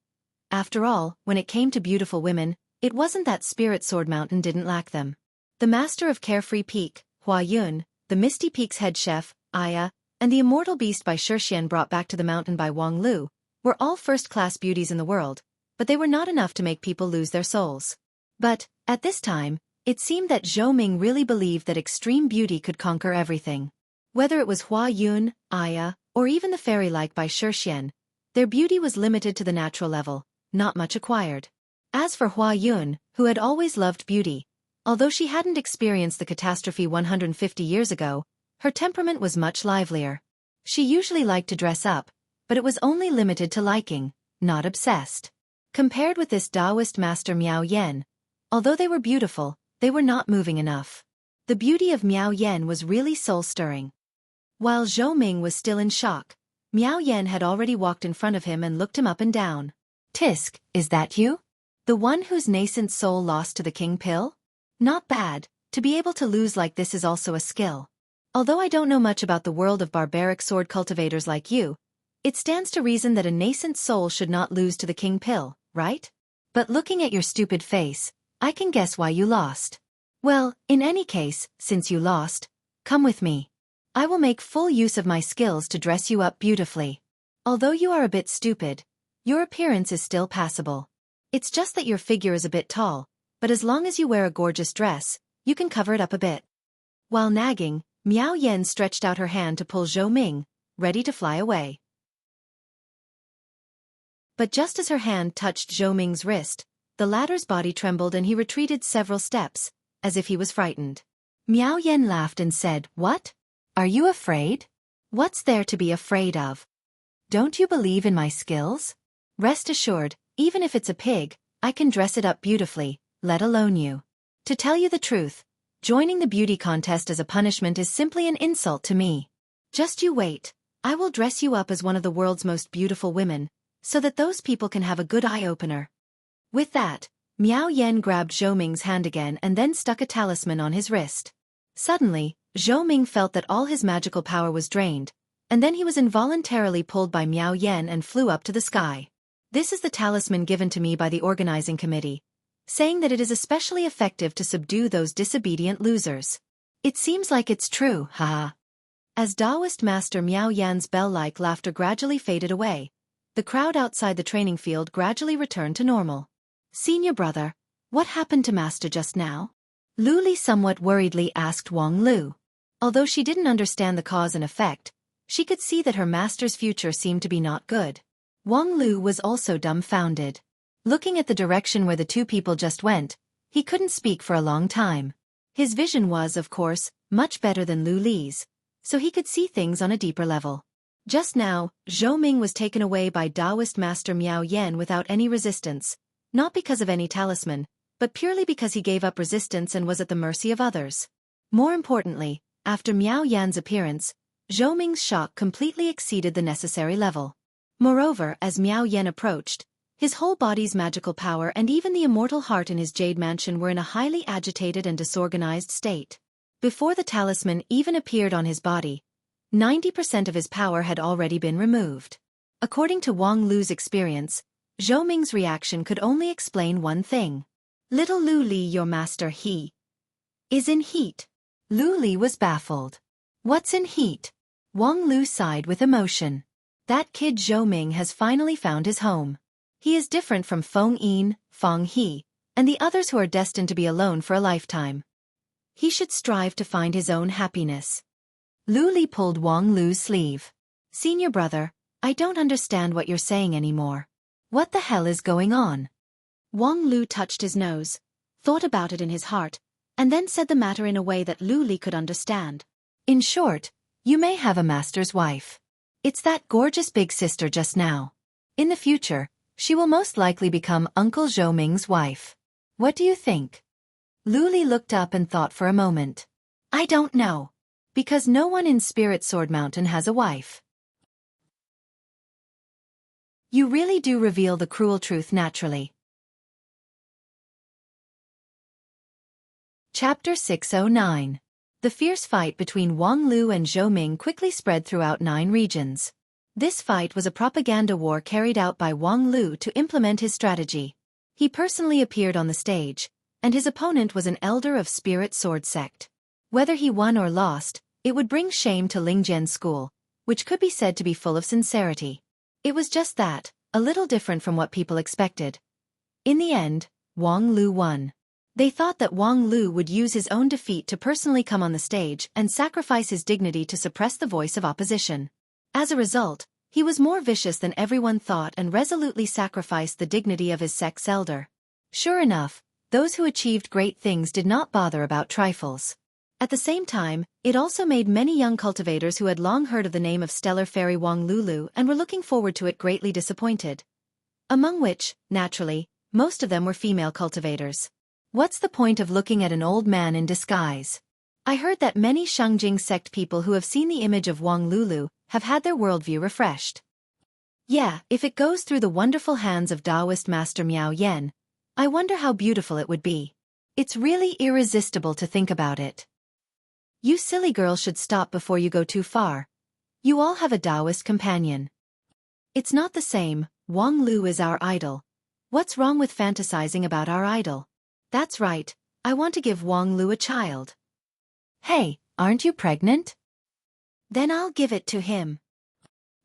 After all, when it came to beautiful women, it wasn't that Spirit Sword Mountain didn't lack them. The master of Carefree Peak, Hua Yun, the Misty Peak's head chef, Aya, and the immortal beast by Xueqi brought back to the mountain by Wang Lu, were all first-class beauties in the world, but they were not enough to make people lose their souls. But, at this time, it seemed that Zhou Ming really believed that extreme beauty could conquer everything. Whether it was Hua Yun, Aya, or even the fairy-like by Xueqi, their beauty was limited to the natural level, not much acquired. As for Hua Yun, who had always loved beauty, although she hadn't experienced the catastrophe 150 years ago, her temperament was much livelier. She usually liked to dress up, but it was only limited to liking, not obsessed. Compared with this Taoist master Miao Yan, although they were beautiful, they were not moving enough. The beauty of Miao Yan was really soul-stirring. While Zhou Ming was still in shock, Miao Yan had already walked in front of him and looked him up and down. Tisk, is that you? The one whose nascent soul lost to the king pill? Not bad, to be able to lose like this is also a skill. Although I don't know much about the world of barbaric sword cultivators like you, it stands to reason that a nascent soul should not lose to the king pill, right? But looking at your stupid face, I can guess why you lost. Well, in any case, since you lost, come with me. I will make full use of my skills to dress you up beautifully. Although you are a bit stupid, your appearance is still passable. It's just that your figure is a bit tall, but as long as you wear a gorgeous dress, you can cover it up a bit. While nagging, Miao Yan stretched out her hand to pull Zhou Ming, ready to fly away. But just as her hand touched Zhou Ming's wrist, the latter's body trembled and he retreated several steps, as if he was frightened. Miao Yan laughed and said, "What? Are you afraid? What's there to be afraid of? Don't you believe in my skills? Rest assured, even if it's a pig, I can dress it up beautifully, let alone you. To tell you the truth, joining the beauty contest as a punishment is simply an insult to me. Just you wait, I will dress you up as one of the world's most beautiful women, so that those people can have a good eye-opener." With that, Miao Yan grabbed Zhou Ming's hand again and then stuck a talisman on his wrist. Suddenly, Zhou Ming felt that all his magical power was drained, and then he was involuntarily pulled by Miao Yan and flew up to the sky. This is the talisman given to me by the organizing committee, saying that it is especially effective to subdue those disobedient losers. It seems like it's true, haha. As Taoist master Miao Yan's bell-like laughter gradually faded away, the crowd outside the training field gradually returned to normal. "Senior brother, What happened to Master just now? Lu Li somewhat worriedly asked Wang Lu. Although she didn't understand the cause and effect, she could see that her master's future seemed to be not good. Wang Lu was also dumbfounded. Looking at the direction where the two people just went, he couldn't speak for a long time. His vision was, of course, much better than Lu Li's, so he could see things on a deeper level. Just now, Zhou Ming was taken away by Taoist Master Miao Yan without any resistance, not because of any talisman, but purely because he gave up resistance and was at the mercy of others. More importantly, after Miao Yan's appearance, Zhou Ming's shock completely exceeded the necessary level. Moreover, as Miao Yan approached, his whole body's magical power and even the immortal heart in his jade mansion were in a highly agitated and disorganized state. Before the talisman even appeared on his body, 90% of his power had already been removed. According to Wang Lu's experience, Zhou Ming's reaction could only explain one thing. Little Lu Li, your master, he is in heat. Lu Li was baffled. What's in heat? Wang Lu sighed with emotion. That kid Zhou Ming has finally found his home. He is different from Feng Yin, Feng He, and the others who are destined to be alone for a lifetime. He should strive to find his own happiness. Lu Li pulled Wang Lu's sleeve. Senior brother, I don't understand what you're saying anymore. What the hell is going on? Wang Lu touched his nose, thought about it in his heart, and then said the matter in a way that Lu Li could understand. In short, you may have a master's wife. It's that gorgeous big sister just now. In the future, she will most likely become Uncle Zhou Ming's wife. What do you think? Lu Li looked up and thought for a moment. I don't know. Because no one in Spirit Sword Mountain has a wife. You really do reveal the cruel truth naturally. Chapter 609. The fierce fight between Wang Lu and Zhou Ming quickly spread throughout 9 regions. This fight was a propaganda war carried out by Wang Lu to implement his strategy. He personally appeared on the stage, and his opponent was an elder of Spirit Sword Sect. Whether he won or lost, it would bring shame to Lingjian's school, which could be said to be full of sincerity. It was just that, a little different from what people expected. In the end, Wang Lu won. They thought that Wang Lu would use his own defeat to personally come on the stage and sacrifice his dignity to suppress the voice of opposition. As a result, he was more vicious than everyone thought and resolutely sacrificed the dignity of his sect's elder. Sure enough, those who achieved great things did not bother about trifles. At the same time, it also made many young cultivators who had long heard of the name of Stellar Fairy Wang Lulu and were looking forward to it greatly disappointed. Among which, naturally, most of them were female cultivators. What's the point of looking at an old man in disguise? I heard that many Shangjing sect people who have seen the image of Wang Lulu have had their worldview refreshed. Yeah, if it goes through the wonderful hands of Taoist Master Miao Yan, I wonder how beautiful it would be. It's really irresistible to think about it. You silly girls should stop before you go too far. You all have a Taoist companion. It's not the same. Wang Lu is our idol. What's wrong with fantasizing about our idol? That's right, I want to give Wang Lu a child. Hey, aren't you pregnant? Then I'll give it to him.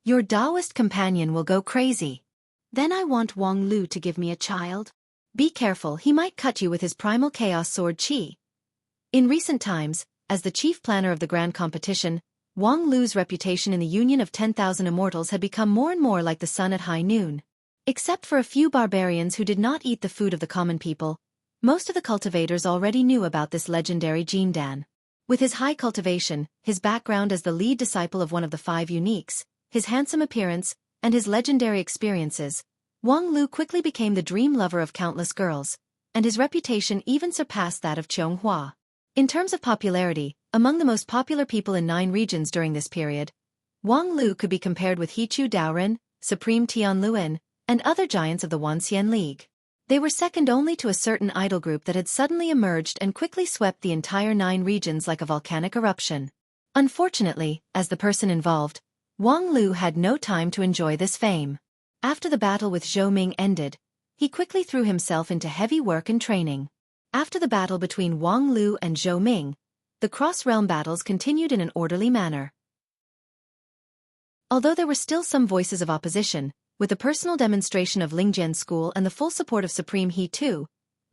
Your Taoist companion will go crazy. Then I want Wang Lu to give me a child. Be careful, he might cut you with his primal chaos sword Qi. In recent times, as the chief planner of the grand competition, Wang Lu's reputation in the Union of 10,000 Immortals had become more and more like the sun at high noon. Except for a few barbarians who did not eat the food of the common people, most of the cultivators already knew about this legendary Jindan. With his high cultivation, his background as the lead disciple of one of the 5 uniques, his handsome appearance, and his legendary experiences, Wang Lu quickly became the dream lover of countless girls, and his reputation even surpassed that of Chonghua. In terms of popularity, among the most popular people in 9 regions during this period, Wang Lu could be compared with Hichu Daoren, Supreme Tian Luan, and other giants of the Wanxian League. They were second only to a certain idol group that had suddenly emerged and quickly swept the entire 9 regions like a volcanic eruption. Unfortunately, as the person involved, Wang Lu had no time to enjoy this fame. After the battle with Zhou Ming ended, he quickly threw himself into heavy work and training. After the battle between Wang Lu and Zhou Ming, the cross-realm battles continued in an orderly manner. Although there were still some voices of opposition, with the personal demonstration of Lingjian School and the full support of Supreme He Tu,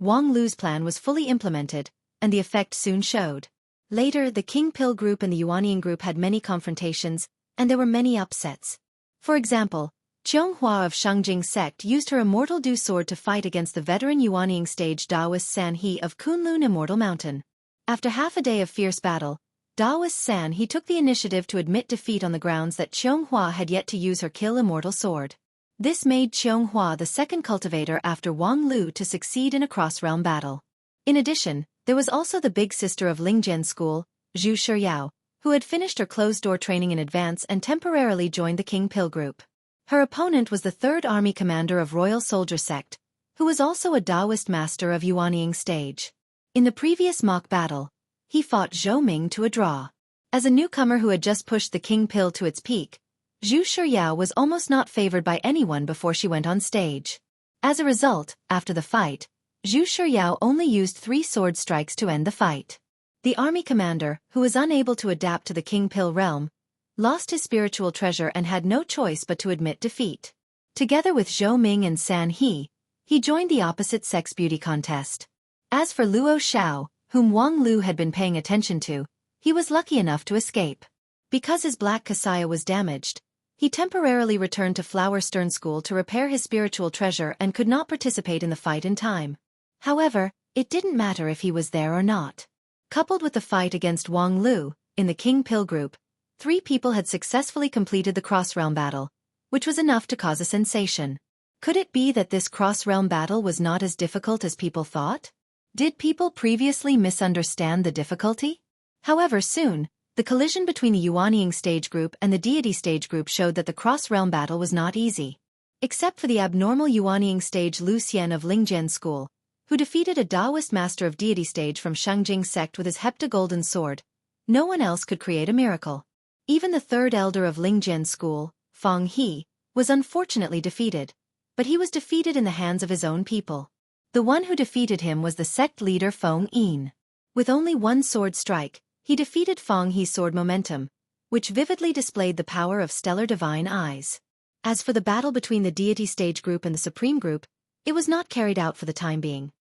Wang Lu's plan was fully implemented, and the effect soon showed. Later, the King Pill group and the Yuanying group had many confrontations, and there were many upsets. For example, Qianghua of Shangjing sect used her Immortal Du sword to fight against the veteran Yuanying stage Daoist San He of Kunlun Immortal Mountain. After half a day of fierce battle, Daoist San He took the initiative to admit defeat on the grounds that Qianghua had yet to use her Kill Immortal sword. This made Qianghua the second cultivator after Wang Lu to succeed in a cross-realm battle. In addition, there was also the big sister of Lingjian School, Xueqi, who had finished her closed-door training in advance and temporarily joined the King Pill group. Her opponent was the 3rd Army Commander of Royal Soldier Sect, who was also a Daoist master of Yuanying stage. In the previous mock battle, he fought Zhou Ming to a draw. As a newcomer who had just pushed the King Pill to its peak, Zhu Shiyao was almost not favored by anyone before she went on stage. As a result, after the fight, Zhu Shiyao only used 3 sword strikes to end the fight. The army commander, who was unable to adapt to the King Pill realm, lost his spiritual treasure and had no choice but to admit defeat. Together with Zhou Ming and San He, he joined the opposite sex beauty contest. As for Luo Xiao, whom Wang Lu had been paying attention to, he was lucky enough to escape. Because his black kasaya was damaged, he temporarily returned to Flower Stern School to repair his spiritual treasure and could not participate in the fight in time. However, it didn't matter if he was there or not. Coupled with the fight against Wang Lu, in the King Pill group, 3 people had successfully completed the cross-realm battle, which was enough to cause a sensation. Could it be that this cross-realm battle was not as difficult as people thought? Did people previously misunderstand the difficulty? However, soon, the collision between the Yuanying stage group and the Deity stage group showed that the cross-realm battle was not easy. Except for the abnormal Yuanying stage Lu Xian of Lingjian School, who defeated a Daoist master of Deity stage from Shangjing sect with his hepta-golden sword, no one else could create a miracle. Even the 3rd elder of Lingjian School, Feng He, was unfortunately defeated, but he was defeated in the hands of his own people. The one who defeated him was the sect leader Feng Yin. With only 1 sword strike, he defeated Feng He's sword momentum, which vividly displayed the power of stellar divine eyes. As for the battle between the Deity stage group and the Supreme group, it was not carried out for the time being.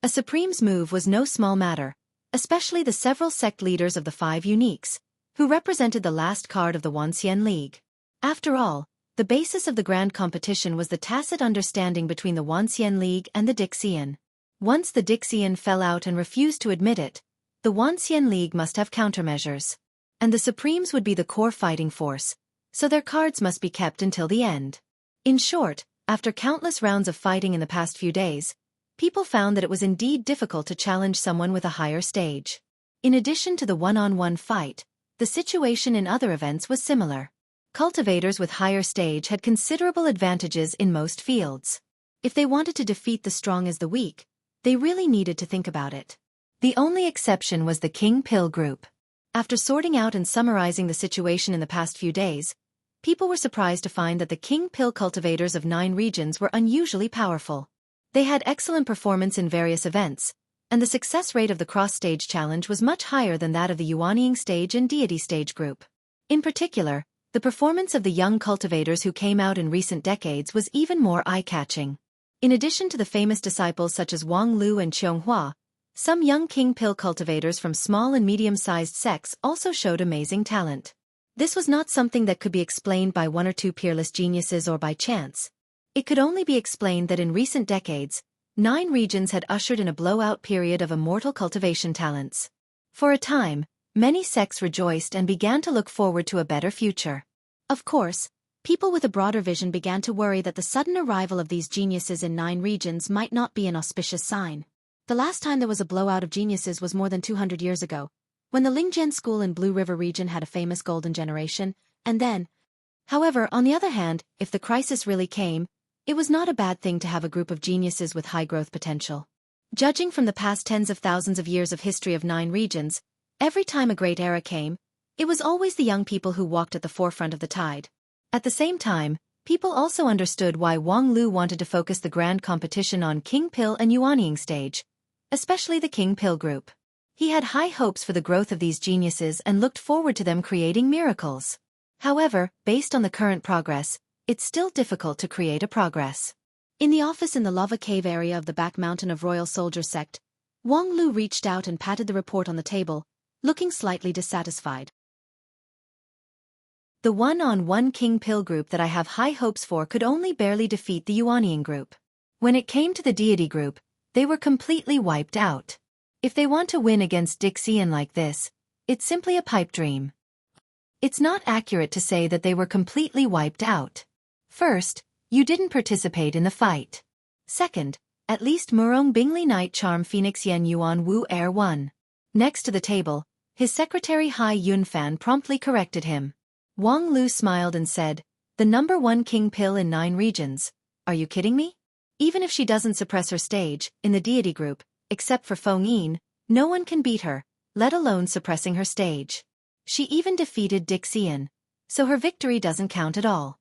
A Supreme's move was no small matter, especially the several sect leaders of the 5 Uniques, who represented the last card of the Wanxian League. After all, the basis of the grand competition was the tacit understanding between the Wanxian League and the Dixian. Once the Dixian fell out and refused to admit it, the Wanxian League must have countermeasures. And the Supremes would be the core fighting force, so their cards must be kept until the end. In short, after countless rounds of fighting in the past few days, people found that it was indeed difficult to challenge someone with a higher stage. In addition to the one-on-one fight, the situation in other events was similar. Cultivators with higher stage had considerable advantages in most fields. If they wanted to defeat the strong as the weak, they really needed to think about it. The only exception was the King Pill group. After sorting out and summarizing the situation in the past few days, people were surprised to find that the King Pill cultivators of 9 regions were unusually powerful. They had excellent performance in various events, and the success rate of the cross-stage challenge was much higher than that of the Yuanying stage and Deity stage group. In particular, the performance of the young cultivators who came out in recent decades was even more eye-catching. In addition to the famous disciples such as Wang Lu and Qianghua, some young King Pill cultivators from small and medium-sized sects also showed amazing talent. This was not something that could be explained by 1 or 2 peerless geniuses or by chance. It could only be explained that in recent decades, 9 regions had ushered in a blowout period of immortal cultivation talents. For a time, many sects rejoiced and began to look forward to a better future. Of course, people with a broader vision began to worry that the sudden arrival of these geniuses in 9 regions might not be an auspicious sign. The last time there was a blowout of geniuses was more than 200 years ago, when the Lingjian School in Blue River region had a famous golden generation, and then. However, on the other hand, if the crisis really came, it was not a bad thing to have a group of geniuses with high growth potential. Judging from the past tens of thousands of years of history of 9 regions, every time a great era came, it was always the young people who walked at the forefront of the tide. At the same time, people also understood why Wang Lu wanted to focus the grand competition on King Pill and Yuanying stage, especially the King Pill group. He had high hopes for the growth of these geniuses and looked forward to them creating miracles. However, based on the current progress, it's still difficult to create a progress. In the office in the lava cave area of the back mountain of Royal Soldier Sect, Wang Lu reached out and patted the report on the table, looking slightly dissatisfied. The one-on-one King Pill group that I have high hopes for could only barely defeat the Yuanian group. When it came to the deity group, they were completely wiped out. If they want to win against Dixian like this, it's simply a pipe dream. It's not accurate to say that they were completely wiped out. First, you didn't participate in the fight. Second, at least Murong Bingli Night Charm Phoenix Yen Yuan Wu Air won. Next to the table, his secretary Hai Yunfan promptly corrected him. Wang Lu smiled and said, "The number 1 King Pill in 9 regions. Are you kidding me? Even if she doesn't suppress her stage, in the deity group, except for Feng Yin, no one can beat her, let alone suppressing her stage. She even defeated Dixian, so her victory doesn't count at all."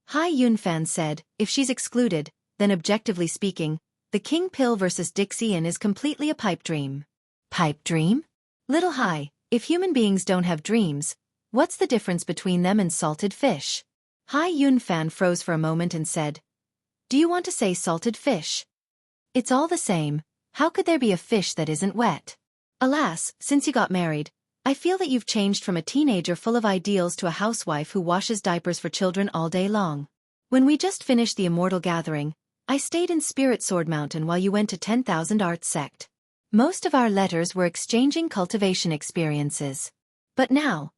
Hai Yunfan said, "If she's excluded, then objectively speaking, the King Pill versus Dixian is completely a pipe dream." Pipe dream? Little Hai, if human beings don't have dreams, what's the difference between them and salted fish? Hai Yunfan froze for a moment and said, "Do you want to say salted fish? It's all the same, how could there be a fish that isn't wet? Alas, since you got married, I feel that you've changed from a teenager full of ideals to a housewife who washes diapers for children all day long. When we just finished the Immortal Gathering, I stayed in Spirit Sword Mountain while you went to 10,000 Arts Sect. Most of our letters were exchanging cultivation experiences. But now,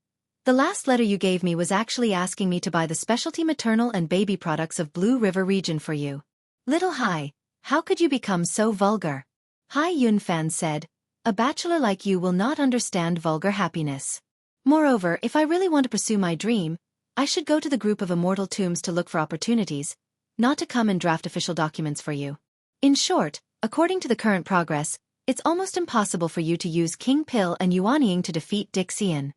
the last letter you gave me was actually asking me to buy the specialty maternal and baby products of Blue River region for you. Little Hai, how could you become so vulgar?" Hai Yunfan said, "A bachelor like you will not understand vulgar happiness. Moreover, if I really want to pursue my dream, I should go to the group of immortal tombs to look for opportunities, not to come and draft official documents for you. In short, according to the current progress, it's almost impossible for you to use King Pill and Yuanying to defeat Dixian."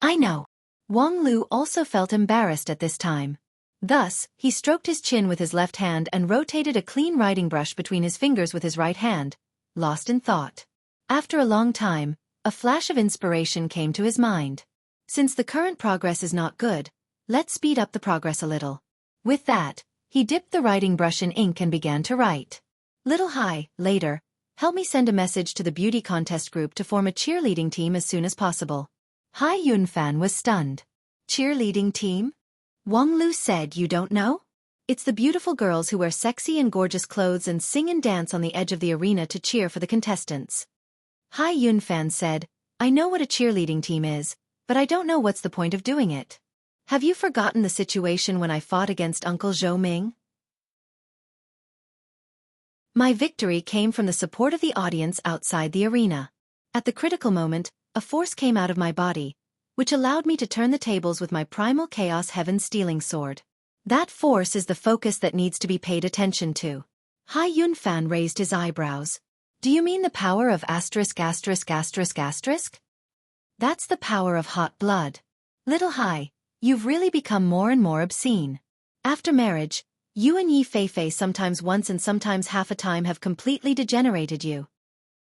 "I know." Wang Lu also felt embarrassed at this time. Thus, he stroked his chin with his left hand and rotated a clean writing brush between his fingers with his right hand, lost in thought. After a long time, a flash of inspiration came to his mind. Since the current progress is not good, let's speed up the progress a little. With that, he dipped the writing brush in ink and began to write. "Little Hai, later, help me send a message to the beauty contest group to form a cheerleading team as soon as possible." Hai Yunfan was stunned. "Cheerleading team?" Wang Lu said, "You don't know? It's the beautiful girls who wear sexy and gorgeous clothes and sing and dance on the edge of the arena to cheer for the contestants." Hai Yunfan said, "I know what a cheerleading team is, but I don't know what's the point of doing it. Have you forgotten the situation when I fought against Uncle Zhou Ming? My victory came from the support of the audience outside the arena. At the critical moment, a force came out of my body, which allowed me to turn the tables with my primal chaos heaven stealing sword. That force is the focus that needs to be paid attention to." Hai Yunfan raised his eyebrows. "Do you mean the power of asterisk asterisk asterisk asterisk? That's the power of hot blood. Little Hai, you've really become more and more obscene. After marriage, you and Yi Feifei sometimes once and sometimes half a time have completely degenerated you."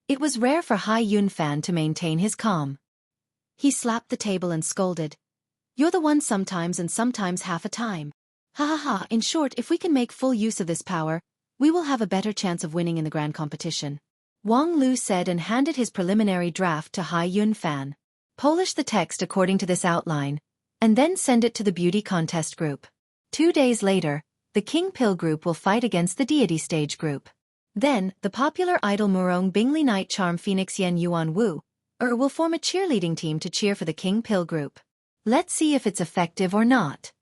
It was rare for Hai Yunfan to maintain his calm. He slapped the table and scolded, "You're the one sometimes and sometimes half a time. Ha ha ha, in short, if we can make full use of this power, we will have a better chance of winning in the grand competition." Wang Lu said and handed his preliminary draft to Hai Yunfan. "Polish the text according to this outline, and then send it to the beauty contest group. 2 days later, the King Pill group will fight against the deity stage group. Then, the popular idol Murong Bingli Night Charm Phoenix Yen Yuan Wu will form a cheerleading team to cheer for the King Pill group. Let's see if it's effective or not."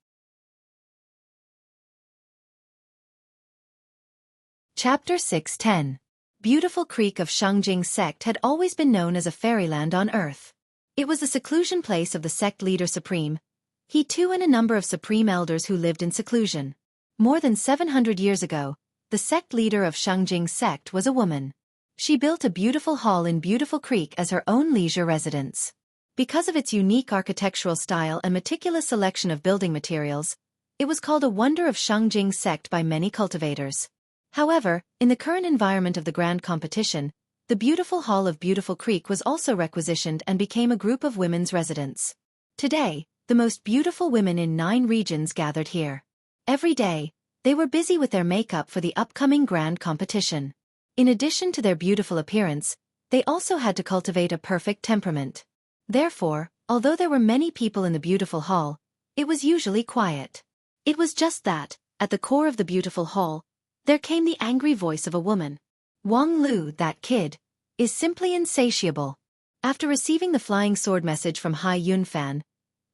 Chapter 610. Beautiful Creek of Shangjing Sect had always been known as a fairyland on Earth. It was the seclusion place of the sect leader supreme, he too and a number of supreme elders who lived in seclusion. More than 700 years ago, the sect leader of Shangjing Sect was a woman. She built a beautiful hall in Beautiful Creek as her own leisure residence. Because of its unique architectural style and meticulous selection of building materials, it was called a wonder of Shangjing Sect by many cultivators. However, in the current environment of the grand competition, the beautiful hall of Beautiful Creek was also requisitioned and became a group of women's residents. Today, the most beautiful women in 9 regions gathered here. Every day, They were busy with their makeup for the upcoming grand competition. In addition to their beautiful appearance, they also had to cultivate a perfect temperament. Therefore, although there were many people in the beautiful hall, it was usually quiet. It was just that, at the core of the beautiful hall, there came the angry voice of a woman. Wang Lu, that kid, is simply insatiable. After receiving the flying sword message from Hai Yunfan,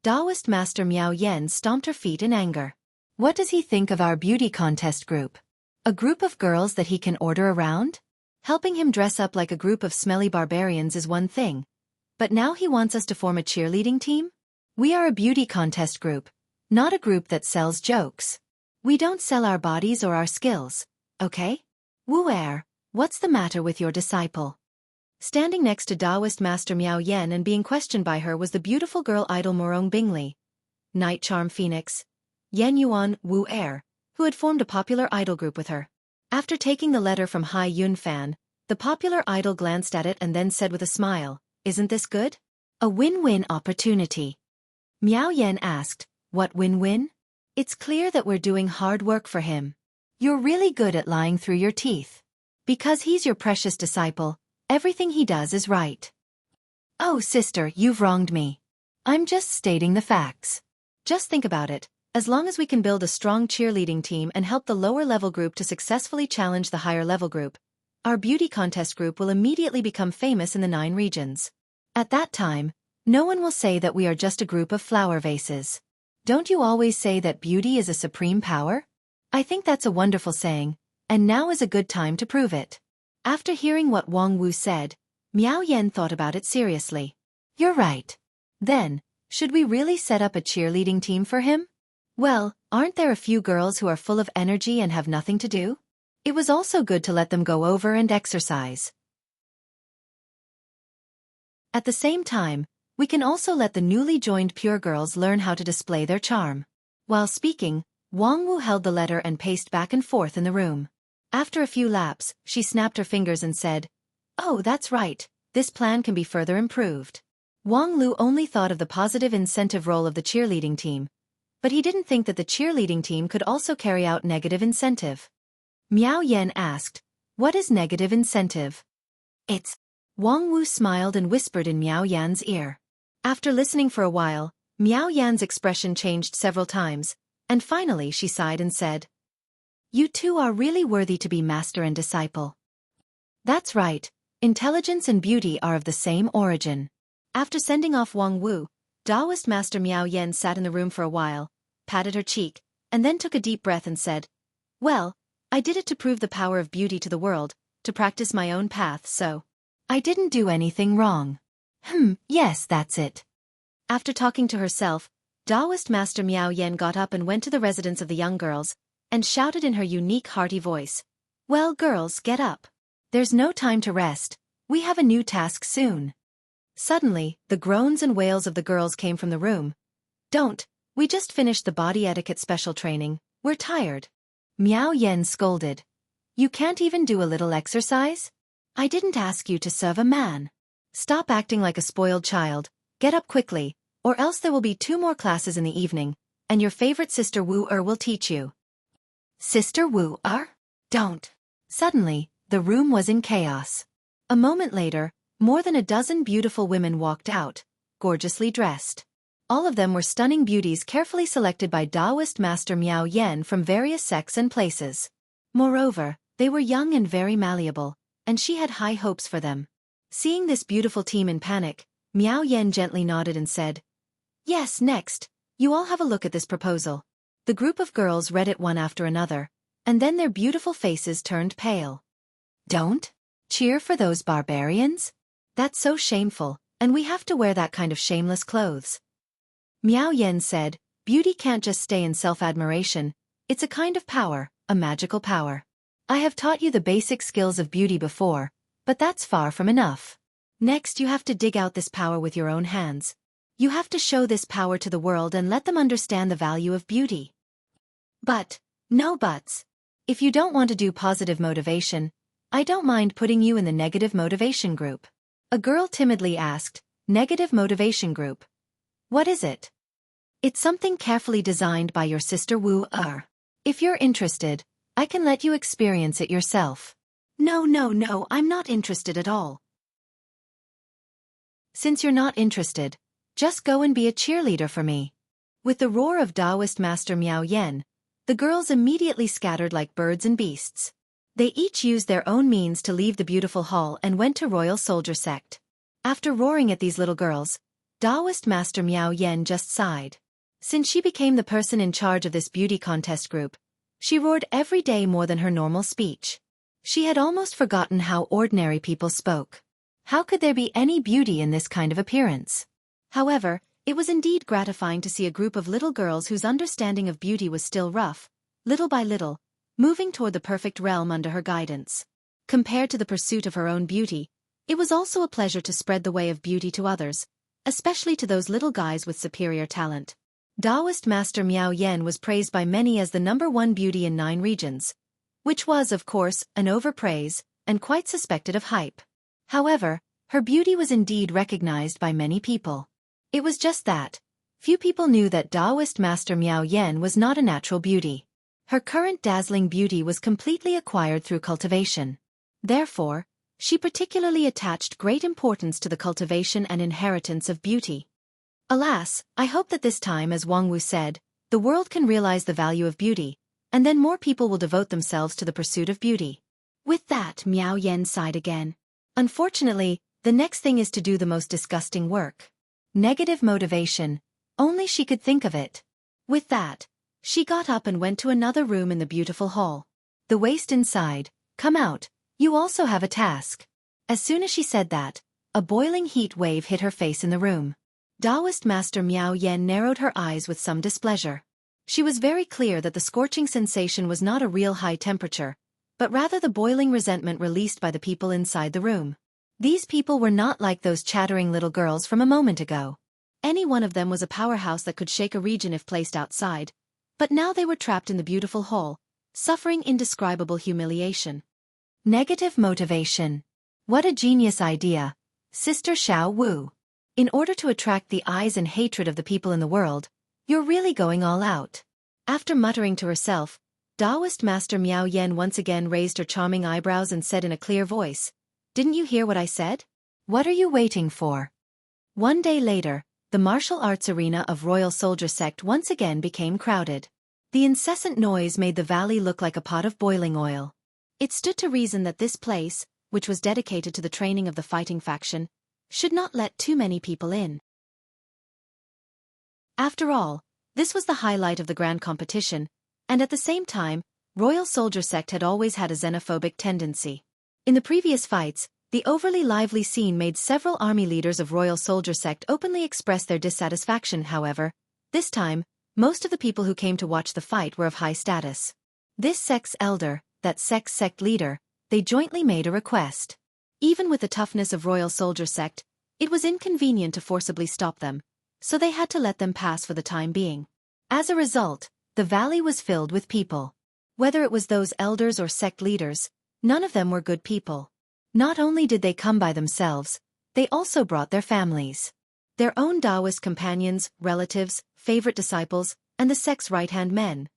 Taoist Master Miao Yan stomped her feet in anger. What does he think of our beauty contest group? A group of girls that he can order around? Helping him dress up like a group of smelly barbarians is one thing. But now he wants us to form a cheerleading team? We are a beauty contest group, not a group that sells jokes. We don't sell our bodies or our skills, okay? Wu Er, what's the matter with your disciple? Standing next to Taoist Master Miao Yan and being questioned by her was the beautiful girl idol Morong Bingli, Night Charm Phoenix, Yan Yuan Wu Er, who had formed a popular idol group with her. After taking the letter from Hai Yunfan, the popular idol glanced at it and then said with a smile, "Isn't this good? A win-win opportunity." Miao Yan asked, "What win-win?" "It's clear that we're doing hard work for him. You're really good at lying through your teeth. Because he's your precious disciple, everything he does is right." "Oh, sister, you've wronged me. I'm just stating the facts. Just think about it. As long as we can build a strong cheerleading team and help the lower-level group to successfully challenge the higher-level group, our beauty contest group will immediately become famous in the 9 regions. At that time, no one will say that we are just a group of flower vases. Don't you always say that beauty is a supreme power? I think that's a wonderful saying, and now is a good time to prove it." After hearing what Wang Wu said, Miao Yan thought about it seriously. "You're right. Then, should we really set up a cheerleading team for him? Well, aren't there a few girls who are full of energy and have nothing to do? It was also good to let them go over and exercise. At the same time, we can also let the newly joined pure girls learn how to display their charm." While speaking, Wang Wu held the letter and paced back and forth in the room. After a few laps, she snapped her fingers and said, "Oh, that's right, this plan can be further improved." Wang Lu only thought of the positive incentive role of the cheerleading team, but he didn't think that the cheerleading team could also carry out negative incentive. Miao Yan asked, "What is negative incentive?" "It's..." Wang Wu smiled and whispered in Miao Yan's ear. After listening for a while, Miao Yan's expression changed several times, and finally she sighed and said, "You two are really worthy to be master and disciple." "That's right, intelligence and beauty are of the same origin." After sending off Wang Wu, Taoist Master Miao Yan sat in the room for a while, patted her cheek, and then took a deep breath and said, "Well, I did it to prove the power of beauty to the world, to practice my own path, so I didn't do anything wrong." Yes, that's it." After talking to herself, Taoist Master Miao Yan got up and went to the residence of the young girls, and shouted in her unique hearty voice, "Well, girls, get up. There's no time to rest. We have a new task soon." Suddenly, the groans and wails of the girls came from the room. "Don't, we just finished the body etiquette special training, we're tired." Miao Yan scolded. "You can't even do a little exercise? I didn't ask you to serve a man. Stop acting like a spoiled child, get up quickly, or else there will be 2 more classes in the evening, and your favorite sister Wu Er will teach you." "Sister Wu Er? Don't." Suddenly, the room was in chaos. A moment later, more than a dozen beautiful women walked out, gorgeously dressed. All of them were stunning beauties carefully selected by Taoist Master Miao Yan from various sects and places. Moreover, they were young and very malleable, and she had high hopes for them. Seeing this beautiful team in panic, Miao Yan gently nodded and said, "Yes, next, you all have a look at this proposal." The group of girls read it one after another, and then their beautiful faces turned pale. "Don't cheer for those barbarians? That's so shameful, and we have to wear that kind of shameless clothes." Miao Yan said, "Beauty can't just stay in self-admiration, it's a kind of power, a magical power. I have taught you the basic skills of beauty before, but that's far from enough. Next you have to dig out this power with your own hands. You have to show this power to the world and let them understand the value of beauty." "But, no buts. If you don't want to do positive motivation, I don't mind putting you in the negative motivation group." A girl timidly asked, "Negative motivation group? What is it?" "It's something carefully designed by your sister Wu Er. If you're interested, I can let you experience it yourself. No, I'm not interested at all. Since you're not interested, just go and be a cheerleader for me. With the roar of Taoist Master Miao Yen, the girls immediately scattered like birds and beasts. They each used their own means to leave the beautiful hall and went to Royal Soldier Sect. After roaring at these little girls, Taoist Master Miao Yen just sighed. Since she became the person in charge of this beauty contest group, she roared every day more than her normal speech. She had almost forgotten how ordinary people spoke. How could there be any beauty in this kind of appearance? However, it was indeed gratifying to see a group of little girls whose understanding of beauty was still rough, little by little, moving toward the perfect realm under her guidance. Compared to the pursuit of her own beauty, it was also a pleasure to spread the way of beauty to others, especially to those little guys with superior talent. Taoist Master Miao Yen was praised by many as the #1 beauty in 9 regions, which was, of course, an overpraise, and quite suspected of hype. However, her beauty was indeed recognized by many people. It was just that few people knew that Taoist Master Miao Yen was not a natural beauty. Her current dazzling beauty was completely acquired through cultivation. Therefore, she particularly attached great importance to the cultivation and inheritance of beauty. Alas, I hope that this time, as Wang Wu said, the world can realize the value of beauty, and then more people will devote themselves to the pursuit of beauty. With that, Miao Yen sighed again. Unfortunately, the next thing is to do the most disgusting work. Negative motivation. Only she could think of it. With that, she got up and went to another room in the beautiful hall. The waste inside, come out, you also have a task. As soon as she said that, a boiling heat wave hit her face in the room. Taoist Master Miao Yen narrowed her eyes with some displeasure. She was very clear that the scorching sensation was not a real high temperature, but rather the boiling resentment released by the people inside the room. These people were not like those chattering little girls from a moment ago. Any one of them was a powerhouse that could shake a region if placed outside, but now they were trapped in the beautiful hall, suffering indescribable humiliation. Negative motivation. What a genius idea, Sister Xiao Wu. In order to attract the eyes and hatred of the people in the world, you're really going all out. After muttering to herself, Taoist Master Miao Yen once again raised her charming eyebrows and said in a clear voice, "Didn't you hear what I said? What are you waiting for?" One day later, the martial arts arena of Royal Soldier Sect once again became crowded. The incessant noise made the valley look like a pot of boiling oil. It stood to reason that this place, which was dedicated to the training of the fighting faction, should not let too many people in. After all, this was the highlight of the grand competition, and at the same time, Royal Soldier Sect had always had a xenophobic tendency. In the previous fights, the overly lively scene made several army leaders of Royal Soldier Sect openly express their dissatisfaction. However, this time, most of the people who came to watch the fight were of high status. This sect's elder, that sect's sect leader, they jointly made a request. Even with the toughness of Royal Soldier Sect, it was inconvenient to forcibly stop them, so they had to let them pass for the time being. As a result, the valley was filled with people. Whether it was those elders or sect leaders, none of them were good people. Not only did they come by themselves, they also brought their families. Their own Taoist companions, relatives, favorite disciples, and the sect's right-hand men.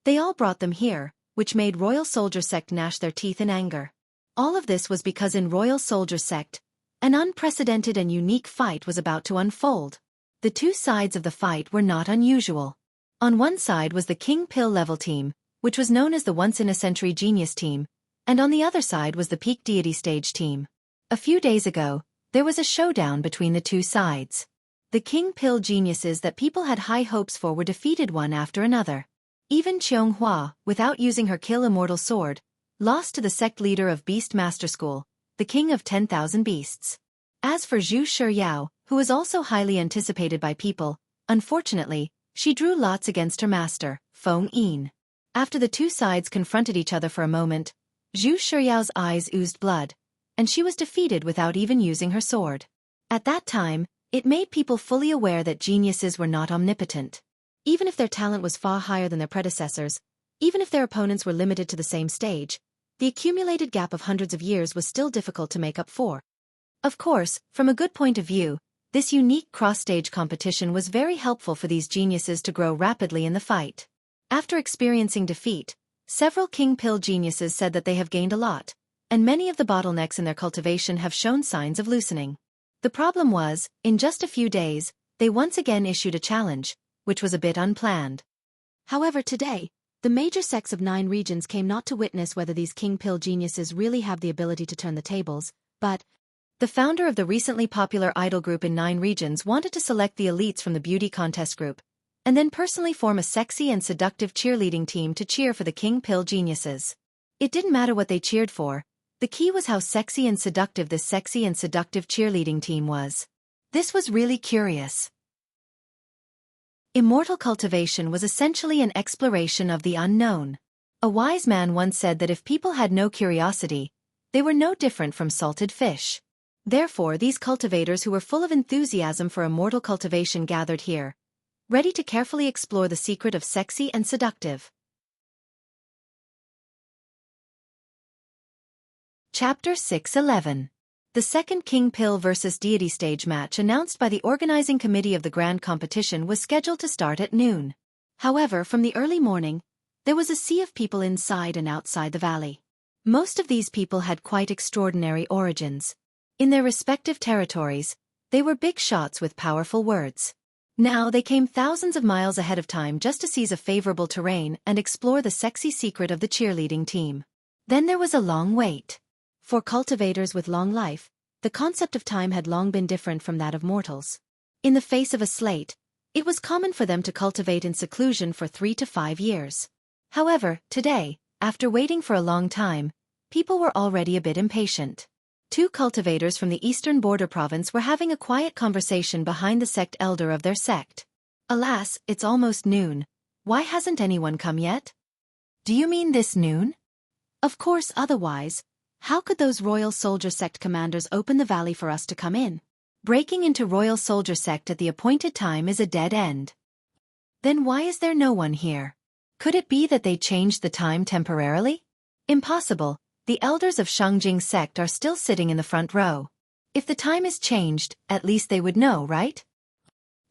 They all brought them here, which made Royal Soldier Sect gnash their teeth in anger. All of this was because in Royal Soldier Sect, an unprecedented and unique fight was about to unfold. The two sides of the fight were not unusual. On one side was the King Pill level team, which was known as the once-in-a-century genius team, and on the other side was the peak deity stage team. A few days ago, there was a showdown between the two sides. The King Pill geniuses that people had high hopes for were defeated one after another. Even Hua, without using her Kill Immortal sword, lost to the sect leader of Beast Master School, the king of 10,000 beasts. As for Zhu Shiyao, who was also highly anticipated by people, unfortunately, she drew lots against her master, Feng Yin. After the two sides confronted each other for a moment, Zhu Shiyao's eyes oozed blood, and she was defeated without even using her sword. At that time, it made people fully aware that geniuses were not omnipotent. Even if their talent was far higher than their predecessors, even if their opponents were limited to the same stage, the accumulated gap of hundreds of years was still difficult to make up for. Of course, from a good point of view, this unique cross-stage competition was very helpful for these geniuses to grow rapidly in the fight. After experiencing defeat, several king pill geniuses said that they have gained a lot, and many of the bottlenecks in their cultivation have shown signs of loosening. The problem was, in just a few days, they once again issued a challenge, which was a bit unplanned. However, today, the major sects of 9 regions came not to witness whether these king pill geniuses really have the ability to turn the tables, but the founder of the recently popular idol group in 9 regions wanted to select the elites from the beauty contest group, and then personally form a sexy and seductive cheerleading team to cheer for the king pill geniuses. It didn't matter what they cheered for, the key was how sexy and seductive this sexy and seductive cheerleading team was. This was really curious. Immortal cultivation was essentially an exploration of the unknown. A wise man once said that if people had no curiosity, they were no different from salted fish. Therefore, these cultivators who were full of enthusiasm for immortal cultivation gathered here, ready to carefully explore the secret of sexy and seductive. Chapter 6:11. The second King Pill vs. Deity stage match announced by the organizing committee of the grand competition was scheduled to start at noon. However, from the early morning, there was a sea of people inside and outside the valley. Most of these people had quite extraordinary origins. In their respective territories, they were big shots with powerful words. Now they came thousands of miles ahead of time just to seize a favorable terrain and explore the sexy secret of the cheerleading team. Then there was a long wait. For cultivators with long life, the concept of time had long been different from that of mortals. In the face of a slate, it was common for them to cultivate in seclusion for 3 to 5 years. However, today, after waiting for a long time, people were already a bit impatient. 2 cultivators from the eastern border province were having a quiet conversation behind the sect elder of their sect. Alas, it's almost noon. Why hasn't anyone come yet? Do you mean this noon? Of course, otherwise, how could those Royal Soldier Sect commanders open the valley for us to come in? Breaking into Royal Soldier Sect at the appointed time is a dead end. Then why is there no one here? Could it be that they changed the time temporarily? Impossible. The elders of Shangjing sect are still sitting in the front row. If the time is changed, at least they would know, right?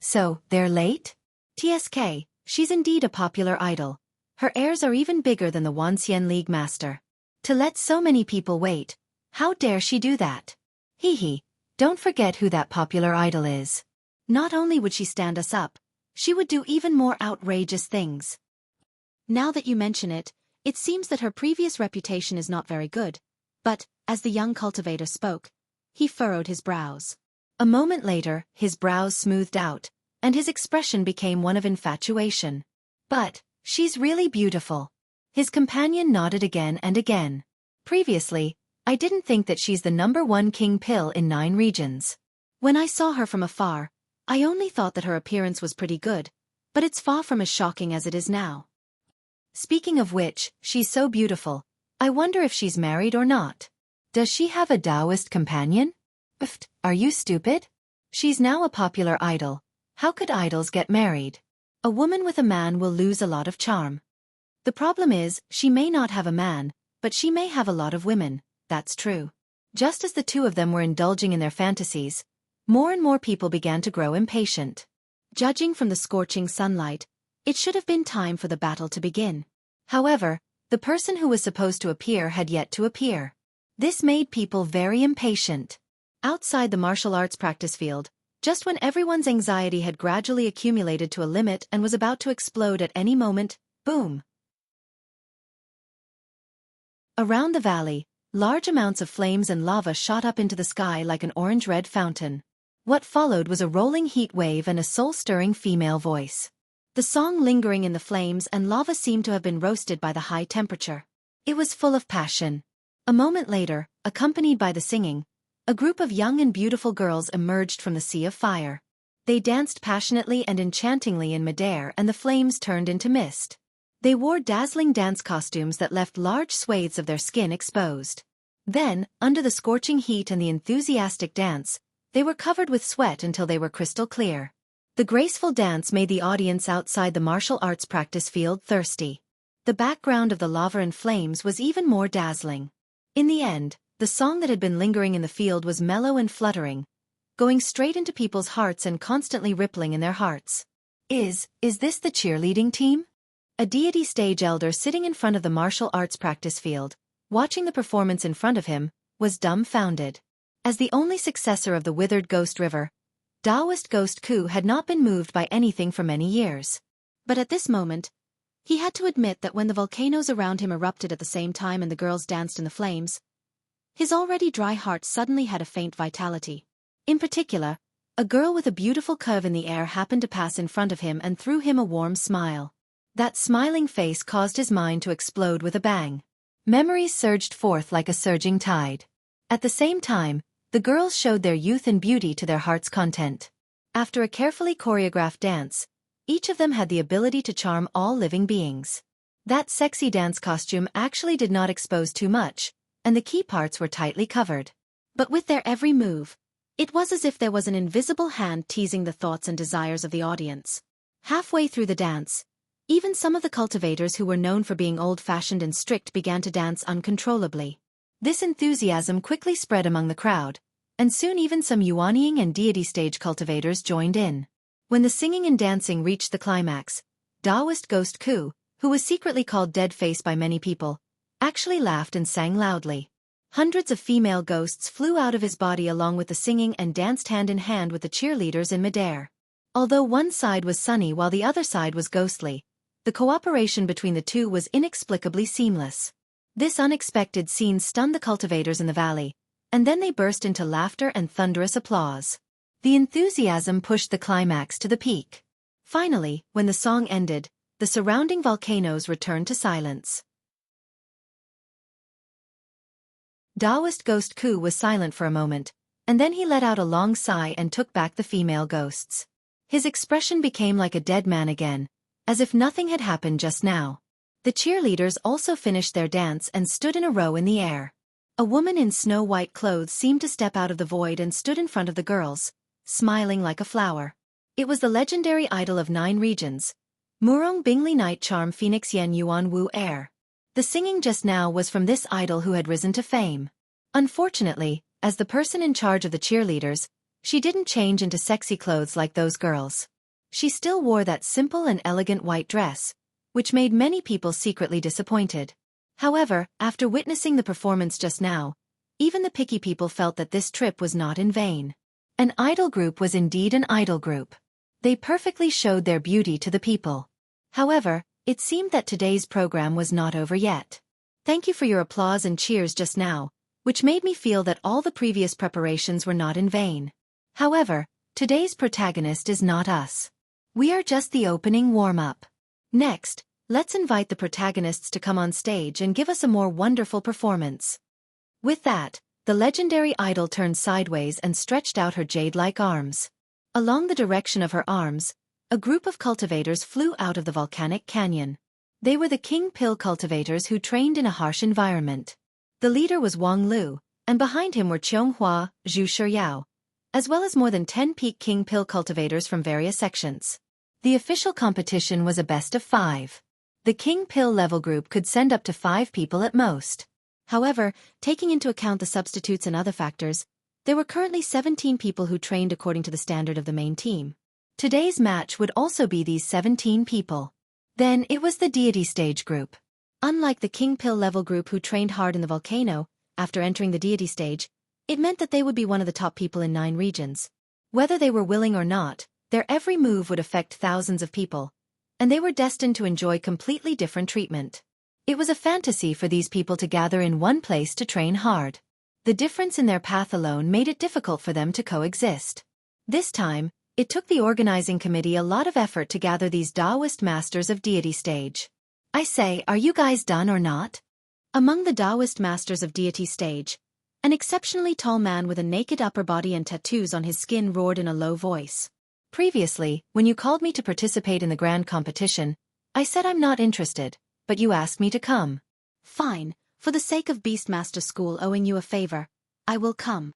So, they're late? TSK, she's indeed a popular idol. Her heirs are even bigger than the Wanxian League master. To let so many people wait, how dare she do that? Hee, don't forget who that popular idol is. Not only would she stand us up, she would do even more outrageous things. Now that you mention it, it seems that her previous reputation is not very good, but, as the young cultivator spoke, he furrowed his brows. A moment later, his brows smoothed out, and his expression became one of infatuation. But, she's really beautiful. His companion nodded again and again. Previously, I didn't think that she's the #1 king pill in 9 regions. When I saw her from afar, I only thought that her appearance was pretty good, but it's far from as shocking as it is now. Speaking of which, she's so beautiful. I wonder if she's married or not. Does she have a Taoist companion? Pfft, are you stupid? She's now a popular idol. How could idols get married? A woman with a man will lose a lot of charm. The problem is, she may not have a man, but she may have a lot of women, that's true. Just as the 2 of them were indulging in their fantasies, more and more people began to grow impatient. Judging from the scorching sunlight, it should have been time for the battle to begin. However, the person who was supposed to appear had yet to appear. This made people very impatient. Outside the martial arts practice field, just when everyone's anxiety had gradually accumulated to a limit and was about to explode at any moment, boom! Around the valley, large amounts of flames and lava shot up into the sky like an orange-red fountain. What followed was a rolling heat wave and a soul-stirring female voice. The song lingering in the flames and lava seemed to have been roasted by the high temperature. It was full of passion. A moment later, accompanied by the singing, a group of young and beautiful girls emerged from the sea of fire. They danced passionately and enchantingly in midair and the flames turned into mist. They wore dazzling dance costumes that left large swathes of their skin exposed. Then, under the scorching heat and the enthusiastic dance, they were covered with sweat until they were crystal clear. The graceful dance made the audience outside the martial arts practice field thirsty. The background of the lava and flames was even more dazzling. In the end, the song that had been lingering in the field was mellow and fluttering, going straight into people's hearts and constantly rippling in their hearts. Is this the cheerleading team? a deity stage elder sitting in front of the martial arts practice field, watching the performance in front of him, was dumbfounded. As the only successor of the withered Ghost River, Taoist Ghost Ku had not been moved by anything for many years. But at this moment, he had to admit that when the volcanoes around him erupted at the same time and the girls danced in the flames, his already dry heart suddenly had a faint vitality. In particular, a girl with a beautiful curve in the air happened to pass in front of him and threw him a warm smile. That smiling face caused his mind to explode with a bang. Memories surged forth like a surging tide. At the same time, the girls showed their youth and beauty to their heart's content. After a carefully choreographed dance, each of them had the ability to charm all living beings. That sexy dance costume actually did not expose too much, and the key parts were tightly covered. But with their every move, it was as if there was an invisible hand teasing the thoughts and desires of the audience. Halfway through the dance, even some of the cultivators who were known for being old-fashioned and strict began to dance uncontrollably. This enthusiasm quickly spread among the crowd, and soon even some Yuanying and deity stage cultivators joined in. When the singing and dancing reached the climax, Taoist Ghost Ku, who was secretly called Dead Face by many people, actually laughed and sang loudly. Hundreds of female ghosts flew out of his body along with the singing and danced hand in hand with the cheerleaders in midair. Although one side was sunny while the other side was ghostly, the cooperation between the two was inexplicably seamless. This unexpected scene stunned the cultivators in the valley, and then they burst into laughter and thunderous applause. The enthusiasm pushed the climax to the peak. Finally, when the song ended, the surrounding volcanoes returned to silence. Taoist Ghost Ku was silent for a moment, and then he let out a long sigh and took back the female ghosts. His expression became like a dead man again, as if nothing had happened just now. The cheerleaders also finished their dance and stood in a row in the air. A woman in snow-white clothes seemed to step out of the void and stood in front of the girls, smiling like a flower. It was the legendary idol of 9 regions, Murong Bingli Night Charm Phoenix Yen Yuan Wu Air. The singing just now was from this idol who had risen to fame. Unfortunately, as the person in charge of the cheerleaders, she didn't change into sexy clothes like those girls. She still wore that simple and elegant white dress, which made many people secretly disappointed. However, after witnessing the performance just now, even the picky people felt that this trip was not in vain. An idol group was indeed an idol group. They perfectly showed their beauty to the people. However, it seemed that today's program was not over yet. Thank you for your applause and cheers just now, which made me feel that all the previous preparations were not in vain. However, today's protagonist is not us. We are just the opening warm-up. Next, let's invite the protagonists to come on stage and give us a more wonderful performance. With that, the legendary idol turned sideways and stretched out her jade-like arms. Along the direction of her arms, a group of cultivators flew out of the volcanic canyon. They were the King Pill cultivators who trained in a harsh environment. The leader was Wang Lu, and behind him were Qianghua, Zhu Shiyao, as well as more than 10 peak King Pill cultivators from various sections. The official competition was a best of 5. The King Pill level group could send up to 5 people at most. However, taking into account the substitutes and other factors, there were currently 17 people who trained according to the standard of the main team. Today's match would also be these 17 people. Then it was the deity stage group. Unlike the King Pill level group who trained hard in the volcano, after entering the deity stage, it meant that they would be one of the top people in 9 regions. Whether they were willing or not, their every move would affect thousands of people, and they were destined to enjoy completely different treatment. It was a fantasy for these people to gather in one place to train hard. The difference in their path alone made it difficult for them to coexist. This time, it took the organizing committee a lot of effort to gather these Taoist masters of deity stage. I say, are you guys done or not? Among the Taoist masters of deity stage, an exceptionally tall man with a naked upper body and tattoos on his skin roared in a low voice. Previously, when you called me to participate in the grand competition, I said I'm not interested, but you asked me to come. Fine, for the sake of Beastmaster School owing you a favor, I will come.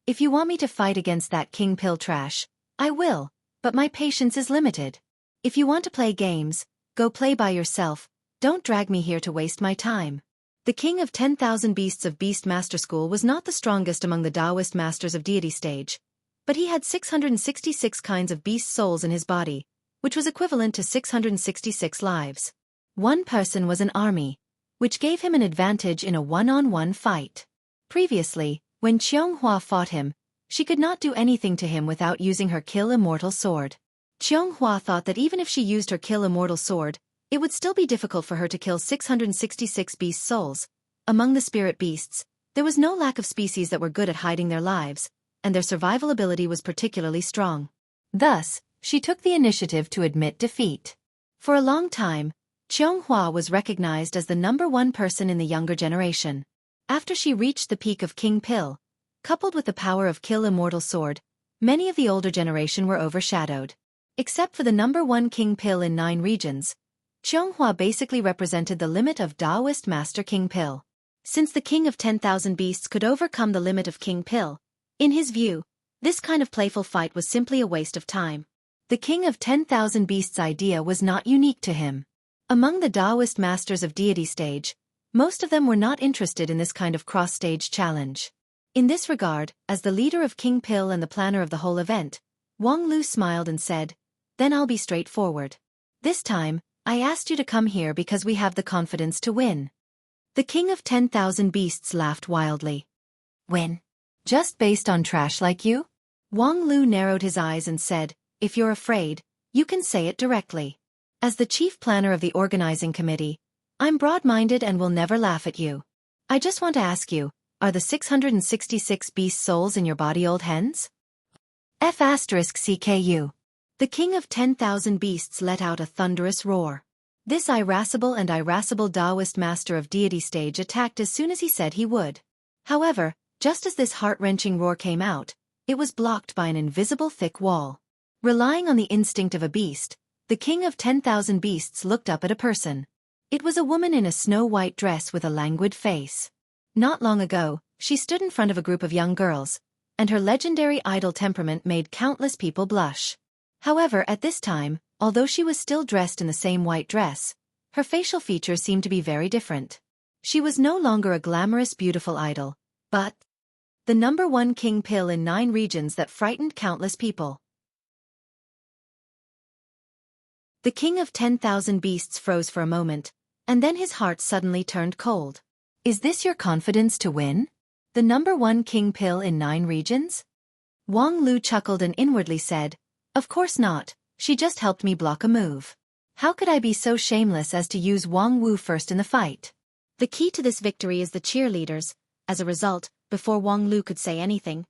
If you want me to fight against that King Pill trash, I will, but my patience is limited. If you want to play games, go play by yourself, don't drag me here to waste my time. The king of 10,000 beasts of Beastmaster School was not the strongest among the Taoist masters of deity stage, but he had 666 kinds of beast souls in his body, which was equivalent to 666 lives. One person was an army, which gave him an advantage in a one-on-one fight. Previously, when Qianghua fought him, she could not do anything to him without using her Kill Immortal sword. Qianghua thought that even if she used her Kill Immortal sword, it would still be difficult for her to kill 666 beast souls. Among the spirit beasts, there was no lack of species that were good at hiding their lives, and their survival ability was particularly strong. Thus, she took the initiative to admit defeat. For a long time, Qianghua was recognized as the #1 person in the younger generation. After she reached the peak of King Pill, coupled with the power of Kill Immortal sword, many of the older generation were overshadowed. Except for the #1 King Pill in 9 regions, Qianghua basically represented the limit of Taoist Master King Pill. Since the King of 10,000 Beasts could overcome the limit of King Pill, in his view, this kind of playful fight was simply a waste of time. The King of 10,000 Beasts idea was not unique to him. Among the Taoist masters of deity stage, most of them were not interested in this kind of cross-stage challenge. In this regard, as the leader of King Pill and the planner of the whole event, Wang Lu smiled and said, "Then I'll be straightforward. This time, I asked you to come here because we have the confidence to win." The King of 10,000 Beasts laughed wildly. "Win? Just based on trash like you?" Wang Lu narrowed his eyes and said, "If you're afraid, you can say it directly. As the chief planner of the organizing committee, I'm broad-minded and will never laugh at you. I just want to ask you, are the 666 beast souls in your body old hens? F***CKU. The King of 10,000 Beasts let out a thunderous roar. This irascible Taoist master of deity stage attacked as soon as he said he would. However, just as this heart-wrenching roar came out, it was blocked by an invisible thick wall. Relying on the instinct of a beast, the King of 10,000 Beasts looked up at a person. It was a woman in a snow-white dress with a languid face. Not long ago, she stood in front of a group of young girls, and her legendary idle temperament made countless people blush. However, at this time, although she was still dressed in the same white dress, her facial features seemed to be very different. She was no longer a glamorous beautiful idol, but the #1 King Pill in 9 regions that frightened countless people. The King of 10,000 Beasts froze for a moment, and then his heart suddenly turned cold. "Is this your confidence to win? The #1 King Pill in 9 regions?" Wang Lu chuckled and inwardly said, "Of course not, she just helped me block a move. How could I be so shameless as to use Wang Wu first in the fight?" The key to this victory is the cheerleaders. As a result, before Wang Lu could say anything,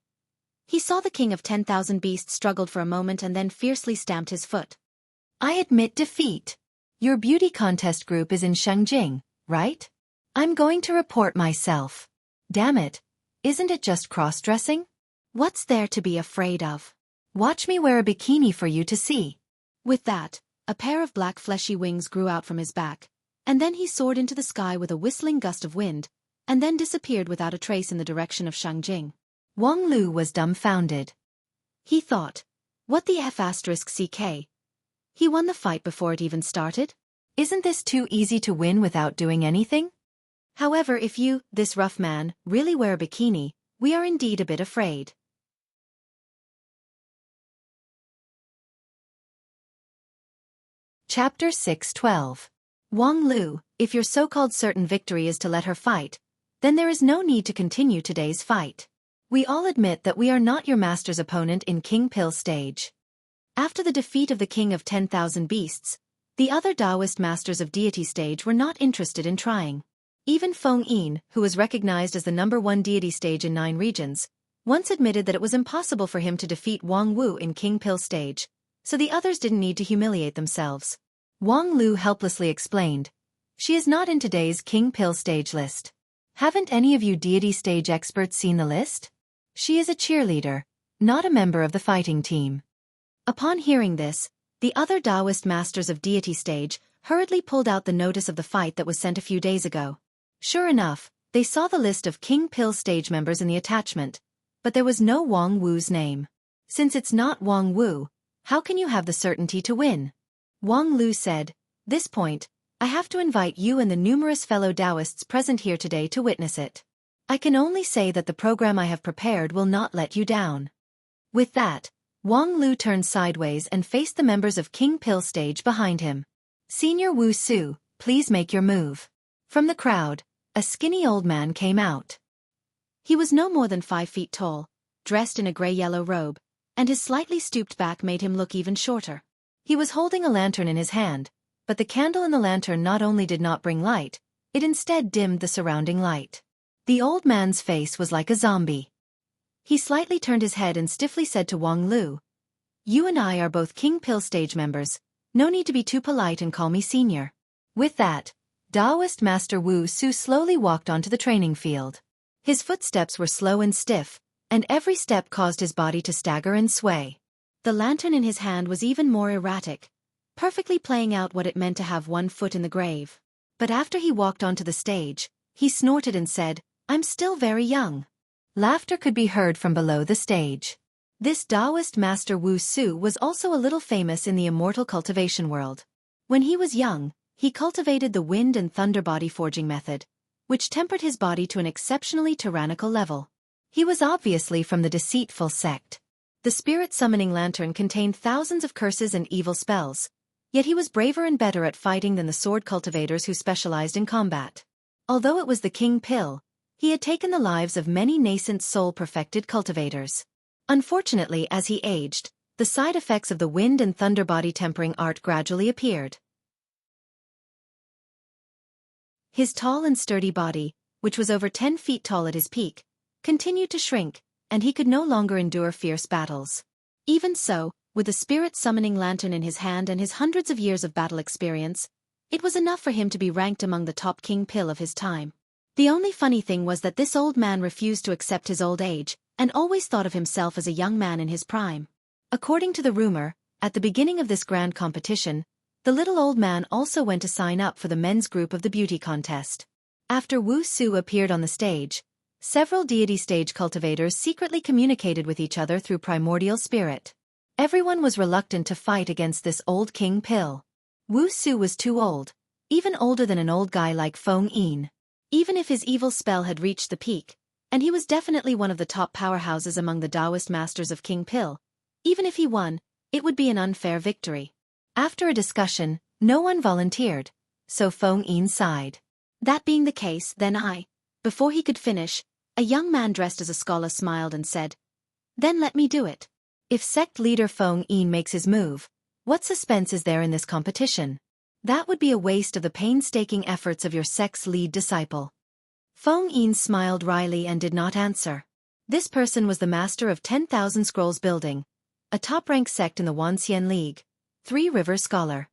he saw the King of 10,000 Beasts struggled for a moment and then fiercely stamped his foot. "I admit defeat. Your beauty contest group is in Shangjing, right? I'm going to report myself. Damn it, isn't it just cross-dressing? What's there to be afraid of? Watch me wear a bikini for you to see." With that, a pair of black fleshy wings grew out from his back, and then he soared into the sky with a whistling gust of wind, and then disappeared without a trace in the direction of Shangjing. Wang Lu was dumbfounded. He thought, what the F***CK? He won the fight before it even started? Isn't this too easy to win without doing anything? However, if you, this rough man, really wear a bikini, we are indeed a bit afraid. Chapter 6:12. Wang Lu, if your so-called certain victory is to let her fight, then there is no need to continue today's fight. We all admit that we are not your master's opponent in King Pill stage. After the defeat of the King of 10,000 Beasts, the other Taoist masters of deity stage were not interested in trying. Even Feng Yin, who was recognized as the #1 deity stage in 9 regions, once admitted that it was impossible for him to defeat Wang Wu in King Pill stage, so the others didn't need to humiliate themselves. Wang Lu helplessly explained, "She is not in today's King Pill stage list. Haven't any of you deity stage experts seen the list? She is a cheerleader, not a member of the fighting team." Upon hearing this, the other Taoist masters of deity stage hurriedly pulled out the notice of the fight that was sent a few days ago. Sure enough, they saw the list of King Pill stage members in the attachment, but there was no Wang Wu's name. Since it's not Wang Wu, how can you have the certainty to win? Wang Lu said, "This point, I have to invite you and the numerous fellow Taoists present here today to witness it. I can only say that the program I have prepared will not let you down." With that, Wang Lu turned sideways and faced the members of King Pill stage behind him. Senior Wu Su, please make your move. From the crowd, a skinny old man came out. He was no more than 5 feet tall, dressed in a gray-yellow robe, and his slightly stooped back made him look even shorter. He was holding a lantern in his hand, but the candle in the lantern not only did not bring light, it instead dimmed the surrounding light. The old man's face was like a zombie. He slightly turned his head and stiffly said to Wang Lu, "You and I are both King Pill stage members. No need to be too polite and call me senior." With that, Taoist Master Wu Su slowly walked onto the training field. His footsteps were slow and stiff, and every step caused his body to stagger and sway. The lantern in his hand was even more erratic, perfectly playing out what it meant to have one foot in the grave. But after he walked onto the stage, he snorted and said, "I'm still very young." Laughter could be heard from below the stage. This Taoist Master Wu Su was also a little famous in the immortal cultivation world. When he was young, he cultivated the wind and thunder body forging method, which tempered his body to an exceptionally tyrannical level. He was obviously from the deceitful sect. The spirit summoning lantern contained thousands of curses and evil spells, yet he was braver and better at fighting than the sword cultivators who specialized in combat. Although it was the King Pill, he had taken the lives of many nascent soul-perfected cultivators. Unfortunately, as he aged, the side effects of the wind and thunder body tempering art gradually appeared. His tall and sturdy body, which was over 10 feet tall at his peak, continued to shrink, and he could no longer endure fierce battles. Even so, with the spirit-summoning lantern in his hand and his hundreds of years of battle experience, it was enough for him to be ranked among the top King Pill of his time. The only funny thing was that this old man refused to accept his old age, and always thought of himself as a young man in his prime. According to the rumor, at the beginning of this grand competition, the little old man also went to sign up for the men's group of the beauty contest. After Wu Su appeared on the stage, several deity stage cultivators secretly communicated with each other through primordial spirit. Everyone was reluctant to fight against this old King Pill. Wu Su was too old, even older than an old guy like Feng Yin. Even if his evil spell had reached the peak, and he was definitely one of the top powerhouses among the Taoist masters of King Pill, even if he won, it would be an unfair victory. After a discussion, no one volunteered, so Feng Yin sighed. That being the case, then before he could finish, a young man dressed as a scholar smiled and said, "Then let me do it." If sect leader Feng Yin makes his move, what suspense is there in this competition? That would be a waste of the painstaking efforts of your sect's lead disciple. Feng Yin smiled wryly and did not answer. This person was the master of 10,000 Scrolls Building, a top-ranked sect in the Wanxian League, 3 Rivers Scholar.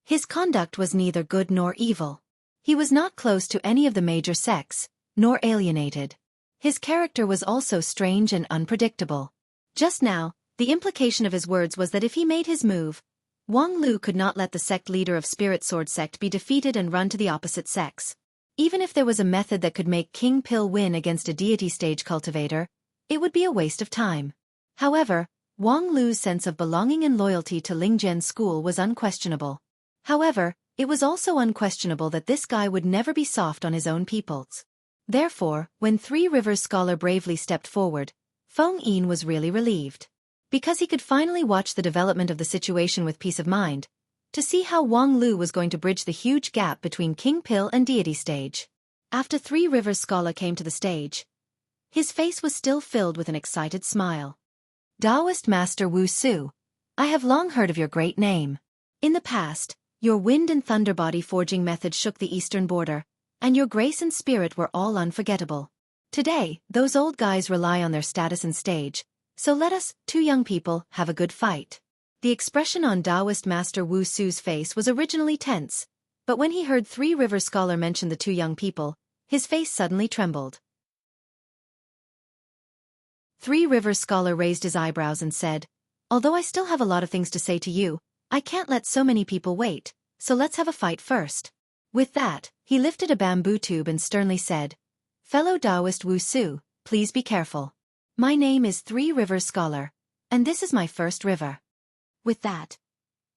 His conduct was neither good nor evil. He was not close to any of the major sects, nor alienated. His character was also strange and unpredictable. Just now, the implication of his words was that if he made his move, Wang Lu could not let the sect leader of Spirit Sword sect be defeated and run to the opposite sex. Even if there was a method that could make King Pill win against a deity stage cultivator, it would be a waste of time. However, Wang Lu's sense of belonging and loyalty to Lingzhen School was unquestionable. However, it was also unquestionable that this guy would never be soft on his own peoples. Therefore, when 3 Rivers Scholar bravely stepped forward, Feng Yin was really relieved. Because he could finally watch the development of the situation with peace of mind, to see how Wang Lu was going to bridge the huge gap between King Pill and Deity Stage. After 3 Rivers Scholar came to the stage, his face was still filled with an excited smile. "Taoist Master Wu Su, I have long heard of your great name. In the past, your wind and thunder body forging method shook the eastern border, and your grace and spirit were all unforgettable. Today, those old guys rely on their status and stage, so let us, 2 young people, have a good fight." The expression on Taoist Master Wu Su's face was originally tense, but when he heard 3 Rivers Scholar mention the 2 young people, his face suddenly trembled. 3 Rivers Scholar raised his eyebrows and said, "Although I still have a lot of things to say to you, I can't let so many people wait, so let's have a fight first." With that, he lifted a bamboo tube and sternly said, "Fellow Taoist Wu Su, please be careful. My name is 3 Rivers Scholar, and this is my first river." With that,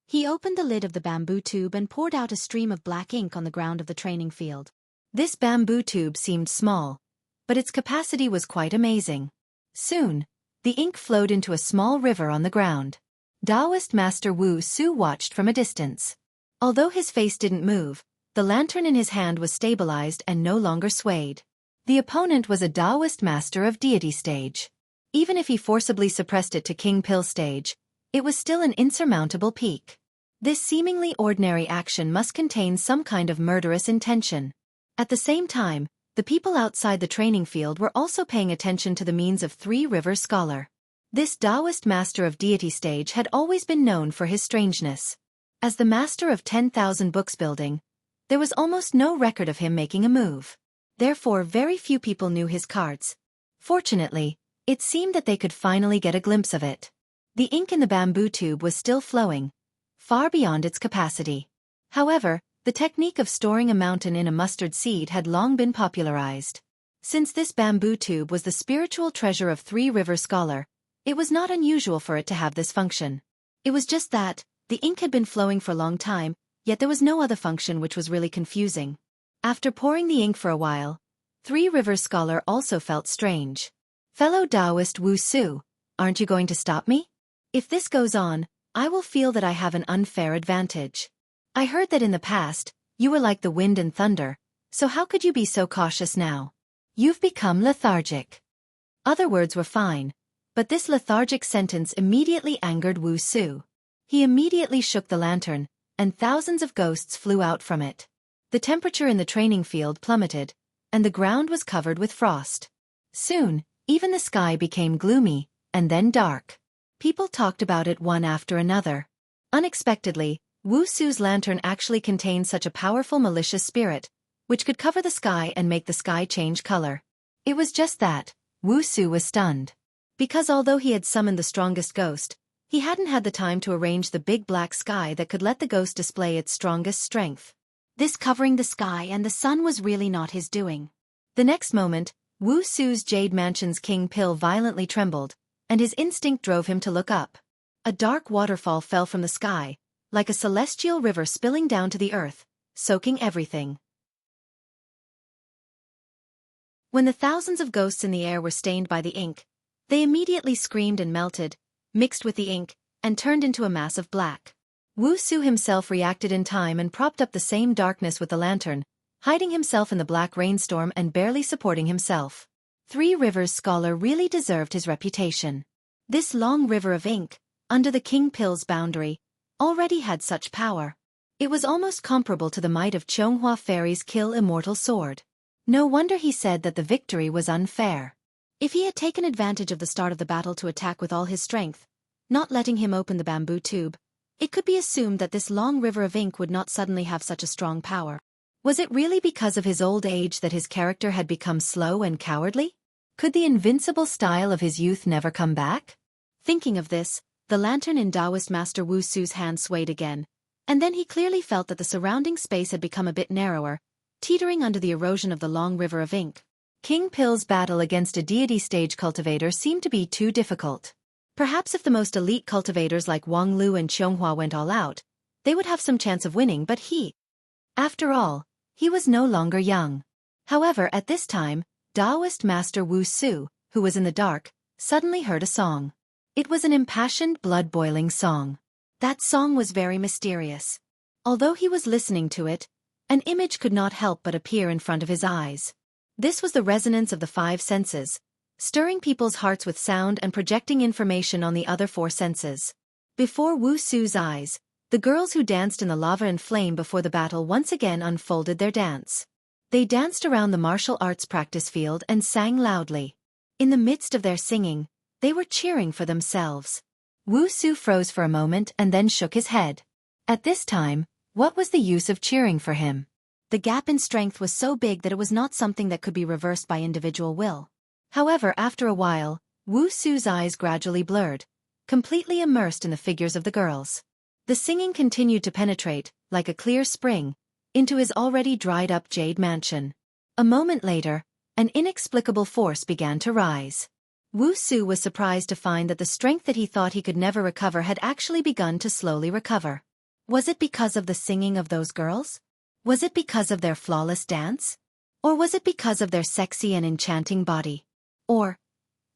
he opened the lid of the bamboo tube and poured out a stream of black ink on the ground of the training field. This bamboo tube seemed small, but its capacity was quite amazing. Soon, The ink flowed into a small river on the ground. Taoist Master Wu Su watched from a distance. Although his face didn't move, the lantern in his hand was stabilized and no longer swayed. The opponent was a Taoist master of deity stage. Even if he forcibly suppressed it to King Pill stage, it was still an insurmountable peak. This seemingly ordinary action must contain some kind of murderous intention. At the same time, the people outside the training field were also paying attention to the means of Three Rivers Scholar. This Taoist master of deity stage had always been known for his strangeness. As the master of 10,000 books building, there was almost no record of him making a move. Therefore, very few people knew his cards. Fortunately, it seemed that they could finally get a glimpse of it. The ink in the bamboo tube was still flowing, far beyond its capacity. However, the technique of storing a mountain in a mustard seed had long been popularized. Since this bamboo tube was the spiritual treasure of Three Rivers Scholar, it was not unusual for it to have this function. It was just that, the ink had been flowing for a long time, yet there was no other function, which was really confusing. After pouring the ink for a while, Three Rivers Scholar also felt strange. Fellow Taoist Wu Su, aren't you going to stop me? If this goes on, I will feel that I have an unfair advantage. I heard that in the past, you were like the wind and thunder, so how could you be so cautious now? You've become lethargic. Other words were fine, but this lethargic sentence immediately angered Wu Su. He immediately shook the lantern, and thousands of ghosts flew out from it. The temperature in the training field plummeted, and the ground was covered with frost. Soon, even the sky became gloomy, and then dark. People talked about it one after another. Unexpectedly, Wu Su's lantern actually contained such a powerful malicious spirit, which could cover the sky and make the sky change color. It was just that, Wu Su was stunned. Because although he had summoned the strongest ghost, he hadn't had the time to arrange the big black sky that could let the ghost display its strongest strength. This covering the sky and the sun was really not his doing. The next moment, Wu Su's Jade Mansion's King Pill violently trembled, and his instinct drove him to look up. A dark waterfall fell from the sky, like a celestial river spilling down to the earth, soaking everything. When the thousands of ghosts in the air were stained by the ink, they immediately screamed and melted, mixed with the ink, and turned into a mass of black. Wu Su himself reacted in time and propped up the same darkness with the lantern, hiding himself in the black rainstorm and barely supporting himself. Three Rivers Scholar really deserved his reputation. This long river of ink, under the King Pill's boundary, already had such power. It was almost comparable to the might of Chonghua Fairy's Kill Immortal Sword. No wonder he said that the victory was unfair. If he had taken advantage of the start of the battle to attack with all his strength, not letting him open the bamboo tube, it could be assumed that this long river of ink would not suddenly have such a strong power. Was it really because of his old age that his character had become slow and cowardly? Could the invincible style of his youth never come back? Thinking of this, the lantern in Taoist Master Wu Su's hand swayed again, and then he clearly felt that the surrounding space had become a bit narrower, teetering under the erosion of the long river of ink. King Pill's battle against a deity stage cultivator seemed to be too difficult. Perhaps if the most elite cultivators like Wang Lu and Chonghua went all out, they would have some chance of winning, but after all, he was no longer young. However, at this time, Taoist Master Wu Su, who was in the dark, suddenly heard a song. It was an impassioned, blood-boiling song. That song was very mysterious. Although he was listening to it, an image could not help but appear in front of his eyes. This was the resonance of the five senses, stirring people's hearts with sound and projecting information on the other four senses. Before Wu Su's eyes, the girls who danced in the lava and flame before the battle once again unfolded their dance. They danced around the martial arts practice field and sang loudly. In the midst of their singing, they were cheering for themselves. Wu Su froze for a moment and then shook his head. At this time, what was the use of cheering for him? The gap in strength was so big that it was not something that could be reversed by individual will. However, after a while, Wu Su's eyes gradually blurred, completely immersed in the figures of the girls. The singing continued to penetrate, like a clear spring, into his already dried-up jade mansion. A moment later, an inexplicable force began to rise. Wu Su was surprised to find that the strength that he thought he could never recover had actually begun to slowly recover. Was it because of the singing of those girls? Was it because of their flawless dance? Or was it because of their sexy and enchanting body? Or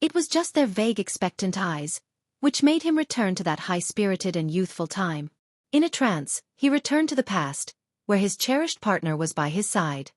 It was just their vague expectant eyes, which made him return to that high-spirited and youthful time. In a trance, he returned to the past, where his cherished partner was by his side.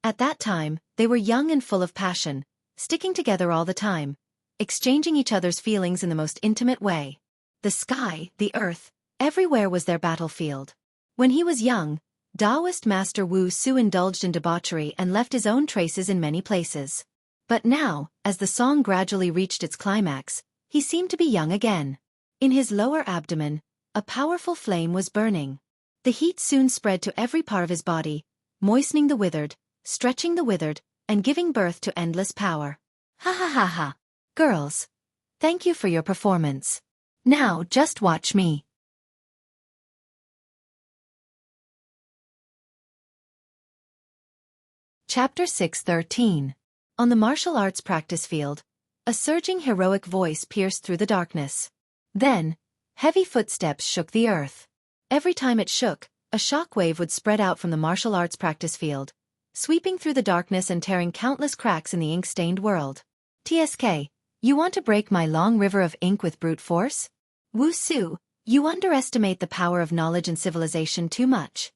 At that time, they were young and full of passion, sticking together all the time, exchanging each other's feelings in the most intimate way. The sky, the earth, everywhere was their battlefield. When he was young, Taoist Master Wu Su indulged in debauchery and left his own traces in many places. But now, as the song gradually reached its climax, he seemed to be young again. In his lower abdomen, a powerful flame was burning. The heat soon spread to every part of his body, moistening the withered, stretching the withered, and giving birth to endless power. Ha ha ha ha. Girls, thank you for your performance. Now just watch me. Chapter 6:13. On the martial arts practice field, a surging heroic voice pierced through the darkness. Then, heavy footsteps shook the earth. Every time it shook, a shockwave would spread out from the martial arts practice field, sweeping through the darkness and tearing countless cracks in the ink-stained world. TSK, you want to break my long river of ink with brute force? Wu Su, you underestimate the power of knowledge and civilization too much.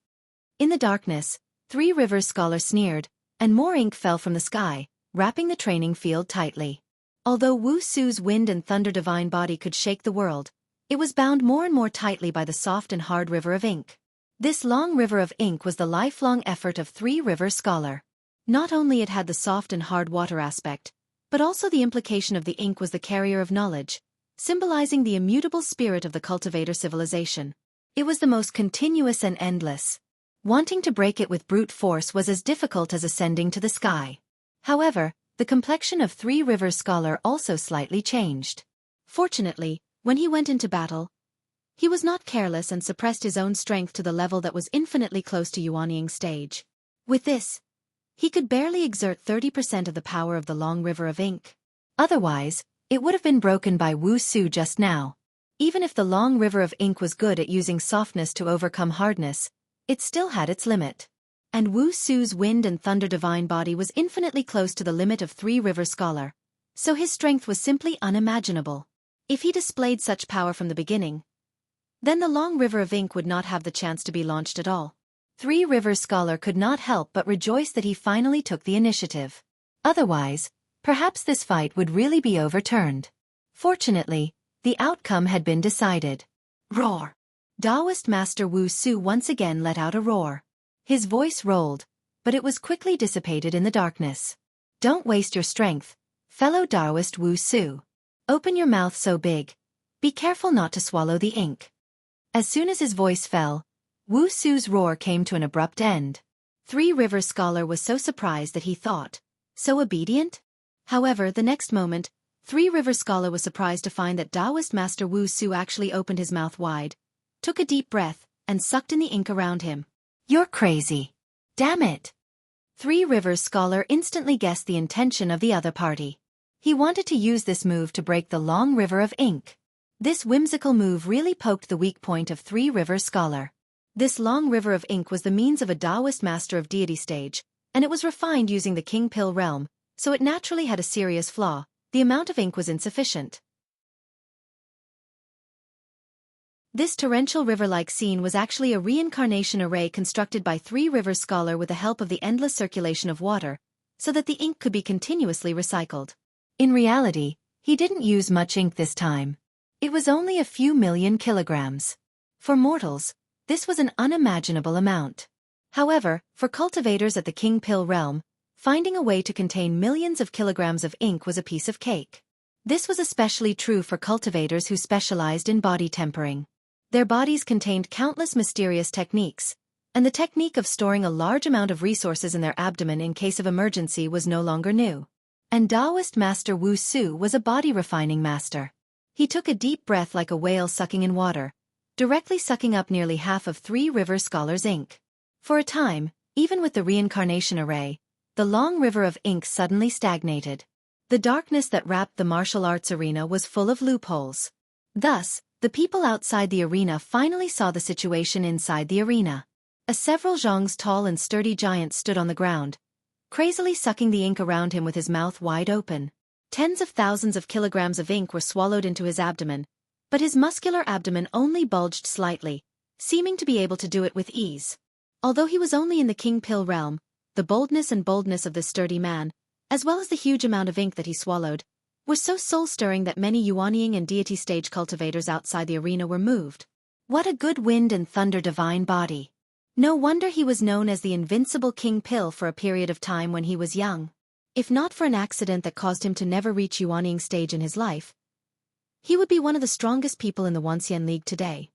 In the darkness, Three Rivers Scholar sneered, and more ink fell from the sky, wrapping the training field tightly. Although Wu Su's wind and thunder divine body could shake the world, it was bound more and more tightly by the soft and hard river of ink. This long river of ink was the lifelong effort of Three Rivers Scholar. Not only it had the soft and hard water aspect, but also the implication of the ink was the carrier of knowledge, symbolizing the immutable spirit of the cultivator civilization. It was the most continuous and endless. Wanting to break it with brute force was as difficult as ascending to the sky. However, the complexion of Three Rivers Scholar also slightly changed. Fortunately, when he went into battle, he was not careless and suppressed his own strength to the level that was infinitely close to Yuanying's stage. With this, he could barely exert 30% of the power of the long river of ink. Otherwise, it would have been broken by Wu Su just now. Even if the long river of ink was good at using softness to overcome hardness, it still had its limit. And Wu Su's wind and thunder divine body was infinitely close to the limit of Three Rivers Scholar, so his strength was simply unimaginable. If he displayed such power from the beginning, then the long river of ink would not have the chance to be launched at all. Three Rivers Scholar could not help but rejoice that he finally took the initiative. Otherwise, perhaps this fight would really be overturned. Fortunately, the outcome had been decided. Roar! Taoist Master Wu Su once again let out a roar. His voice rolled, but it was quickly dissipated in the darkness. Don't waste your strength, fellow Taoist Wu Su. Open your mouth so big. Be careful not to swallow the ink. As soon as his voice fell, Wu Su's roar came to an abrupt end. Three Rivers Scholar was so surprised that he thought, so obedient? However, the next moment, Three Rivers Scholar was surprised to find that Taoist Master Wu Su actually opened his mouth wide, took a deep breath, and sucked in the ink around him. You're crazy. Damn it. Three Rivers Scholar instantly guessed the intention of the other party. He wanted to use this move to break the long river of ink. This whimsical move really poked the weak point of Three Rivers Scholar. This long river of ink was the means of a Taoist master of deity stage, and it was refined using the King Pill realm, so it naturally had a serious flaw. The amount of ink was insufficient. This torrential river-like scene was actually a reincarnation array constructed by Three Rivers Scholar with the help of the endless circulation of water, so that the ink could be continuously recycled. In reality, he didn't use much ink this time. It was only a few million kilograms. For mortals, this was an unimaginable amount. However, for cultivators at the King Pill realm, finding a way to contain millions of kilograms of ink was a piece of cake. This was especially true for cultivators who specialized in body tempering. Their bodies contained countless mysterious techniques, and the technique of storing a large amount of resources in their abdomen in case of emergency was no longer new. And Taoist Master Wu Su was a body-refining master. He took a deep breath like a whale sucking in water, directly sucking up nearly half of Three Rivers Scholar's ink. For a time, even with the reincarnation array, the long river of ink suddenly stagnated. The darkness that wrapped the martial arts arena was full of loopholes. Thus, the people outside the arena finally saw the situation inside the arena. A several zhongs tall and sturdy giant stood on the ground, crazily sucking the ink around him with his mouth wide open. Tens of thousands of kilograms of ink were swallowed into his abdomen, but his muscular abdomen only bulged slightly, seeming to be able to do it with ease. Although he was only in the king pill realm, the boldness of this sturdy man, as well as the huge amount of ink that he swallowed, was so soul-stirring that many Yuanying and deity stage cultivators outside the arena were moved. What a good wind and thunder divine body! No wonder he was known as the invincible King Pill for a period of time when he was young. If not for an accident that caused him to never reach Yuanying stage in his life, he would be one of the strongest people in the Wanxian League today.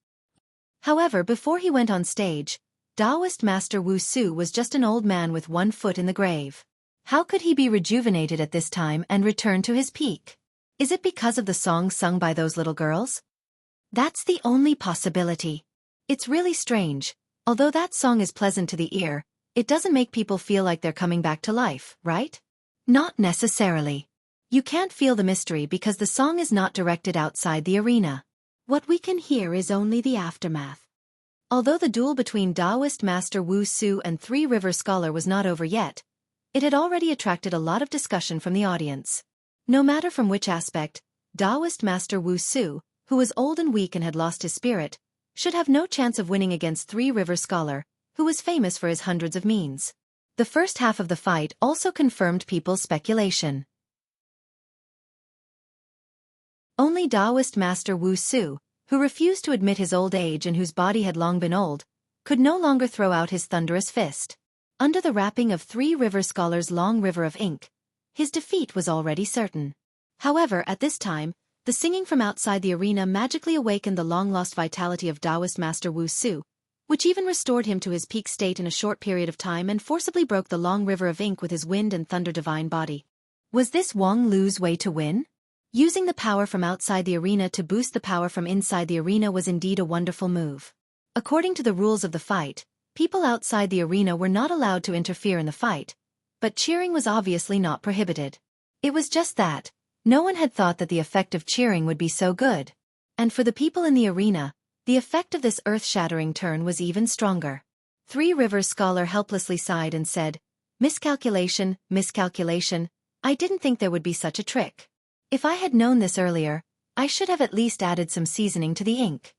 However, before he went on stage, Taoist Master Wu Su was just an old man with one foot in the grave. How could he be rejuvenated at this time and return to his peak? Is it because of the song sung by those little girls? That's the only possibility. It's really strange. Although that song is pleasant to the ear, it doesn't make people feel like they're coming back to life, right? Not necessarily. You can't feel the mystery because the song is not directed outside the arena. What we can hear is only the aftermath. Although the duel between Taoist Master Wu Su and Three River Scholar was not over yet, it had already attracted a lot of discussion from the audience. No matter from which aspect, Taoist Master Wu Su, who was old and weak and had lost his spirit, should have no chance of winning against Three River Scholar, who was famous for his hundreds of means. The first half of the fight also confirmed people's speculation. Only Taoist Master Wu Su, who refused to admit his old age and whose body had long been old, could no longer throw out his thunderous fist. Under the wrapping of Three River Scholar's long river of ink, his defeat was already certain. However, at this time, the singing from outside the arena magically awakened the long-lost vitality of Taoist Master Wu Su, which even restored him to his peak state in a short period of time and forcibly broke the long river of ink with his wind and thunder divine body. Was this Wang Lu's way to win? Using the power from outside the arena to boost the power from inside the arena was indeed a wonderful move. According to the rules of the fight, people outside the arena were not allowed to interfere in the fight, but cheering was obviously not prohibited. It was just that no one had thought that the effect of cheering would be so good. And for the people in the arena, the effect of this earth-shattering turn was even stronger. Three Rivers Scholar helplessly sighed and said, "Miscalculation, miscalculation, I didn't think there would be such a trick. If I had known this earlier, I should have at least added some seasoning to the ink."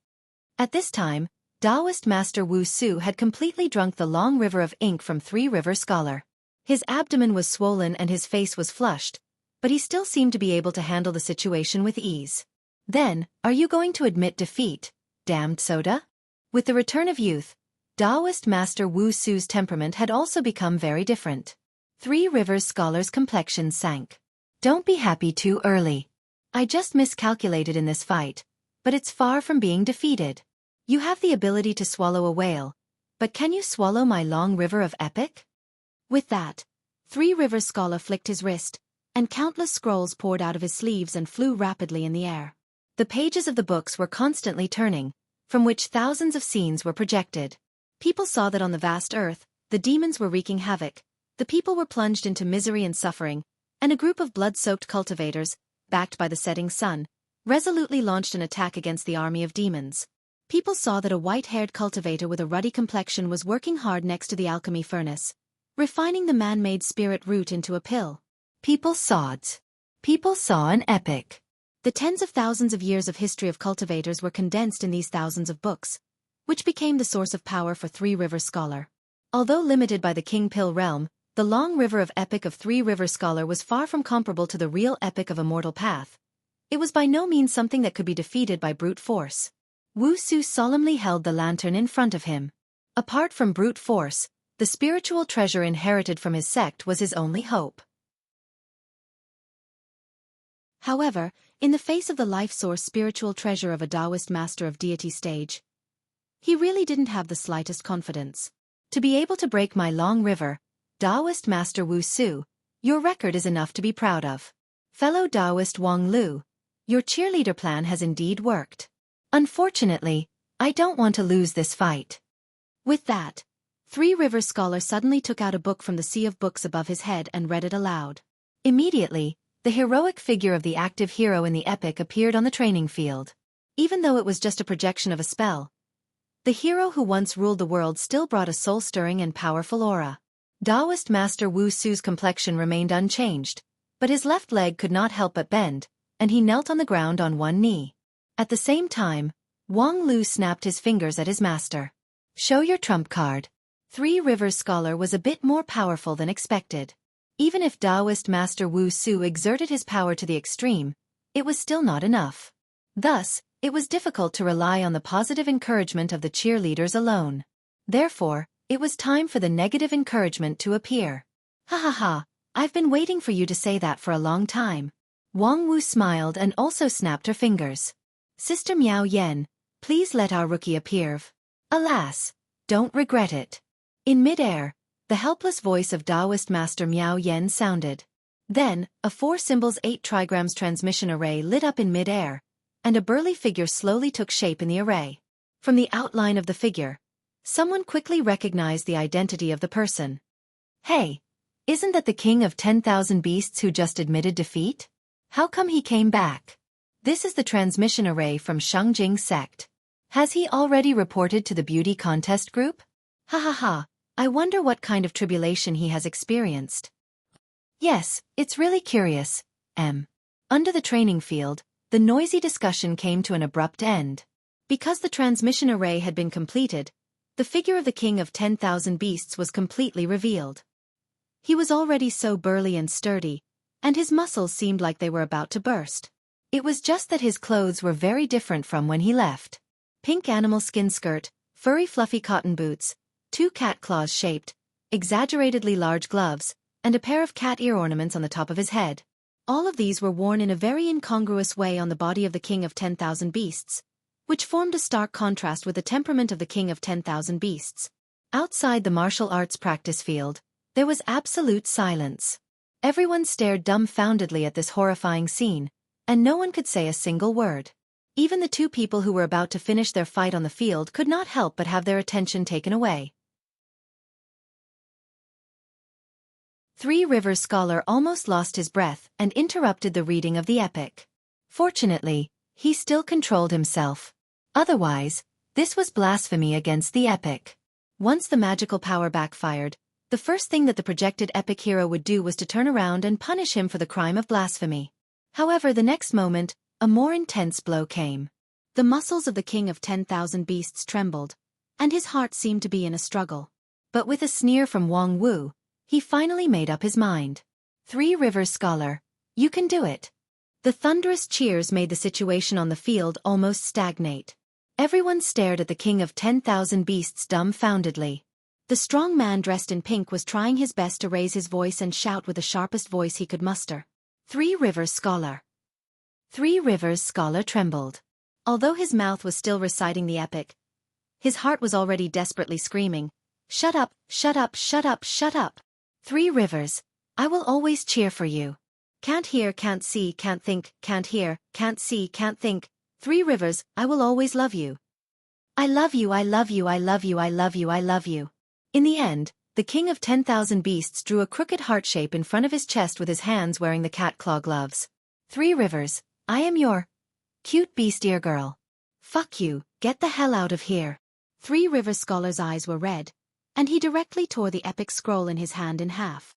At this time, Taoist Master Wu Su had completely drunk the long river of ink from Three River Scholar. His abdomen was swollen and his face was flushed, but he still seemed to be able to handle the situation with ease. "Then, are you going to admit defeat, damned soda?" With the return of youth, Taoist Master Wu Su's temperament had also become very different. Three Rivers Scholar's complexion sank. "Don't be happy too early. I just miscalculated in this fight, but it's far from being defeated. You have the ability to swallow a whale, but can you swallow my long river of epic?" With that, Three Rivers Scholar flicked his wrist, and countless scrolls poured out of his sleeves and flew rapidly in the air. The pages of the books were constantly turning, from which thousands of scenes were projected. People saw that on the vast earth, the demons were wreaking havoc, the people were plunged into misery and suffering, and a group of blood-soaked cultivators, backed by the setting sun, resolutely launched an attack against the army of demons. People saw that a white-haired cultivator with a ruddy complexion was working hard next to the alchemy furnace, refining the man-made spirit root into a pill. People saw an epic. The tens of thousands of years of history of cultivators were condensed in these thousands of books, which became the source of power for Three River Scholar. Although limited by the King Pill realm, the long river of epic of Three River Scholar was far from comparable to the real epic of Immortal Path. It was by no means something that could be defeated by brute force. Wu Su solemnly held the lantern in front of him. Apart from brute force, the spiritual treasure inherited from his sect was his only hope. However, in the face of the life-source spiritual treasure of a Taoist master of deity stage, he really didn't have the slightest confidence. "To be able to break my long river, Taoist Master Wu Su, your record is enough to be proud of. Fellow Taoist Wang Lu, your cheerleader plan has indeed worked. Unfortunately, I don't want to lose this fight." With that, Three Rivers Scholar suddenly took out a book from the sea of books above his head and read it aloud. Immediately, the heroic figure of the active hero in the epic appeared on the training field. Even though it was just a projection of a spell, the hero who once ruled the world still brought a soul-stirring and powerful aura. Taoist Master Wu Su's complexion remained unchanged, but his left leg could not help but bend, and he knelt on the ground on one knee. At the same time, Wang Lu snapped his fingers at his master. "Show your trump card." Three Rivers Scholar was a bit more powerful than expected. Even if Taoist Master Wu Su exerted his power to the extreme, it was still not enough. Thus, it was difficult to rely on the positive encouragement of the cheerleaders alone. Therefore, it was time for the negative encouragement to appear. "Ha ha ha, I've been waiting for you to say that for a long time." Wang Wu smiled and also snapped her fingers. "Sister Miao Yen, please let our rookie appear. Alas, don't regret it." In mid-air, the helpless voice of Taoist Master Miao Yen sounded. Then, a 4 symbols 8 trigrams transmission array lit up in mid-air, and a burly figure slowly took shape in the array. From the outline of the figure, someone quickly recognized the identity of the person. "Hey, isn't that the king of 10,000 beasts who just admitted defeat? How come he came back? This is the transmission array from Shengjing sect. Has he already reported to the beauty contest group? Ha ha ha, I wonder what kind of tribulation he has experienced." Yes, it's really curious. Under the training field, the noisy discussion came to an abrupt end. Because the transmission array had been completed, the figure of the king of 10,000 beasts was completely revealed. He was already so burly and sturdy, and his muscles seemed like they were about to burst. It was just that his clothes were very different from when he left. Pink animal skin skirt, furry fluffy cotton boots, 2 cat claws shaped, exaggeratedly large gloves, and a pair of cat ear ornaments on the top of his head. All of these were worn in a very incongruous way on the body of the king of 10,000 beasts, which formed a stark contrast with the temperament of the king of 10,000 beasts. Outside the martial arts practice field, there was absolute silence. Everyone stared dumbfoundedly at this horrifying scene, and no one could say a single word. Even the 2 people who were about to finish their fight on the field could not help but have their attention taken away. Three Rivers Scholar almost lost his breath and interrupted the reading of the epic. Fortunately, he still controlled himself. Otherwise, this was blasphemy against the epic. Once the magical power backfired, the first thing that the projected epic hero would do was to turn around and punish him for the crime of blasphemy. However, the next moment, a more intense blow came. The muscles of the king of 10,000 beasts trembled, and his heart seemed to be in a struggle. But with a sneer from Wang Wu, he finally made up his mind. Three Rivers Scholar, you can do it. The thunderous cheers made the situation on the field almost stagnate. Everyone stared at the king of 10,000 beasts dumbfoundedly. The strong man dressed in pink was trying his best to raise his voice and shout with the sharpest voice he could muster. Three Rivers Scholar. Three Rivers Scholar trembled. Although his mouth was still reciting the epic, his heart was already desperately screaming, "Shut up, shut up, shut up, shut up. Three Rivers, I will always cheer for you. Can't hear, can't see, can't think, can't hear, can't see, can't think. Three Rivers, I will always love you. I love you, I love you, I love you, I love you, I love you." In the end, the king of 10,000 beasts drew a crooked heart shape in front of his chest with his hands wearing the cat claw gloves. "Three Rivers, I am your cute beast ear girl. Fuck you, get the hell out of here." Three Rivers Scholar's eyes were red, and he directly tore the epic scroll in his hand in half.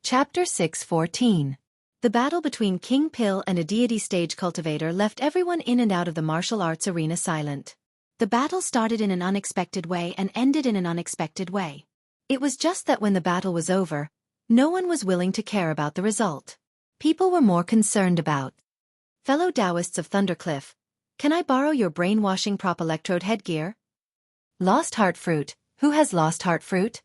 Chapter 6:14. The battle between King Pill and a deity stage cultivator left everyone in and out of the martial arts arena silent. The battle started in an unexpected way and ended in an unexpected way. It was just that when the battle was over, no one was willing to care about the result. People were more concerned about, "Fellow Taoists of Thundercliff, can I borrow your brainwashing prop electrode headgear? Lost Heart Fruit, who has Lost Heart Fruit?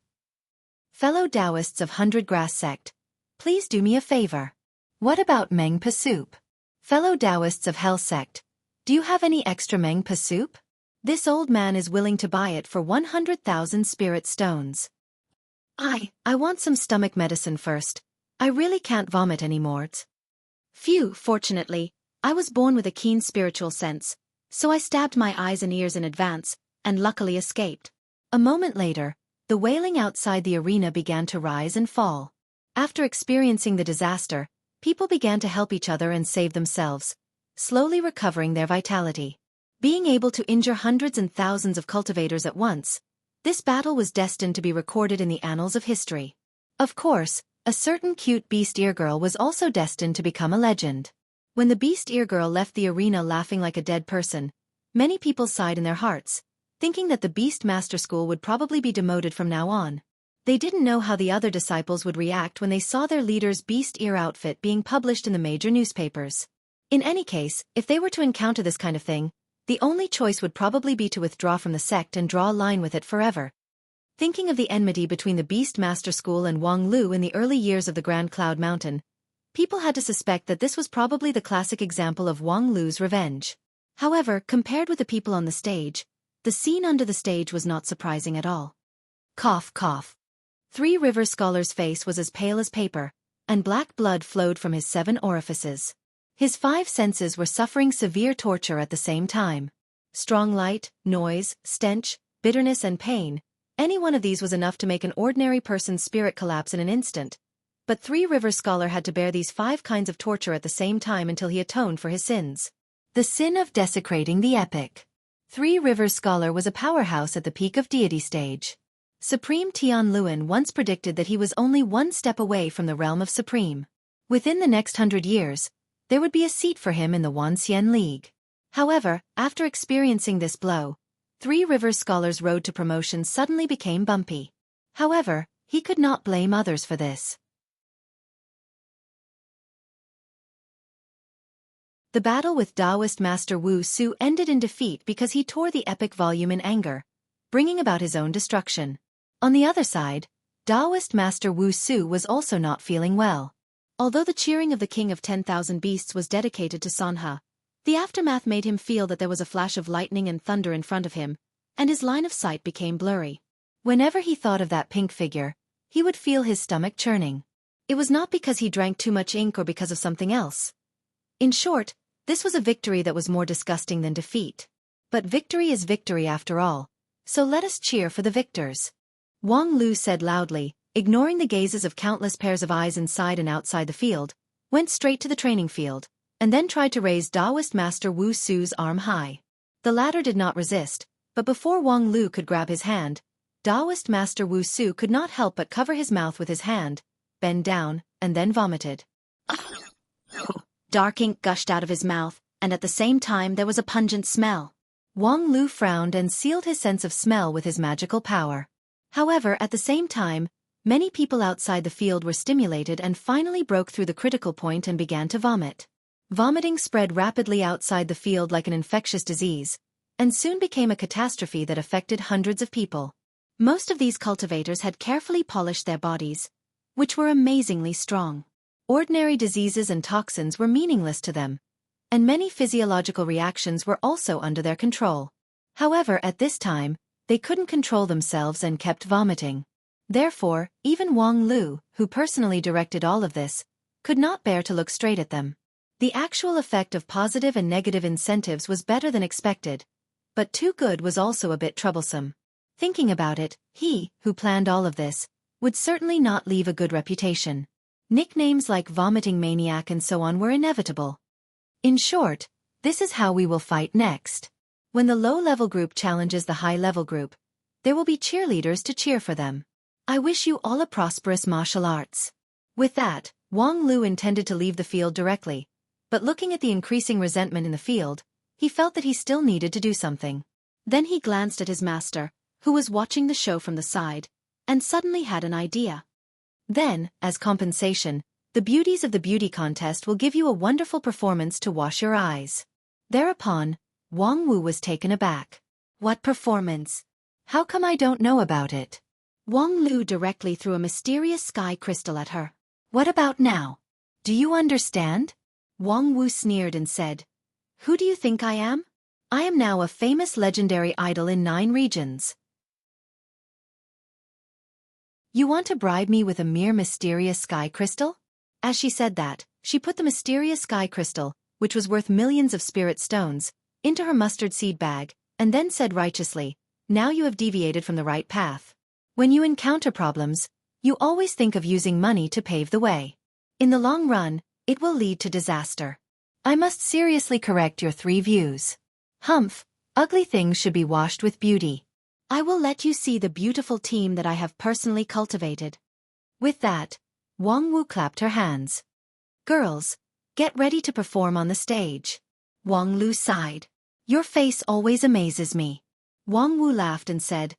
Fellow Taoists of Hundred Grass Sect, please do me a favor. What about Meng Pa soup? Fellow Taoists of Hell Sect, do you have any extra Meng Pa soup? This old man is willing to buy it for 100,000 spirit stones. I want some stomach medicine first. I really can't vomit anymore." Phew, fortunately, I was born with a keen spiritual sense, so I stabbed my eyes and ears in advance, and luckily escaped. A moment later, the wailing outside the arena began to rise and fall. After experiencing the disaster, people began to help each other and save themselves, slowly recovering their vitality. Being able to injure hundreds and thousands of cultivators at once, this battle was destined to be recorded in the annals of history. Of course, a certain cute beast ear girl was also destined to become a legend. When the beast ear girl left the arena laughing like a dead person, many people sighed in their hearts, thinking that the Beast Master School would probably be demoted from now on. They didn't know how the other disciples would react when they saw their leader's beast ear outfit being published in the major newspapers. In any case, if they were to encounter this kind of thing, the only choice would probably be to withdraw from the sect and draw a line with it forever. Thinking of the enmity between the Beast Master School and Wang Lu in the early years of the Grand Cloud Mountain, people had to suspect that this was probably the classic example of Wang Lu's revenge. However, compared with the people on the stage, the scene under the stage was not surprising at all. Cough, cough. Three River Scholar's face was as pale as paper, and black blood flowed from his 7 orifices. His 5 senses were suffering severe torture at the same time. Strong light, noise, stench, bitterness and pain, any one of these was enough to make an ordinary person's spirit collapse in an instant. But 3 River Scholar had to bear these 5 kinds of torture at the same time until he atoned for his sins. The sin of desecrating the epic. 3 River Scholar was a powerhouse at the peak of deity stage. Supreme Tian Luan once predicted that he was only 1 step away from the realm of Supreme. Within the next 100 years, there would be a seat for him in the Wanxian League. However, after experiencing this blow, 3 River Scholar's road to promotion suddenly became bumpy. However, he could not blame others for this. The battle with Taoist Master Wu Su ended in defeat because he tore the epic volume in anger, bringing about his own destruction. On the other side, Taoist Master Wu Su was also not feeling well. Although the cheering of the King of 10,000 Beasts was dedicated to Sanha, the aftermath made him feel that there was a flash of lightning and thunder in front of him, and his line of sight became blurry. Whenever he thought of that pink figure, he would feel his stomach churning. It was not because he drank too much ink or because of something else. In short, this was a victory that was more disgusting than defeat. But victory is victory after all, so let us cheer for the victors. Wang Lu said loudly, ignoring the gazes of countless pairs of eyes inside and outside the field, went straight to the training field, and then tried to raise Taoist Master Wu Su's arm high. The latter did not resist, but before Wang Lu could grab his hand, Taoist Master Wu Su could not help but cover his mouth with his hand, bend down, and then vomited. Dark ink gushed out of his mouth, and at the same time there was a pungent smell. Wang Lu frowned and sealed his sense of smell with his magical power. However, at the same time, many people outside the field were stimulated and finally broke through the critical point and began to vomit. Vomiting spread rapidly outside the field like an infectious disease, and soon became a catastrophe that affected hundreds of people. Most of these cultivators had carefully polished their bodies, which were amazingly strong. Ordinary diseases and toxins were meaningless to them, and many physiological reactions were also under their control. However, at this time, they couldn't control themselves and kept vomiting. Therefore, even Wang Lu, who personally directed all of this, could not bear to look straight at them. The actual effect of positive and negative incentives was better than expected, but too good was also a bit troublesome. Thinking about it, he, who planned all of this, would certainly not leave a good reputation. Nicknames like vomiting maniac and so on were inevitable. In short, this is how we will fight next. When the low-level group challenges the high-level group, there will be cheerleaders to cheer for them. I wish you all a prosperous martial arts. With that, Wang Lu intended to leave the field directly, but looking at the increasing resentment in the field, he felt that he still needed to do something. Then he glanced at his master, who was watching the show from the side, and suddenly had an idea. Then, as compensation, the beauties of the beauty contest will give you a wonderful performance to wash your eyes. Thereupon, Wang Wu was taken aback. What performance? How come I don't know about it? Wang Lu directly threw a mysterious sky crystal at her. What about now? Do you understand? Wang Wu sneered and said, Who do you think I am? I am now a famous legendary idol in 9 regions. You want to bribe me with a mere mysterious sky crystal? As she said that, she put the mysterious sky crystal, which was worth millions of spirit stones, into her mustard seed bag, and then said righteously, Now you have deviated from the right path. When you encounter problems, you always think of using money to pave the way. In the long run, it will lead to disaster. I must seriously correct your 3 views. Humph, ugly things should be washed with beauty. I will let you see the beautiful team that I have personally cultivated. With that, Wang Wu clapped her hands. Girls, get ready to perform on the stage. Wang Lu sighed. Your face always amazes me. Wang Wu laughed and said,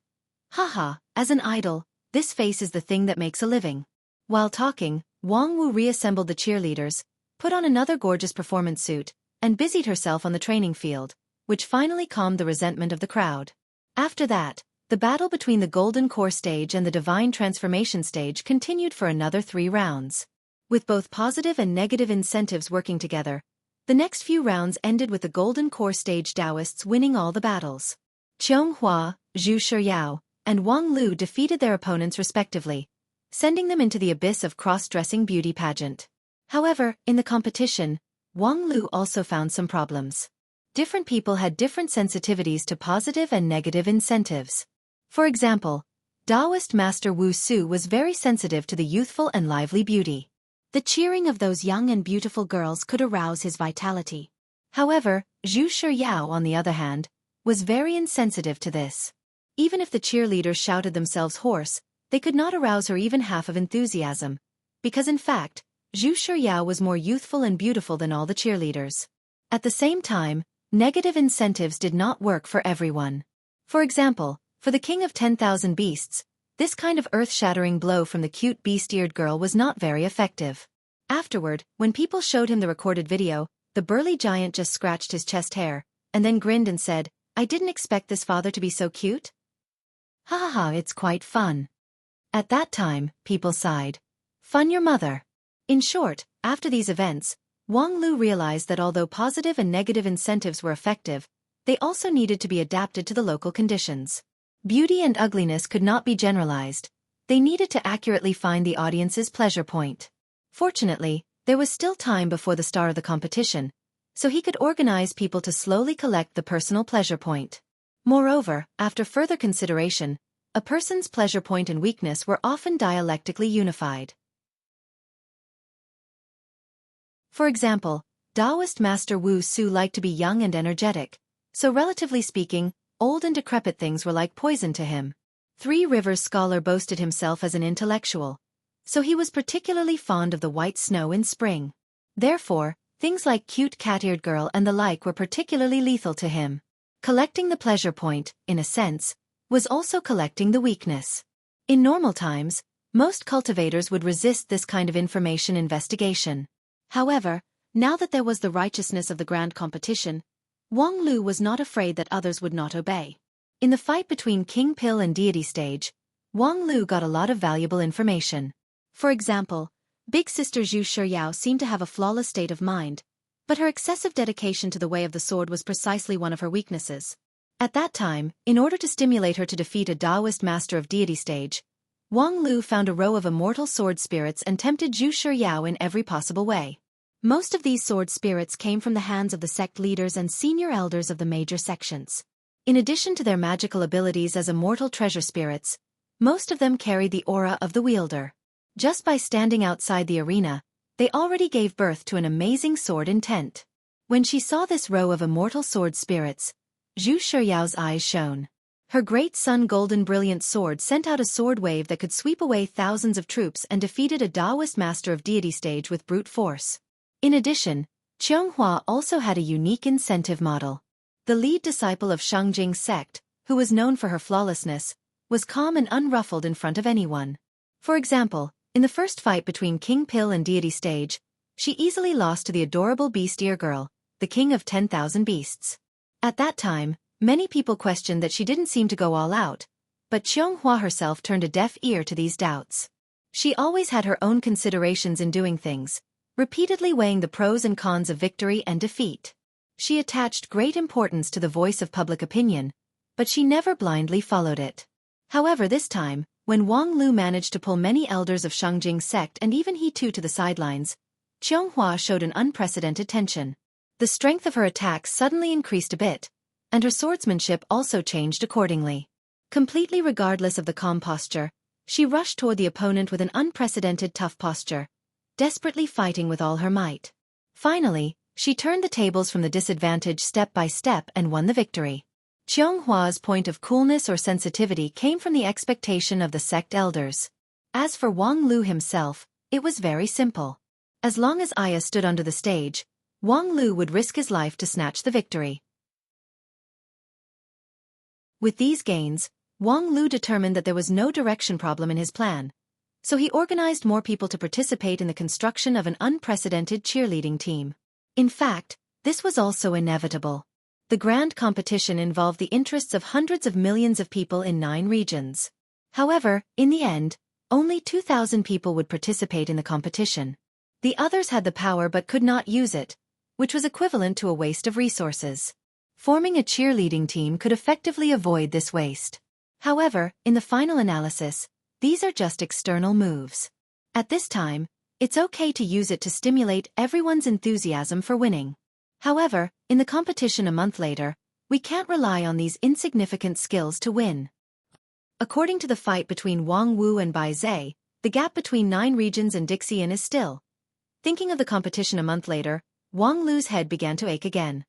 Haha, as an idol, this face is the thing that makes a living. While talking, Wang Wu reassembled the cheerleaders, put on another gorgeous performance suit, and busied herself on the training field, which finally calmed the resentment of the crowd. After that, the battle between the Golden Core stage and the Divine Transformation stage continued for another 3 rounds. With both positive and negative incentives working together, the next few rounds ended with the Golden Core stage Taoists winning all the battles. Qianghua, Zhu Shiyao, and Wang Lu defeated their opponents respectively, sending them into the abyss of cross-dressing beauty pageant. However, in the competition, Wang Lu also found some problems. Different people had different sensitivities to positive and negative incentives. For example, Taoist Master Wu Su was very sensitive to the youthful and lively beauty. The cheering of those young and beautiful girls could arouse his vitality. However, Zhu Shiyao, on the other hand, was very insensitive to this. Even if the cheerleaders shouted themselves hoarse, they could not arouse her even half of enthusiasm, because in fact, Zhu Shiyao was more youthful and beautiful than all the cheerleaders. At the same time, negative incentives did not work for everyone. For example, for the king of 10,000 beasts, this kind of earth-shattering blow from the cute beast-eared girl was not very effective. Afterward, when people showed him the recorded video, the burly giant just scratched his chest hair, and then grinned and said, I didn't expect this father to be so cute. Ha ha ha, it's quite fun. At that time, people sighed. Fun your mother. In short, after these events, Wang Lu realized that although positive and negative incentives were effective, they also needed to be adapted to the local conditions. Beauty and ugliness could not be generalized. They needed to accurately find the audience's pleasure point. Fortunately, there was still time before the start of the competition, so he could organize people to slowly collect the personal pleasure point. Moreover, after further consideration, a person's pleasure point and weakness were often dialectically unified. For example, Taoist Master Wu Su liked to be young and energetic, so relatively speaking, old and decrepit things were like poison to him. Three Rivers scholar boasted himself as an intellectual, so he was particularly fond of the white snow in spring. Therefore, things like cute cat-eared girl and the like were particularly lethal to him. Collecting the pleasure point, in a sense, was also collecting the weakness. In normal times, most cultivators would resist this kind of information investigation. However, now that there was the righteousness of the grand competition, Wang Lu was not afraid that others would not obey. In the fight between King Pill and Deity Stage, Wang Lu got a lot of valuable information. For example, Big Sister Zhu Shiyao seemed to have a flawless state of mind, but her excessive dedication to the way of the sword was precisely one of her weaknesses. At that time, in order to stimulate her to defeat a Taoist master of Deity Stage, Wang Lu found a row of immortal sword spirits and tempted Zhu Shiyao in every possible way. Most of these sword spirits came from the hands of the sect leaders and senior elders of the major sections. In addition to their magical abilities as immortal treasure spirits, most of them carried the aura of the wielder. Just by standing outside the arena, they already gave birth to an amazing sword intent. When she saw this row of immortal sword spirits, Zhu Shiyao's eyes shone. Her great sun golden brilliant sword sent out a sword wave that could sweep away thousands of troops and defeated a Taoist master of Deity Stage with brute force. In addition, Qianghua also had a unique incentive model. The lead disciple of Shangjing's sect, who was known for her flawlessness, was calm and unruffled in front of anyone. For example, in the first fight between King Pill and Deity Stage, she easily lost to the adorable beast-ear girl, the king of 10,000 beasts. At that time, many people questioned that she didn't seem to go all out, but Qianghua herself turned a deaf ear to these doubts. She always had her own considerations in doing things, repeatedly weighing the pros and cons of victory and defeat. She attached great importance to the voice of public opinion, but she never blindly followed it. However, this time, when Wang Lu managed to pull many elders of Shangjing's sect and even he too to the sidelines, Qianghua showed an unprecedented tension. The strength of her attacks suddenly increased a bit, and her swordsmanship also changed accordingly. Completely regardless of the calm posture, she rushed toward the opponent with an unprecedented tough posture, desperately fighting with all her might. Finally, She turned the tables from the disadvantage step by step and won the victory. Qionghua's point of coolness or sensitivity came from the expectation of the sect elders. As for Wang Lu himself, it was very simple. As long as Aya stood under the stage, Wang Lu would risk his life to snatch the victory. With these gains, Wang Lu determined that there was no direction problem in his plan, so he organized more people to participate in the construction of an unprecedented cheerleading team. In fact, this was also inevitable. The grand competition involved the interests of hundreds of millions of people in 9 regions. However, in the end, only 2,000 people would participate in the competition. The others had the power but could not use it, which was equivalent to a waste of resources. Forming a cheerleading team could effectively avoid this waste. However, in the final analysis, these are just external moves. At this time, it's okay to use it to stimulate everyone's enthusiasm for winning. However, in the competition a month later, we can't rely on these insignificant skills to win. According to the fight between Wang Wu and Bai Zhe, the gap between 9 regions and Dixian is still. Thinking of the competition a month later, Wang Lu's head began to ache again.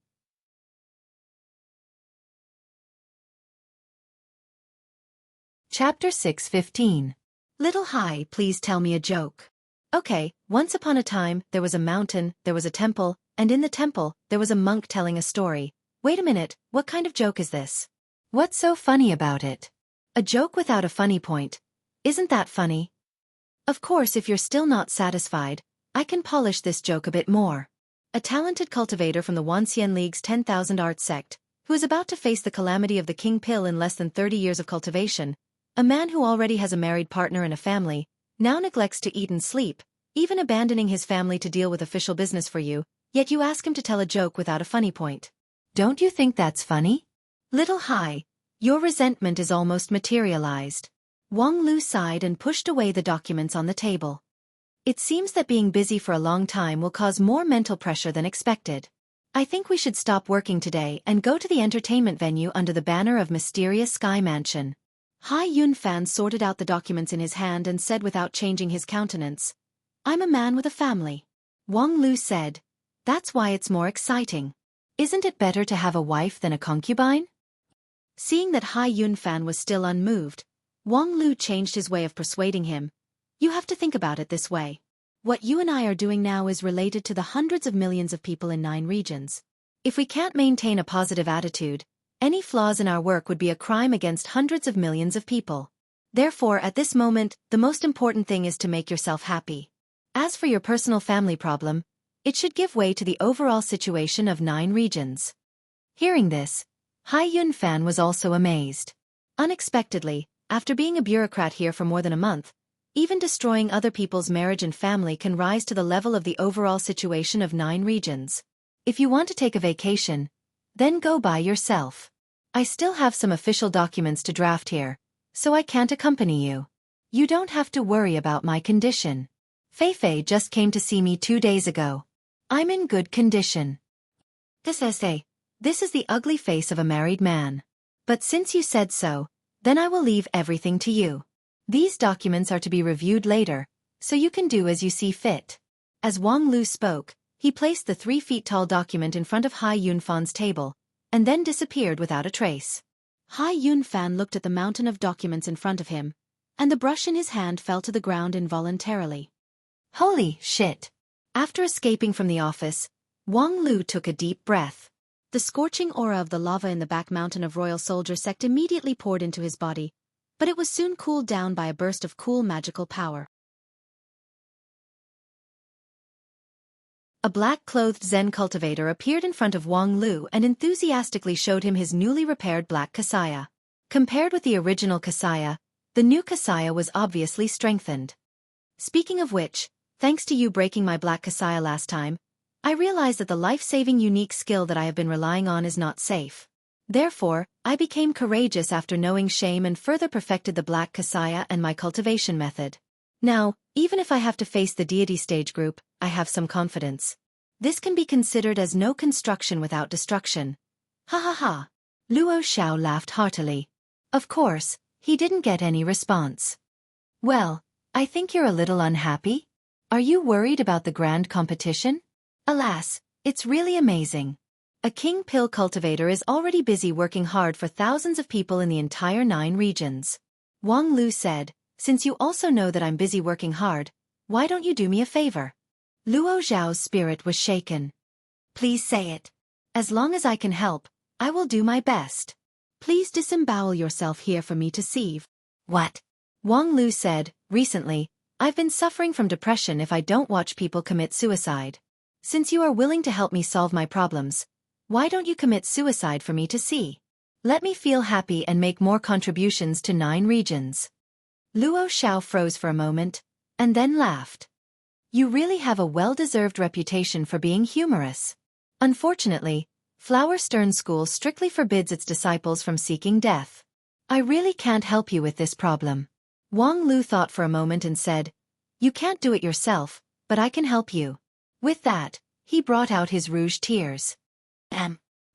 Chapter 6:15. Little Hai, please tell me a joke. Okay, once upon a time, there was a mountain, there was a temple, and in the temple, there was a monk telling a story. Wait a minute, what kind of joke is this? What's so funny about it? A joke without a funny point. Isn't that funny? Of course, if you're still not satisfied, I can polish this joke a bit more. A talented cultivator from the Wanxian League's 10,000 art sect, who is about to face the calamity of the king pill in less than 30 years of cultivation, a man who already has a married partner and a family, now neglects to eat and sleep, even abandoning his family to deal with official business for you, yet you ask him to tell a joke without a funny point. Don't you think that's funny? Little Hai, your resentment is almost materialized. Wang Lu sighed and pushed away the documents on the table. It seems that being busy for a long time will cause more mental pressure than expected. I think we should stop working today and go to the entertainment venue under the banner of Mysterious Sky Mansion. Hai Yunfan sorted out the documents in his hand and said without changing his countenance, I'm a man with a family. Wang Lu said, that's why it's more exciting. Isn't it better to have a wife than a concubine? Seeing that Hai Yunfan was still unmoved, Wang Lu changed his way of persuading him. You have to think about it this way. What you and I are doing now is related to the hundreds of millions of people in 9 regions. If we can't maintain a positive attitude, any flaws in our work would be a crime against hundreds of millions of people. Therefore, at this moment, the most important thing is to make yourself happy. As for your personal family problem, it should give way to the overall situation of 9 regions. Hearing this, Hai Yunfan was also amazed. Unexpectedly, after being a bureaucrat here for more than a month, even destroying other people's marriage and family can rise to the level of the overall situation of 9 regions. If you want to take a vacation, then go by yourself. I still have some official documents to draft here, so I can't accompany you. You don't have to worry about my condition. Feifei just came to see me 2 days ago. I'm in good condition. This is the ugly face of a married man. But since you said so, then I will leave everything to you. These documents are to be reviewed later, so you can do as you see fit. As Wang Lu spoke, he placed the 3-feet-tall document in front of Hai Yunfan's table, and then disappeared without a trace. Hai Yunfan looked at the mountain of documents in front of him, and the brush in his hand fell to the ground involuntarily. Holy shit! After escaping from the office, Wang Lu took a deep breath. The scorching aura of the lava in the back mountain of Royal Soldier Sect immediately poured into his body, but it was soon cooled down by a burst of cool magical power. A black-clothed Zen cultivator appeared in front of Wang Lu and enthusiastically showed him his newly repaired black kasaya. Compared with the original kasaya, the new kasaya was obviously strengthened. Speaking of which, thanks to you breaking my black kasaya last time, I realized that the life-saving unique skill that I have been relying on is not safe. Therefore, I became courageous after knowing shame and further perfected the black kasaya and my cultivation method. Now, even if I have to face the deity stage group, I have some confidence. This can be considered as no construction without destruction. Ha ha ha. Luo Xiao laughed heartily. Of course, he didn't get any response. Well, I think you're a little unhappy? Are you worried about the grand competition? Alas, It's really amazing. A king pill cultivator is already busy working hard for thousands of people in the entire 9 regions. Wang Lu said, since you also know that I'm busy working hard, why don't you do me a favor? Luo Zhao's spirit was shaken. Please say it. As long as I can help, I will do my best. Please disembowel yourself here for me to see. What? Wang Lu said, recently, I've been suffering from depression if I don't watch people commit suicide. Since you are willing to help me solve my problems, why don't you commit suicide for me to see? Let me feel happy and make more contributions to 9 regions. Luo Zhao froze for a moment, and then laughed. You really have a well-deserved reputation for being humorous. Unfortunately, Flower Stern School strictly forbids its disciples from seeking death. I really can't help you with this problem. Wang Lu thought for a moment and said, you can't do it yourself, but I can help you. With that, he brought out his rouge tears.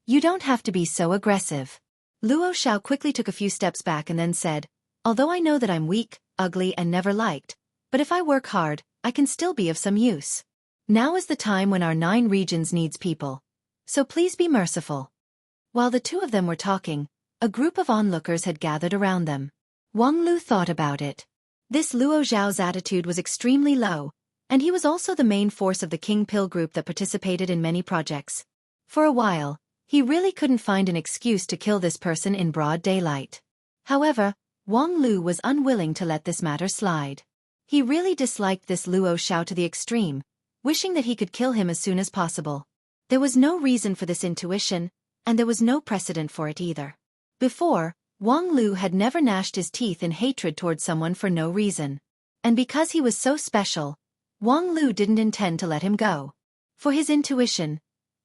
You don't have to be so aggressive. Luo Zhao quickly took a few steps back and then said, although I know that I'm weak, ugly and never liked, but if I work hard, I can still be of some use. Now is the time when our 9 regions needs people. So please be merciful. While the two of them were talking, a group of onlookers had gathered around them. Wang Lu thought about it. This Luo Zhao's attitude was extremely low, and he was also the main force of the King Pill group that participated in many projects. For a while, he really couldn't find an excuse to kill this person in broad daylight. However, Wang Lu was unwilling to let this matter slide. He really disliked this Luo Zhao to the extreme, wishing that he could kill him as soon as possible. There was no reason for this intuition, and there was no precedent for it either. Before, Wang Lu had never gnashed his teeth in hatred towards someone for no reason. And because he was so special, Wang Lu didn't intend to let him go. For his intuition,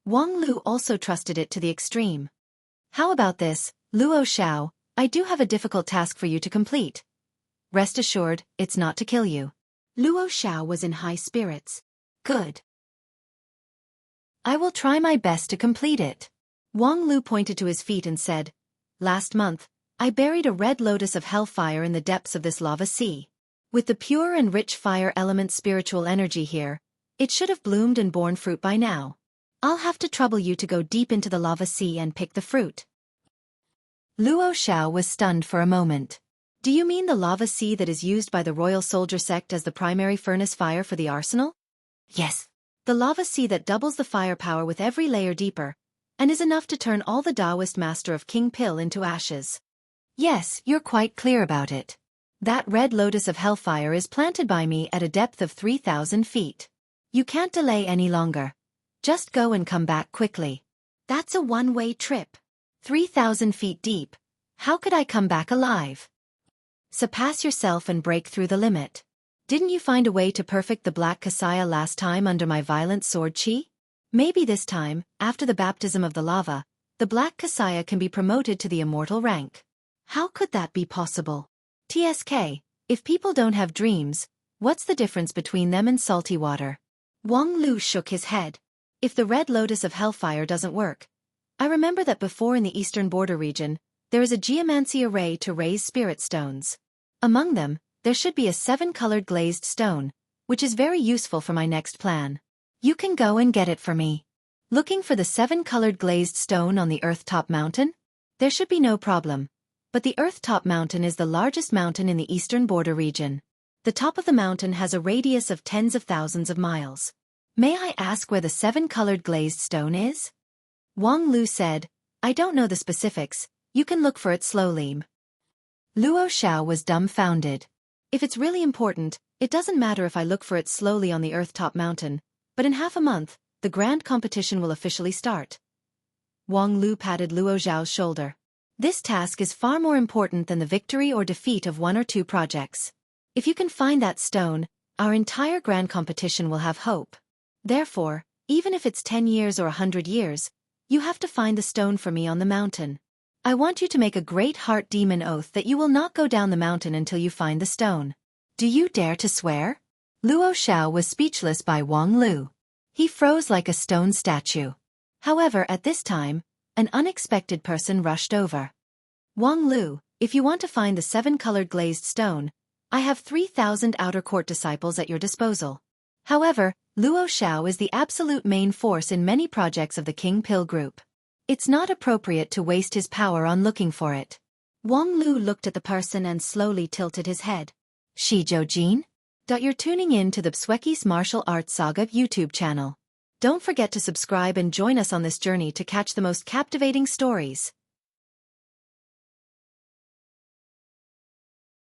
Wang Lu also trusted it to the extreme. How about this, Luo Zhao? I do have a difficult task for you to complete. Rest assured, it's not to kill you. Luo Zhao was in high spirits. Good. I will try my best to complete it. Wang Lu pointed to his feet and said, last month, I buried a red lotus of hellfire in the depths of this lava sea. With the pure and rich fire element spiritual energy here, it should have bloomed and borne fruit by now. I'll have to trouble you to go deep into the lava sea and pick the fruit. Luo Zhao was stunned for a moment. Do you mean the lava sea that is used by the royal soldier sect as the primary furnace fire for the arsenal? Yes. The lava sea that doubles the firepower with every layer deeper, and is enough to turn all the Taoist master of King Pill into ashes. Yes, you're quite clear about it. That red lotus of hellfire is planted by me at a depth of 3,000 feet. You can't delay any longer. Just go and come back quickly. That's a one-way trip. 3,000 feet deep. How could I come back alive? Surpass yourself and break through the limit. Didn't you find a way to perfect the black Kasaya last time under my violent sword chi? Maybe this time, after the baptism of the lava, the black Kasaya can be promoted to the immortal rank. How could that be possible? TSK, if people don't have dreams, what's the difference between them and salty water? Wang Lu shook his head. If the red lotus of hellfire doesn't work, I remember that before in the eastern border region, there is a geomancy array to raise spirit stones. Among them, there should be a 7-colored glazed stone, which is very useful for my next plan. You can go and get it for me. Looking for the 7-colored glazed stone on the Earth-top mountain? There should be no problem. But the Earth-top mountain is the largest mountain in the eastern border region. The top of the mountain has a radius of tens of thousands of miles. May I ask where the 7-colored glazed stone is? Wang Lu said, I don't know the specifics, you can look for it slowly. Luo Zhao was dumbfounded. If it's really important, it doesn't matter if I look for it slowly on the Earth-top mountain, but in half a month, the grand competition will officially start. Wang Lu patted Luo Zhao's shoulder. This task is far more important than the victory or defeat of 1 or 2 projects. If you can find that stone, our entire grand competition will have hope. Therefore, even if it's 10 years or 100 years, you have to find the stone for me on the mountain. I want you to make a great heart demon oath that you will not go down the mountain until you find the stone. Do you dare to swear? Luo Zhao was speechless by Wang Lu. He froze like a stone statue. However, at this time, an unexpected person rushed over. Wang Lu, if you want to find the 7-colored glazed stone, I have 3,000 outer court disciples at your disposal. However, Luo Xiao is the absolute main force in many projects of the King Pill Group. It's not appropriate to waste his power on looking for it. Wang Lu looked at the person and slowly tilted his head. Shi Jin? You're tuning in to the Xueqi's Martial Arts Saga YouTube channel. Don't forget to subscribe and join us on this journey to catch the most captivating stories.